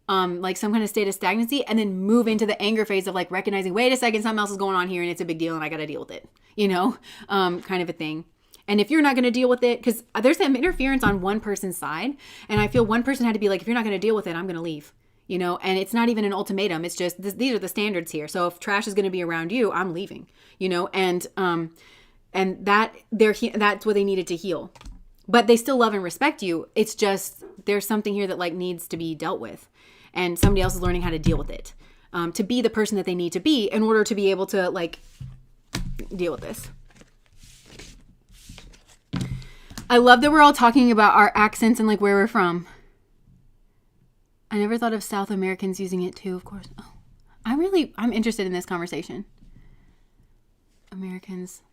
like some kind of state of stagnancy, and then move into the anger phase of like recognizing, wait a second, something else is going on here and it's a big deal and I got to deal with it, kind of a thing. And if you're not going to deal with it, because there's some interference on one person's side, and I feel one person had to be like, if you're not going to deal with it, I'm going to leave, and it's not even an ultimatum. It's just, these are the standards here. So if trash is going to be around you, I'm leaving, and that's what they needed to heal. But they still love and respect you. It's just, there's something here that like needs to be dealt with. And somebody else is learning how to deal with it. To be the person that they need to be in order to be able to like deal with this. I love that we're all talking about our accents and like where we're from. I never thought of South Americans using it too, of course. Oh, I'm interested in this conversation. Americans.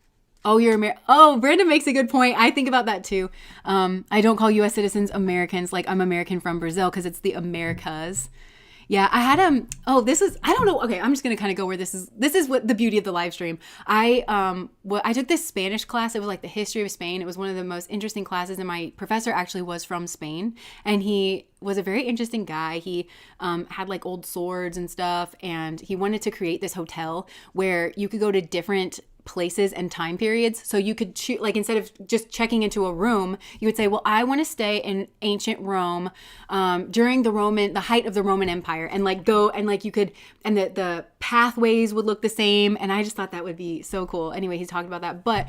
Oh, Brandon makes a good point. I think about that too. I don't call U.S. citizens Americans. Like I'm American from Brazil because it's the Americas. Yeah, I had I don't know. Okay, I'm just gonna kind of go where this is what the beauty of the live stream. I took this Spanish class. It was like the history of Spain. It was one of the most interesting classes, and my professor actually was from Spain, and he was a very interesting guy. He had like old swords and stuff, and he wanted to create this hotel where you could go to different places and time periods. So you could choose, like, instead of just checking into a room, you would say, well, I want to stay in ancient Rome during the height of the Roman Empire, and like go and like you could, and the pathways would look the same. And I just thought that would be so cool. Anyway, he's talked about that. But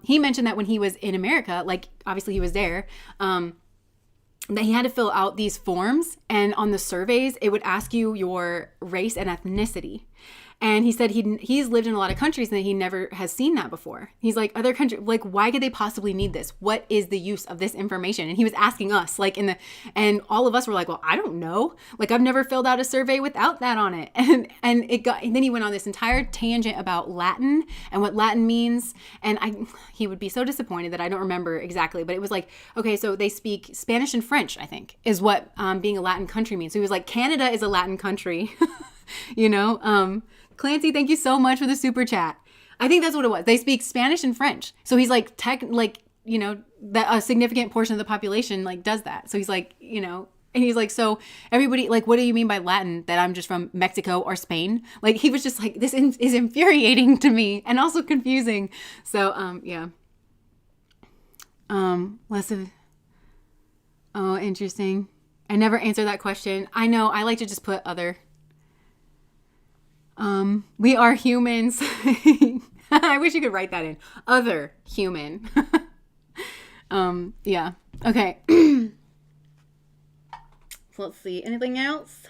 he mentioned that when he was in America, like obviously he was there, that he had to fill out these forms, and on the surveys, it would ask you your race and ethnicity. And he said he's lived in a lot of countries and that he never has seen that before. He's like, other countries, like, why could they possibly need this? What is the use of this information? And he was asking us, like, and all of us were like, well, I don't know. Like, I've never filled out a survey without that on it. And then he went on this entire tangent about Latin and what Latin means. And he would be so disappointed that I don't remember exactly, but it was like, okay, so they speak Spanish and French, I think, is what being a Latin country means. So he was like, Canada is a Latin country, you know? Clancy, thank you so much for the super chat. I think that's what it was. They speak Spanish and French. So he's like, you know, that a significant portion of the population like does that. So he's like, you know, and he's like, so everybody, like, what do you mean by Latin? That I'm just from Mexico or Spain? Like, he was just like, this is infuriating to me and also confusing. So, yeah. Less of, oh, interesting. I never answer that question. I know. I like to just put other. We are humans. I wish you could write that in. Other human. Yeah. Okay. So let's see. Anything else?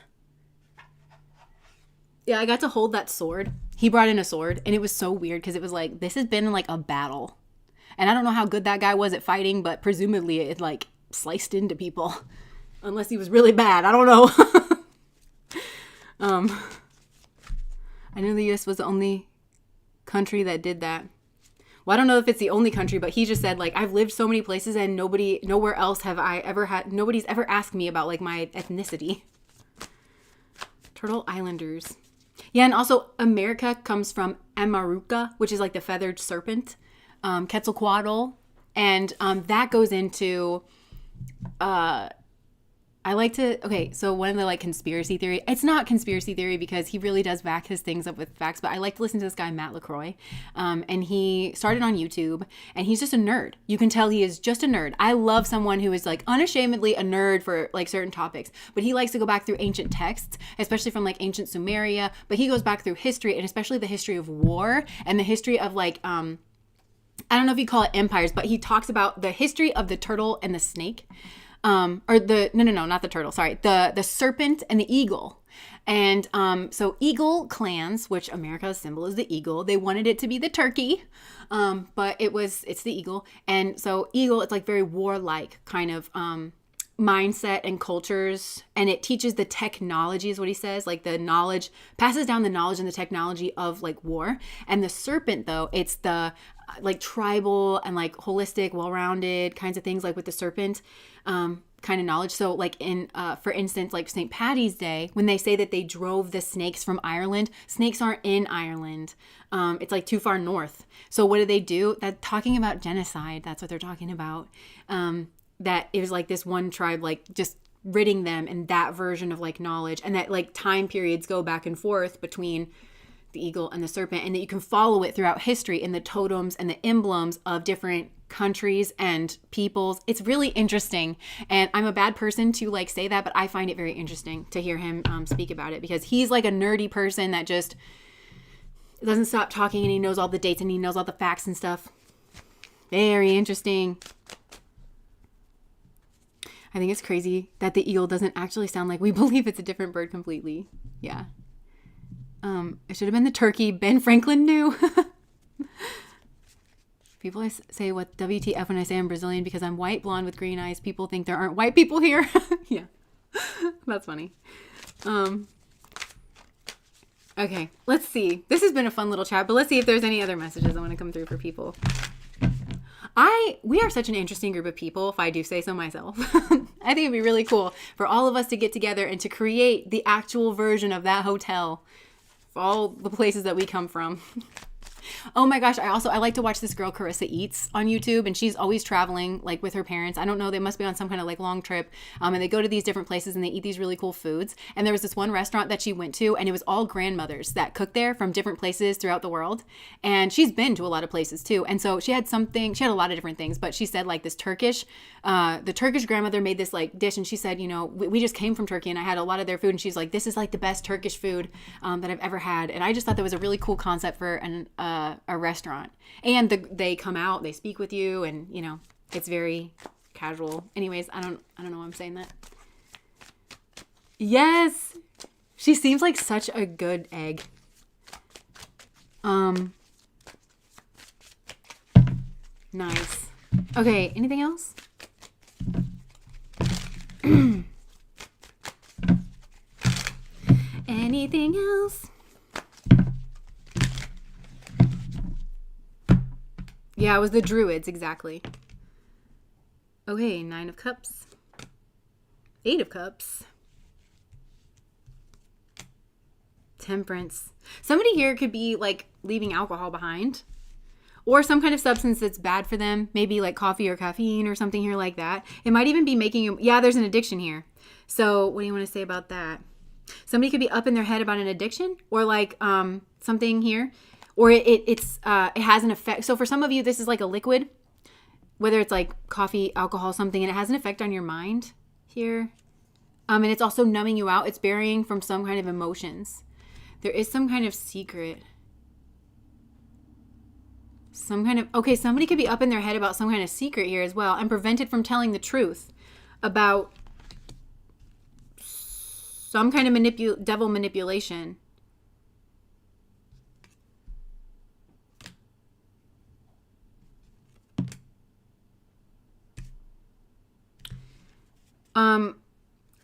Yeah, I got to hold that sword. He brought in a sword, and it was so weird because it was like, this has been like a battle. And I don't know how good that guy was at fighting, but presumably it like sliced into people. Unless he was really bad. I don't know. I know the U.S. was the only country that did that. Well, I don't know if it's the only country, but he just said, like, I've lived so many places and nowhere else have I ever had, nobody's ever asked me about, like, my ethnicity. Turtle Islanders. Yeah, and also America comes from Amaruca, which is like the feathered serpent, Quetzalcoatl. And that goes into... so one of the like conspiracy theory, it's not conspiracy theory because he really does back his things up with facts, but I like to listen to this guy, Matt LaCroix. And he started on YouTube and he's just a nerd. You can tell he is just a nerd. I love someone who is like unashamedly a nerd for like certain topics, but he likes to go back through ancient texts, especially from like ancient Sumeria, but he goes back through history and especially the history of war and the history of like, I don't know if you call it empires, but he talks about the history of the turtle and the snake. Not the turtle, sorry, the serpent and the eagle. And so eagle clans, which America's symbol is the eagle, they wanted it to be the turkey, but it's the eagle. And so eagle, it's like very warlike kind of mindset and cultures, and it teaches the technology is what he says, like the knowledge, passes down the knowledge and the technology of like war. And the serpent though, it's the like tribal and like holistic, well-rounded kinds of things, like with the serpent kind of knowledge. So like in for instance, like St. Paddy's Day, when they say that they drove the snakes from Ireland, snakes aren't in Ireland. It's like too far north. So what do? That talking about genocide, that's what they're talking about. That it was like this one tribe like just ridding them, and that version of like knowledge, and that like time periods go back and forth between the eagle and the serpent, and that you can follow it throughout history in the totems and the emblems of different countries and peoples. It's really interesting, and I'm a bad person to like say that, but I find it very interesting to hear him speak about it, because he's like a nerdy person that just doesn't stop talking, and he knows all the dates and he knows all the facts and stuff. Very interesting. I think it's crazy that the eagle doesn't actually sound like we believe it's a different bird completely. Yeah. It should have been the turkey. Ben Franklin knew. People say what WTF when I say I'm Brazilian because I'm white, blonde with green eyes. People think there aren't white people here. Yeah. That's funny. Okay, let's see. This has been a fun little chat, but let's see if there's any other messages that want to come through for people. We are such an interesting group of people, if I do say so myself. I think it'd be really cool for all of us to get together and to create the actual version of that hotel for all the places that we come from. Oh my gosh, I like to watch this girl Carissa Eats on YouTube, and she's always traveling like with her parents. I don't know, they must be on some kind of like long trip. And they go to these different places and they eat these really cool foods. And there was this one restaurant that she went to, and it was all grandmothers that cooked there from different places throughout the world. And she's been to a lot of places too. And so she had a lot of different things, but she said like this the Turkish grandmother made this like dish, and she said, you know, we just came from Turkey and I had a lot of their food, and she's like, this is like the best Turkish food that I've ever had. And I just thought that was a really cool concept for a restaurant. And they come out, they speak with you, and you know, it's very casual. Anyways, I don't know why I'm saying that. Yes, she seems like such a good egg. Nice. Okay, anything else? Anything else? Yeah, it was the druids, exactly. Okay, 9 of cups. 8 of cups. Temperance. Somebody here could be like leaving alcohol behind, or some kind of substance that's bad for them. Maybe like coffee or caffeine or something here like that. It might even be making you, yeah, there's an addiction here. So what do you want to say about that? Somebody could be up in their head about an addiction, or like something here, or it has an effect. So for some of you, this is like a liquid, whether it's like coffee, alcohol, something, and it has an effect on your mind here. And it's also numbing you out. It's burying from some kind of emotions. There is some kind of secret. Okay, somebody could be up in their head about some kind of secret here as well, and prevented from telling the truth about some kind of devil manipulation.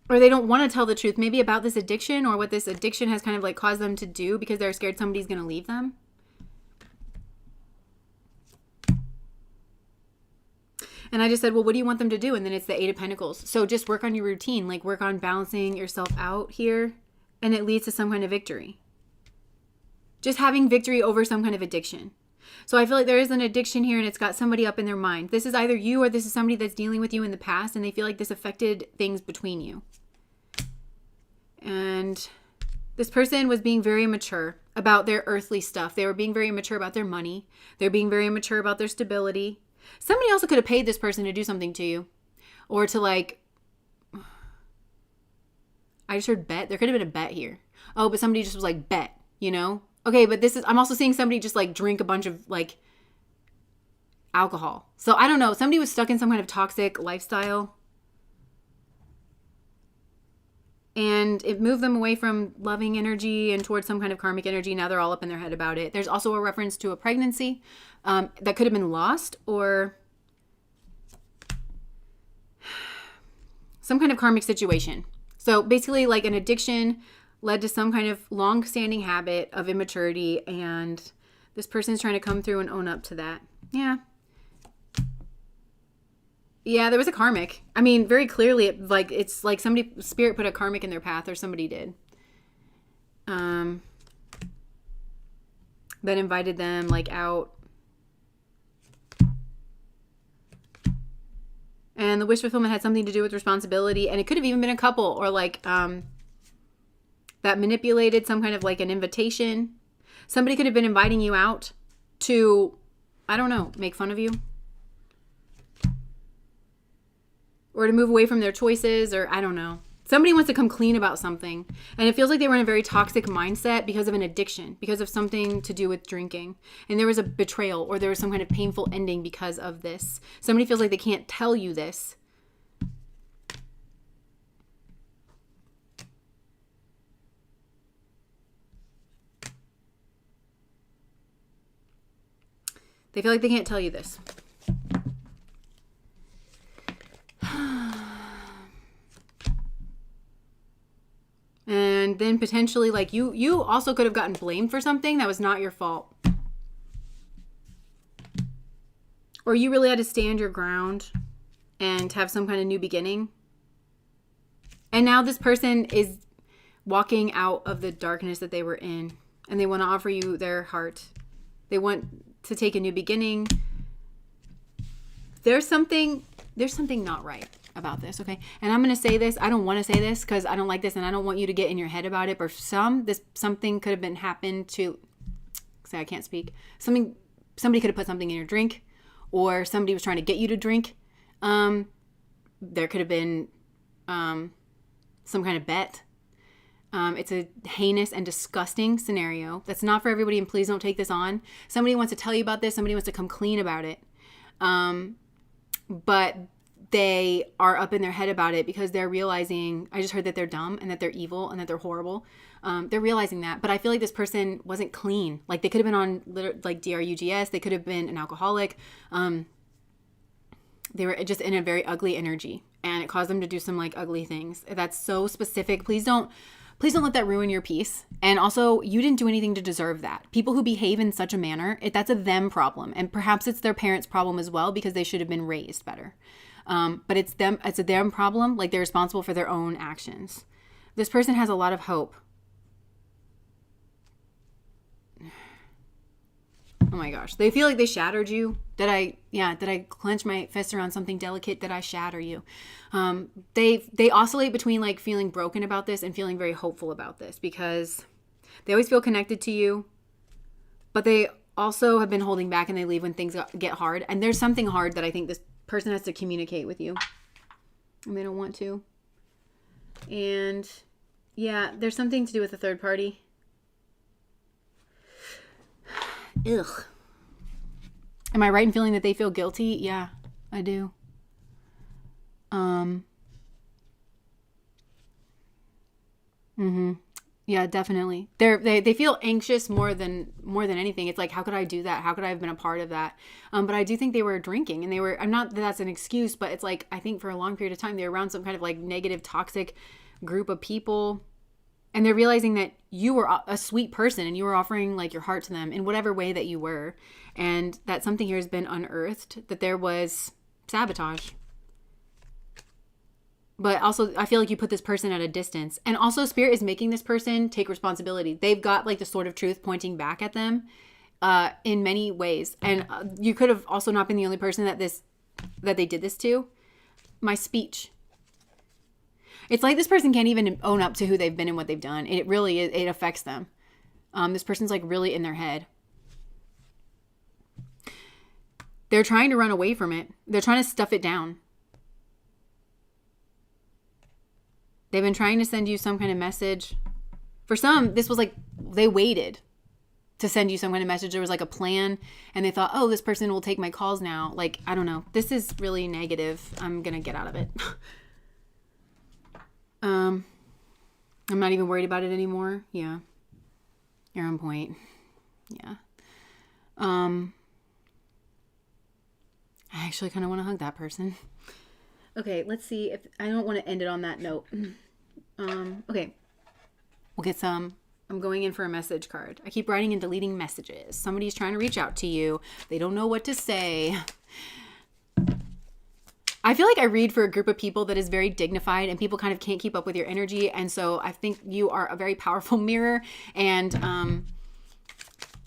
Or they don't want to tell the truth, maybe about this addiction, or what this addiction has kind of like caused them to do, because they're scared somebody's going to leave them. And I just said, well, what do you want them to do? And then it's the 8 of Pentacles. So just work on your routine, like work on balancing yourself out here, and it leads to some kind of victory. Just having victory over some kind of addiction. So I feel like there is an addiction here, and it's got somebody up in their mind. This is either you, or this is somebody that's dealing with you in the past, and they feel like this affected things between you. And this person was being very mature about their earthly stuff. They were being very mature about their money. They're being very mature about their stability. Somebody also could have paid this person to do something to you, or to like, I just heard bet. There could have been a bet here. Oh, but somebody just was like, bet, you know? Okay, but I'm also seeing somebody just like drink a bunch of like alcohol. So I don't know. Somebody was stuck in some kind of toxic lifestyle, and it moved them away from loving energy and towards some kind of karmic energy. Now they're all up in their head about it. There's also a reference to a pregnancy that could have been lost, or some kind of karmic situation. So basically like an addiction led to some kind of long-standing habit of immaturity, and this person's trying to come through and own up to that. Yeah. Yeah, there was a karmic. I mean, very clearly, it's like somebody, spirit put a karmic in their path, or somebody did. That invited them like out. And the wish fulfillment had something to do with responsibility, and it could have even been a couple, or like that manipulated some kind of like an invitation. Somebody could have been inviting you out to, I don't know, make fun of you, or to move away from their choices, or I don't know. Somebody wants to come clean about something, and it feels like they were in a very toxic mindset because of an addiction, because of something to do with drinking. And there was a betrayal, or there was some kind of painful ending because of this. Somebody feels like they can't tell you this. They feel like they can't tell you this. And then potentially like you also could have gotten blamed for something that was not your fault. Or you really had to stand your ground and have some kind of new beginning. And now this person is walking out of the darkness that they were in, and they want to offer you their heart. They want to take a new beginning. There's something not right about this, okay? And I'm going to say this. I don't want to say this because I don't like this and I don't want you to get in your head about it. But for something could have been happened to, say I can't speak. Somebody could have put something in your drink, or somebody was trying to get you to drink. There could have been some kind of bet. It's a heinous and disgusting scenario. That's not for everybody, and please don't take this on. Somebody wants to tell you about this. Somebody wants to come clean about it. But they are up in their head about it because they're realizing, I just heard that they're dumb and that they're evil and that they're horrible. They're realizing that. But I feel like this person wasn't clean. Like they could have been on like DRUGS. They could have been an alcoholic. They were just in a very ugly energy, and it caused them to do some like ugly things. That's so specific. Please don't let that ruin your peace. And also, you didn't do anything to deserve that. People who behave in such a manner, that's a them problem. And perhaps it's their parents' problem as well, because they should have been raised better. But it's a them problem. Like they're responsible for their own actions. This person has a lot of hope. Oh my gosh. They feel like they shattered you. Did I clench my fist around something delicate? Did I shatter you? They oscillate between like feeling broken about this and feeling very hopeful about this, because they always feel connected to you, but they also have been holding back and they leave when things get hard. And there's something hard that I think this person has to communicate with you, and they don't want to. And yeah, there's something to do with the third party. Ugh. Am I right in feeling that they feel guilty? Yeah, I do. Yeah, definitely. They feel anxious more than anything. It's like, how could I do that? How could I have been a part of that? But I do think they were drinking, and I'm not that that's an excuse, but it's like, I think for a long period of time, they were around some kind of like negative, toxic group of people. And they're realizing that you were a sweet person and you were offering like your heart to them in whatever way that you were. And that something here has been unearthed, that there was sabotage. But also, I feel like you put this person at a distance. And also, Spirit is making this person take responsibility. They've got like the sword of truth pointing back at them in many ways. And you could have also not been the only person that they did this to. My speech. It's like this person can't even own up to who they've been and what they've done. It really is, it affects them. This person's like really in their head. They're trying to run away from it. They're trying to stuff it down. They've been trying to send you some kind of message. For some, this was like they waited to send you some kind of message. There was like a plan, and they thought, oh, this person will take my calls now. Like, I don't know. This is really negative. I'm going to get out of it. I'm not even worried about it anymore. Yeah. You're on point. Yeah. I actually kind of want to hug that person. Okay, let's see if I don't want to end it on that note. Okay. We'll get some. I'm going in for a message card. I keep writing and deleting messages. Somebody's trying to reach out to you. They don't know what to say. I feel like I read for a group of people that is very dignified, and people kind of can't keep up with your energy. And so I think you are a very powerful mirror, and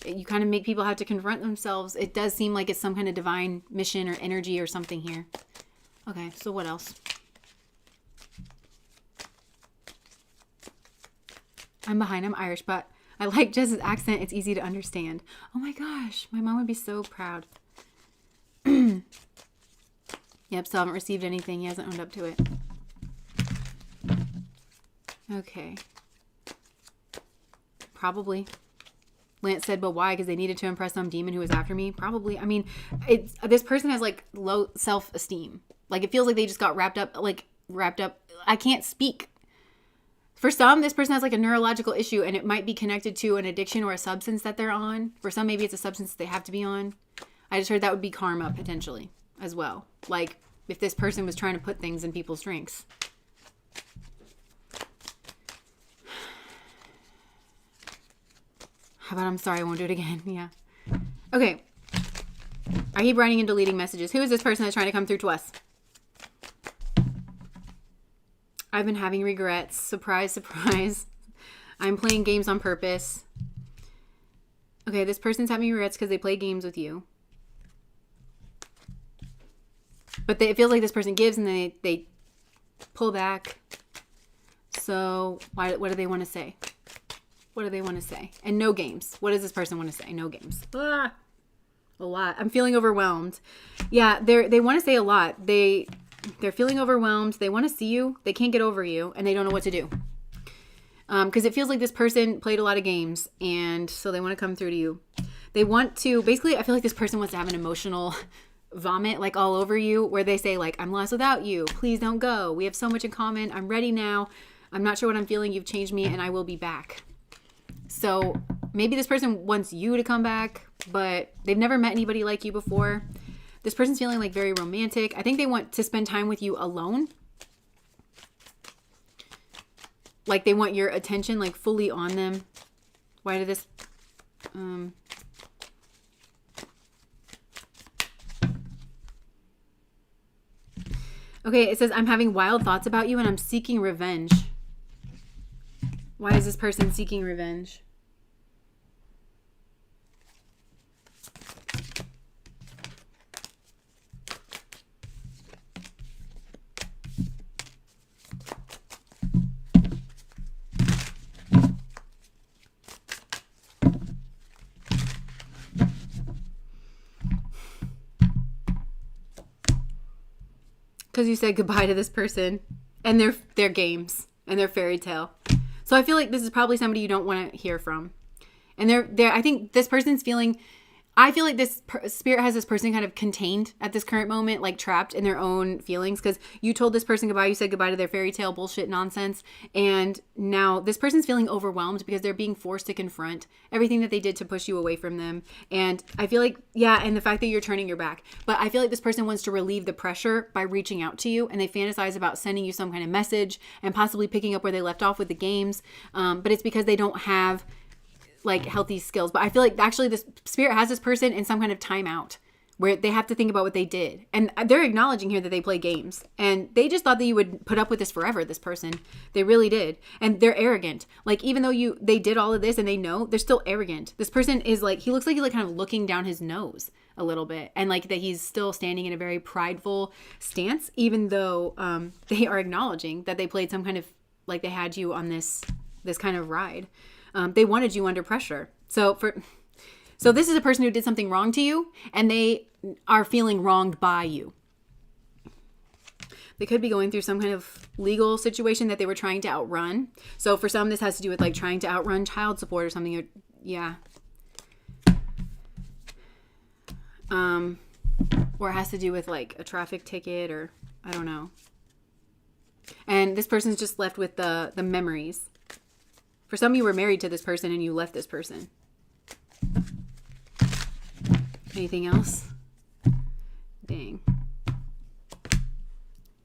you kind of make people have to confront themselves. It does seem like it's some kind of divine mission or energy or something here. Okay, so what else? I'm behind. I'm Irish, but I like Jess's accent. It's easy to understand. Oh my gosh, my mom would be so proud. Yep, still haven't received anything. He hasn't owned up to it. Okay. Probably. Lance said, but why? Because they needed to impress some demon who was after me? Probably. I mean, this person has like low self-esteem. Like it feels like they just got wrapped up. I can't speak. For some, this person has like a neurological issue, and it might be connected to an addiction or a substance that they're on. For some, maybe it's a substance that they have to be on. I just heard that would be karma potentially as well. Like if this person was trying to put things in people's drinks. How about I'm sorry, I won't do it again. Yeah. Okay. I keep writing and deleting messages. Who is this person that's trying to come through to us? I've been having regrets. Surprise, surprise. I'm playing games on purpose. Okay, this person's having regrets because they play games with you. But it feels like this person gives and they pull back. So what do they want to say? What do they want to say? And no games. What does this person want to say? No games. A lot. I'm feeling overwhelmed. Yeah, they want to say a lot. They're feeling overwhelmed. They want to see you. They can't get over you, and they don't know what to do. Because it feels like this person played a lot of games, and so they want to come through to you. They want to, basically, I feel like this person wants to have an emotional vomit, like all over you, where they say, like, I'm lost without you. Please don't go. We have so much in common. I'm ready now. I'm not sure what I'm feeling. You've changed me, and I will be back. So maybe this person wants you to come back, but they've never met anybody like you before. This person's feeling like very romantic. I think they want to spend time with you alone. Like they want your attention, like fully on them. Why did this... Okay, it says, I'm having wild thoughts about you and I'm seeking revenge. Why is this person seeking revenge? Because you said goodbye to this person and their games and their fairy tale. So I feel like this is probably somebody you don't want to hear from. And I think this person's feeling, I feel like this spirit has this person kind of contained at this current moment, like trapped in their own feelings. Because you told this person goodbye, you said goodbye to their fairy tale bullshit nonsense. And now this person's feeling overwhelmed because they're being forced to confront everything that they did to push you away from them. And I feel like, yeah, and the fact that you're turning your back. But I feel like this person wants to relieve the pressure by reaching out to you. And they fantasize about sending you some kind of message and possibly picking up where they left off with the games. But it's because they don't have like healthy skills. But I feel like actually this spirit has this person in some kind of timeout where they have to think about what they did. And they're acknowledging here that they play games. And they just thought that you would put up with this forever, this person. They really did. And they're arrogant. Like even though they did all of this and they know, they're still arrogant. This person is like, he looks like he's like kind of looking down his nose a little bit. And like that he's still standing in a very prideful stance, even though they are acknowledging that they played some kind of, like they had you on this kind of ride. They wanted you under pressure. So this is a person who did something wrong to you and they are feeling wronged by you. They could be going through some kind of legal situation that they were trying to outrun. So for some, this has to do with like trying to outrun child support or something. Yeah. Or it has to do with like a traffic ticket or I don't know. And this person's just left with the memories. For some, you were married to this person and you left this person. Anything else? Dang.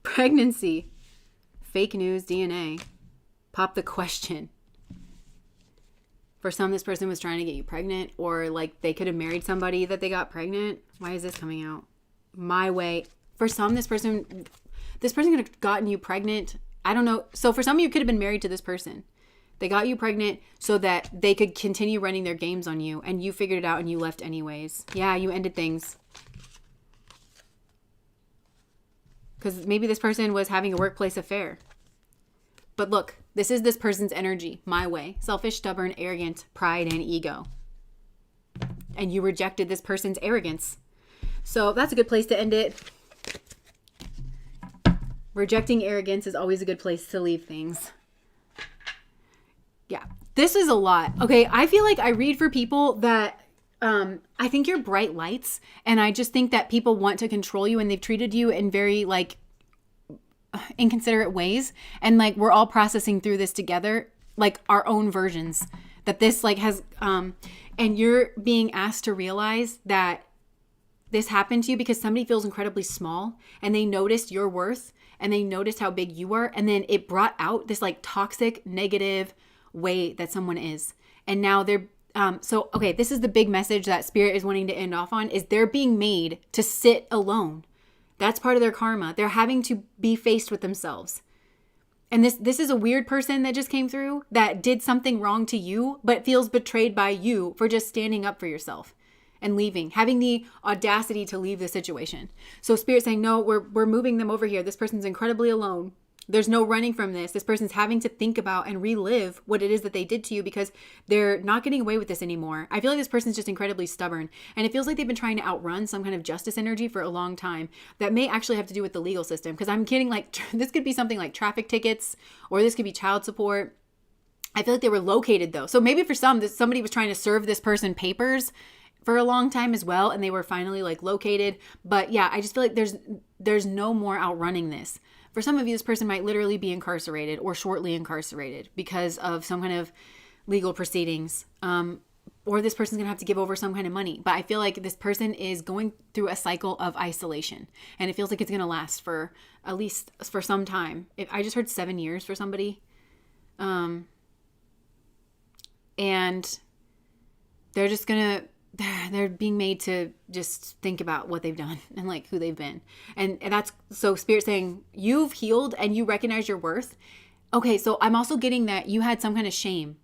Pregnancy. Fake news, DNA. Pop the question. For some, this person was trying to get you pregnant, or like they could have married somebody that they got pregnant. Why is this coming out? My way. For some, this person could have gotten you pregnant. I don't know. So for some of you, could have been married to this person. They got you pregnant so that they could continue running their games on you, and you figured it out and you left anyways. Yeah, you ended things. Because maybe this person was having a workplace affair. But look, this is this person's energy, my way. Selfish, stubborn, arrogant, pride, and ego. And you rejected this person's arrogance. So that's a good place to end it. Rejecting arrogance is always a good place to leave things. Yeah, this is a lot. Okay, I feel like I read for people that I think you're bright lights, and I just think that people want to control you, and they've treated you in very like inconsiderate ways, and like we're all processing through this together, like our own versions. That this like has, and you're being asked to realize that this happened to you because somebody feels incredibly small, and they noticed your worth, and they noticed how big you were, and then it brought out this like toxic, negative way that someone is. And now they're okay, this is the big message that spirit is wanting to end off on, is they're being made to sit alone. That's part of their karma. They're having to be faced with themselves. and this is a weird person that just came through that did something wrong to you, but feels betrayed by you for just standing up for yourself and leaving, having the audacity to leave the situation. So Spirit saying, no, we're moving them over here. This person's incredibly alone. There's no running from this. This person's having to think about and relive what it is that they did to you because they're not getting away with this anymore. I feel like this person's just incredibly stubborn, and it feels like they've been trying to outrun some kind of justice energy for a long time that may actually have to do with the legal system. Because I'm kidding, like this could be something like traffic tickets, or this could be child support. I feel like they were located though. So maybe for some, somebody was trying to serve this person papers for a long time as well, and they were finally like located. But yeah, I just feel like there's no more outrunning this. For some of you, this person might literally be incarcerated or shortly incarcerated because of some kind of legal proceedings. Or this person's going to have to give over some kind of money. But I feel like this person is going through a cycle of isolation. And it feels like it's going to last for at least for some time. I just heard 7 years for somebody. And they're just going to... they're being made to just think about what they've done and like who they've been. And that's so Spirit saying you've healed and you recognize your worth. Okay, so I'm also getting that you had some kind of shame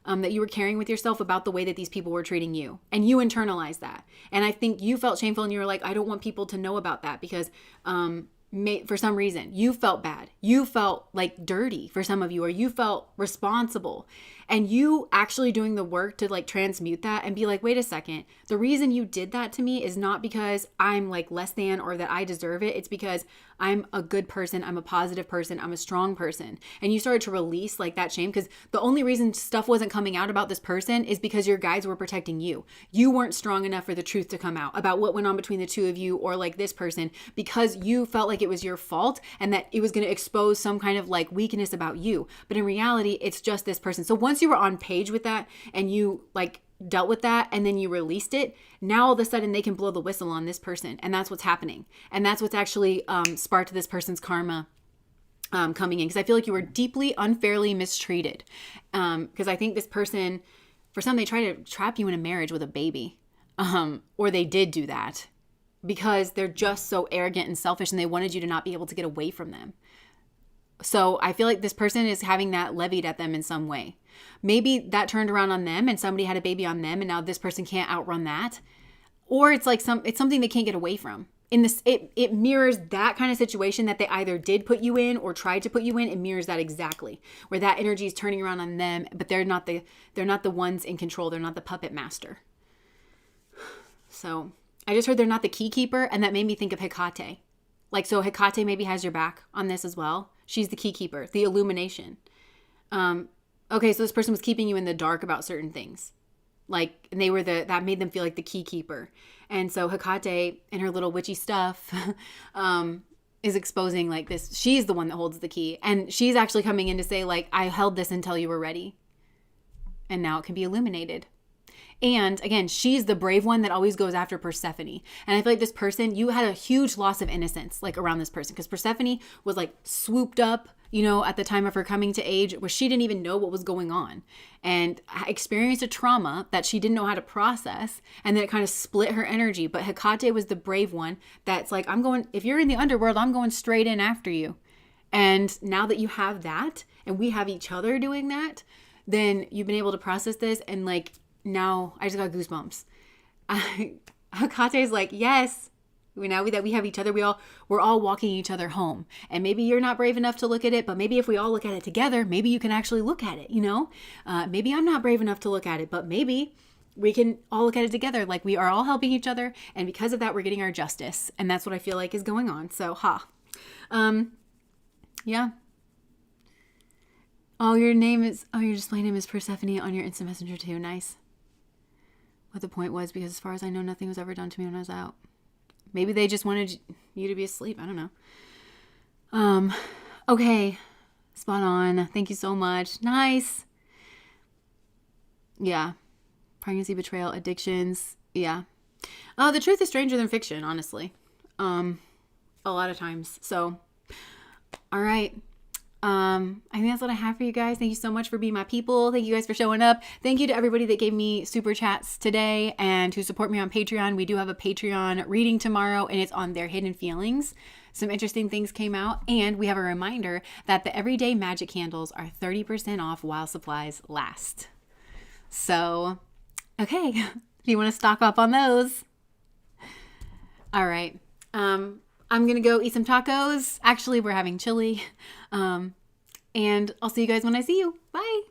that you were carrying with yourself about the way that these people were treating you, and you internalized that. And I think you felt shameful and you were like, I don't want people to know about that because for some reason you felt bad. You felt like dirty for some of you, or you felt responsible. And you actually doing the work to like transmute that and be like, wait a second, the reason you did that to me is not because I'm like less than or that I deserve it. It's because I'm a good person. I'm a positive person. I'm a strong person. And you started to release like that shame, because the only reason stuff wasn't coming out about this person is because your guides were protecting you. You weren't strong enough for the truth to come out about what went on between the two of you or like this person, because you felt like it was your fault and that it was going to expose some kind of like weakness about you. But in reality, it's just this person. So once you were on page with that and you like dealt with that and then you released it, now all of a sudden they can blow the whistle on this person. And that's what's happening. And that's what's actually sparked this person's karma coming in. Because I feel like you were deeply unfairly mistreated. Because I think this person, for some, they try to trap you in a marriage with a baby. Or they did do that because they're just so arrogant and selfish and they wanted you to not be able to get away from them. So I feel like this person is having that levied at them in some way. Maybe that turned around on them and somebody had a baby on them and now this person can't outrun that. Or it's like it's something they can't get away from. In this, it mirrors that kind of situation that they either did put you in or tried to put you in. It mirrors that exactly, where that energy is turning around on them, but they're not the ones in control. They're not the puppet master. So I just heard they're not the key keeper, and that made me think of Hecate. Like, so Hecate maybe has your back on this as well. She's the key keeper, the illumination. Okay, so this person was keeping you in the dark about certain things. Like, and they were that made them feel like the key keeper. And so Hecate and her little witchy stuff is exposing like this. She's the one that holds the key. And she's actually coming in to say like, I held this until you were ready. And now it can be illuminated. And again, she's the brave one that always goes after Persephone. And I feel like this person, you had a huge loss of innocence like around this person, because Persephone was like swooped up, you know, at the time of her coming to age, where she didn't even know what was going on and experienced a trauma that she didn't know how to process. And then it kind of split her energy. But Hecate was the brave one that's like, if you're in the underworld, I'm going straight in after you. And now that you have that and we have each other doing that, then you've been able to process this. And like, now I just got goosebumps. Hekate's like, yes, now that we have each other, we're all walking each other home. And maybe you're not brave enough to look at it, but maybe if we all look at it together, maybe you can actually look at it, you know? Maybe I'm not brave enough to look at it, but maybe we can all look at it together. Like, we are all helping each other. And because of that, we're getting our justice. And that's what I feel like is going on. So, yeah. Your display name is Persephone on your instant messenger too. Nice. What the point was, because as far as I know, nothing was ever done to me when I was out. Maybe they just wanted you to be asleep. I don't know. Okay. Spot on. Thank you so much. Nice. Yeah. Pregnancy, betrayal, addictions. Yeah. The truth is stranger than fiction, honestly. A lot of times. So, all right. I think that's what I have for you guys. Thank you so much for being my people. Thank you guys for showing up. Thank you to everybody that gave me super chats today and who support me on Patreon. We do have a Patreon reading tomorrow, and it's on their hidden feelings. Some interesting things came out, and we have a reminder that the everyday magic candles are 30% off while supplies last. So, okay, if you want to stock up on those. All right. I'm going to go eat some tacos. Actually, we're having chili. And I'll see you guys when I see you. Bye.